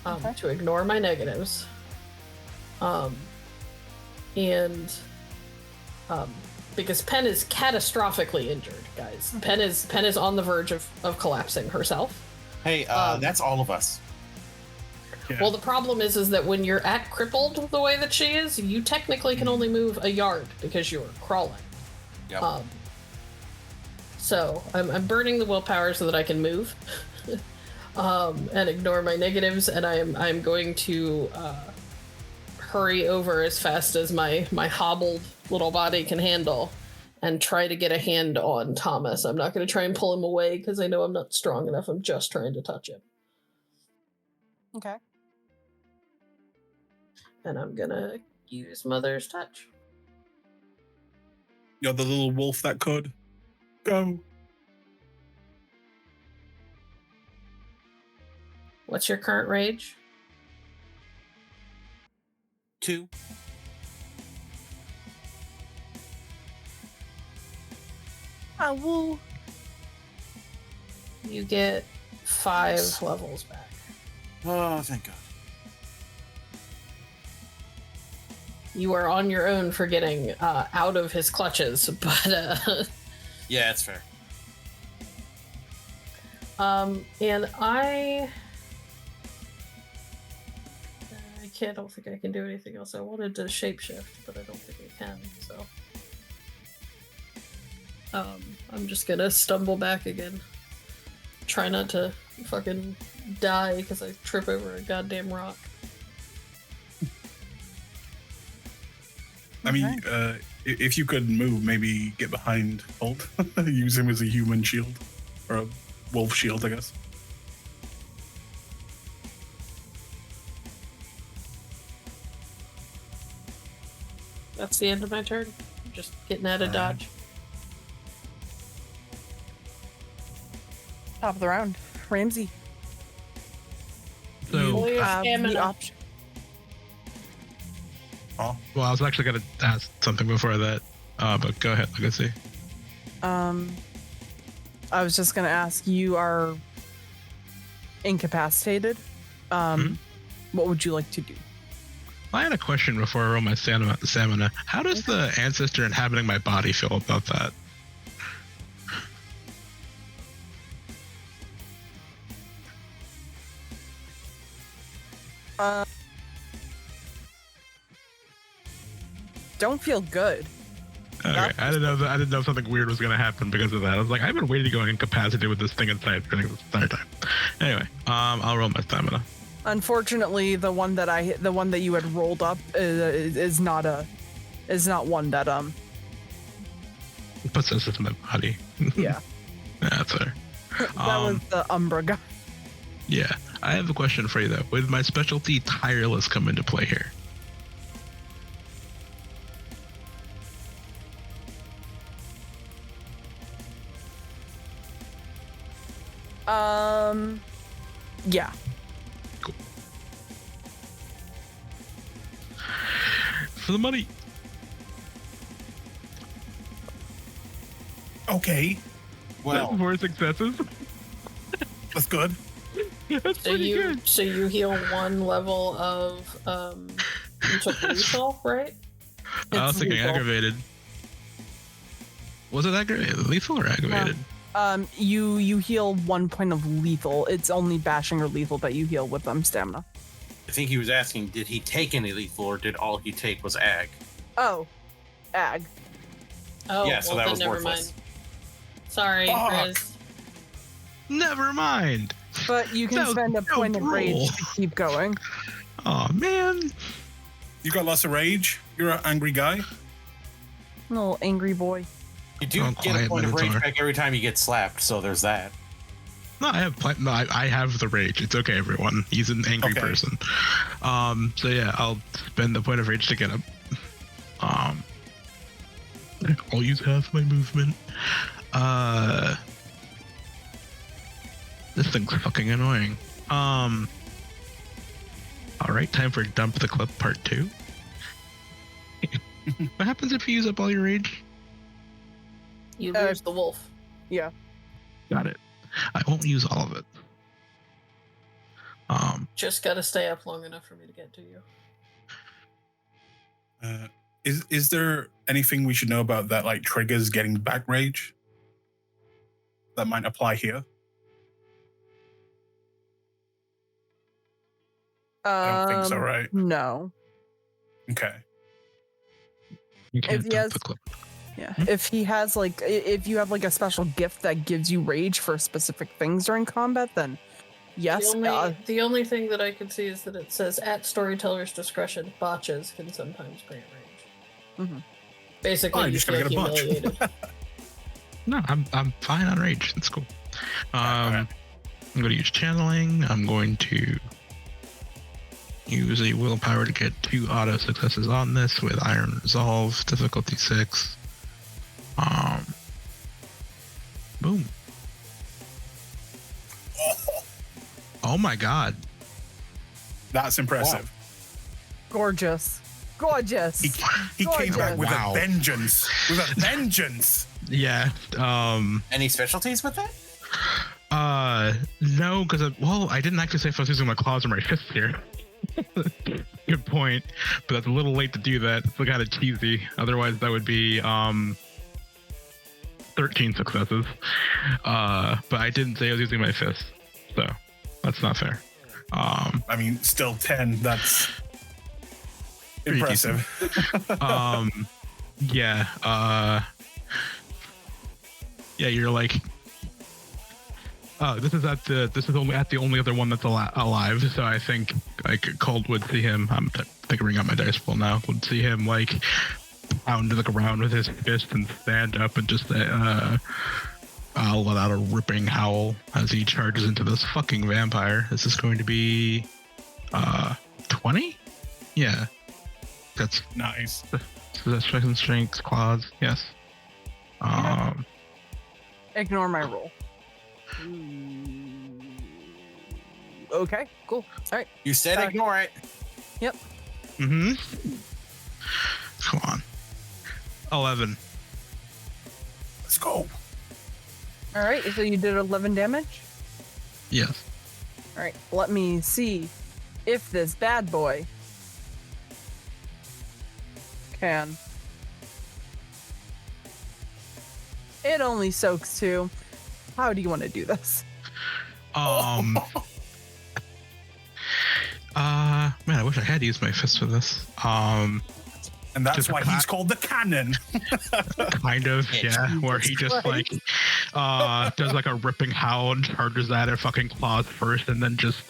now. Okay. To ignore my negatives. Because Pen is catastrophically injured, guys. Pen is on the verge of collapsing herself. Hey, that's all of us. Yeah. Well, the problem is that when you're at crippled the way that she is, you technically can only move a yard because you're crawling. Yep. So I'm burning the willpower so that I can move, and ignore my negatives, and I'm going to hurry over as fast as my hobbled little body can handle, and try to get a hand on Thomas. I'm not going to try and pull him away because I know I'm not strong enough. I'm just trying to touch him. Okay. And I'm gonna use Mother's Touch. You're the little wolf that could. Go. What's your current rage? 2. I will. You get 5 levels back. Oh, thank God. You are on your own for getting out of his clutches, but Yeah, that's fair. and I don't think I can do anything else. I wanted to shapeshift, but I don't think I can, so I'm just gonna stumble back again. Try not to fucking die because I trip over a goddamn rock. I mean, if you could move, maybe get behind Kult. Use him as a human shield. Or a wolf shield, I guess. That's the end of my turn. Just getting out of dodge. Top of the round. Ramsey. So, Roll your The stamina. option. Oh, well, I was actually going to ask something before that, but go ahead, Legacy. I was just gonna ask, you are incapacitated. What would you like to do? I had a question before I roll my stamina. How does the ancestor inhabiting my body feel about that? Don't feel good. Okay, I didn't know if something weird was gonna happen because of that. I was like, I've been waiting to go incapacitated with this thing inside for this entire time. Anyway, I'll roll my stamina. Unfortunately, the one that you had rolled up is not one that It puts this in my body. yeah. That's fair. That was the umbra guy. Yeah, I have a question for you though. Would my specialty tireless come into play here? Yeah. Cool. For the money. okay. Well, 4 successes. That's good. That's pretty good. So you heal 1 level of you took lethal, right? I was It's thinking lethal. aggravated. Was it lethal or aggravated? You heal 1 point of lethal. It's only bashing or lethal that you heal with stamina. I think he was asking, did he take any lethal, or did all he take was ag? Oh, ag. Oh, Yeah, so that then was never worthless. mind. Sorry, Fuck. Grizz. Never mind. But you can That was spend a point of roll. rage to keep going. Oh man. You got lots of rage. You're an angry guy. Little angry boy. You do Oh, get a quiet point of rage Minotaur. back every time you get slapped, so there's that. No, I have the rage. It's okay, everyone. He's an angry Okay. person. So yeah, I'll spend the point of rage to get him. I'll use half my movement. This thing's fucking annoying. All right, time for dump the clip part 2. What happens if you use up all your rage? You lose the wolf. Yeah. Got it. I won't use all of it. Just gotta stay up long enough for me to get to you. Is there anything we should know about that, like triggers getting back rage? That might apply here. I don't think so, right? No. Okay. You can't If he dump has- the clip. Yeah. If he has if you have a special gift that gives you rage for specific things during combat, then yes. The only thing that I can see is that it says at Storyteller's discretion, botches can sometimes grant rage. Mhm. Basically, Oh, you you're just feel gonna get a botch. humiliated. No, I'm fine on rage. That's cool. Alright. I'm going to use channeling. I'm going to use a willpower to get 2 auto successes on this with Iron Resolve, difficulty 6. Boom. Oh my god. That's impressive. Gorgeous. Gorgeous. He came back with Wow. a vengeance. With a vengeance. Yeah. Any specialties with that? No, because I didn't actually say if I was using my claws or my fists here. Good point, but that's a little late to do that. It's kind of cheesy. Otherwise, that would be 13 successes. But I didn't say I was using my fists, so that's not fair. I mean, still 10. That's Pretty impressive. Yeah. Yeah, you're like. Oh, this is only at the only other one that's alive. So I think Kult would see him. I'm figuring out my dice pool now. Would see him pound the ground with his fist and stand up and just I'll let out a ripping howl as he charges into this fucking vampire. This is going to be 20? Yeah. That's Nice. strength claws. Yes. Ignore my roll. Okay, cool. All right. You said ignore it. Mm-hmm. Come on. 11. Let's go. All right, so you did 11 damage? Yes. All right, let me see if this bad boy can. It only soaks 2. How do you want to do this? Man, I wish I had used my fist for this. And that's Just why he's called the cannon. Kind of, yeah, where he just Christ. does a ripping howl and charges at it, fucking claws first, and then just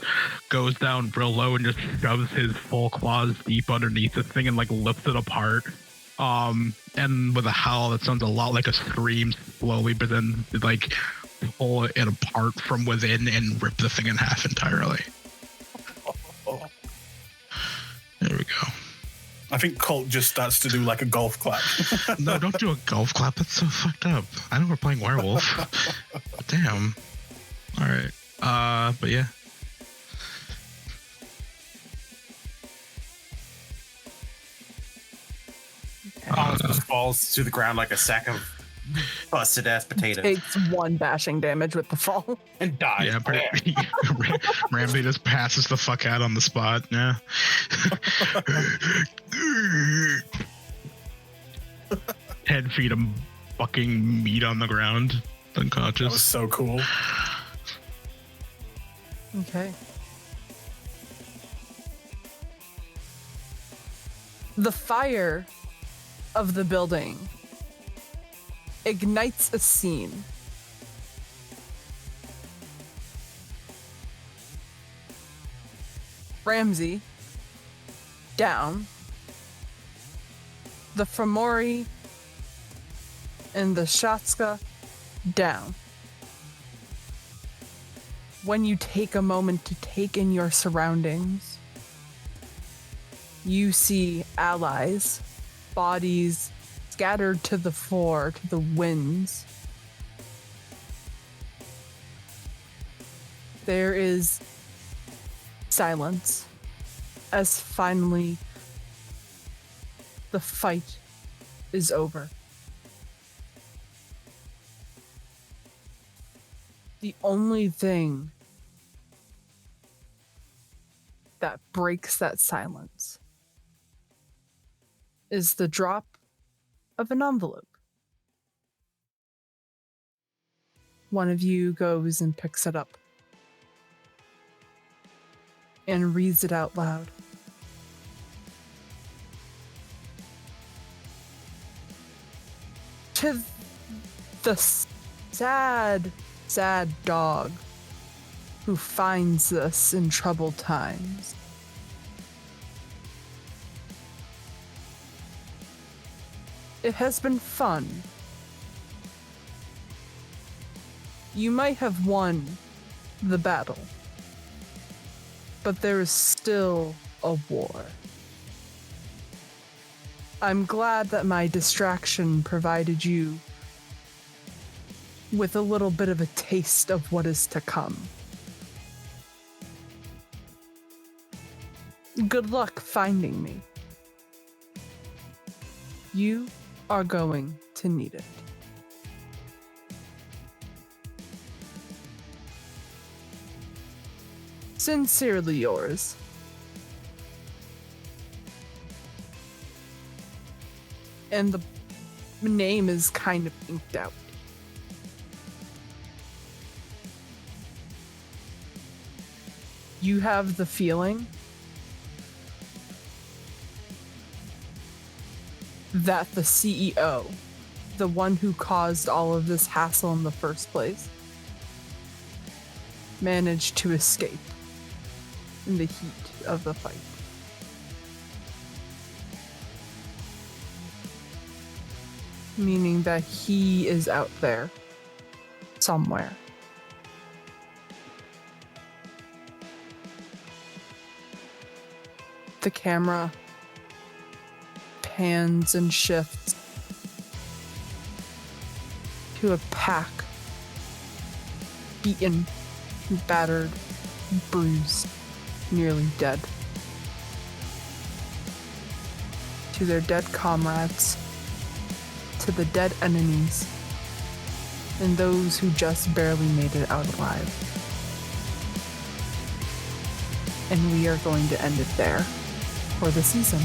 goes down real low and just shoves his full claws deep underneath the thing and lifts it apart. And with a howl that sounds a lot like a scream slowly, but then pull it apart from within and rip the thing in half entirely. There we go. I think Kult just starts to do a golf clap. No, don't do a golf clap. That's so fucked up. I know we're playing werewolf. But damn. All right. But yeah. Just falls to the ground like a sack of Busted ass potato. Takes 1 bashing damage with the fall. And dies. Yeah, pretty. Ramsey just passes the fuck out on the spot. Yeah. Head, feet, him fucking meat on the ground, That was unconscious. so cool. Okay. The fire of the building ignites a scene. Ramsey, down. The Fomori and the Shatska, down. When you take a moment to take in your surroundings, you see allies, bodies scattered to the floor, to the winds. There is silence as finally the fight is over. The only thing that breaks that silence is the drop of an envelope. One of you goes and picks it up and reads it out loud. To the sad, sad dog who finds this in troubled times. It has been fun. You might have won the battle, but there is still a war. I'm glad that my distraction provided you with a little bit of a taste of what is to come. Good luck finding me. You are going to need it. Sincerely yours. And the name is kind of inked out. You have the feeling that the CEO, the one who caused all of this hassle in the first place, managed to escape in the heat of the fight. Meaning that he is out there somewhere. The camera pans and shifts to a pack, beaten, battered, bruised, nearly dead. To their dead comrades, to the dead enemies, and those who just barely made it out alive. And we are going to end it there for the season.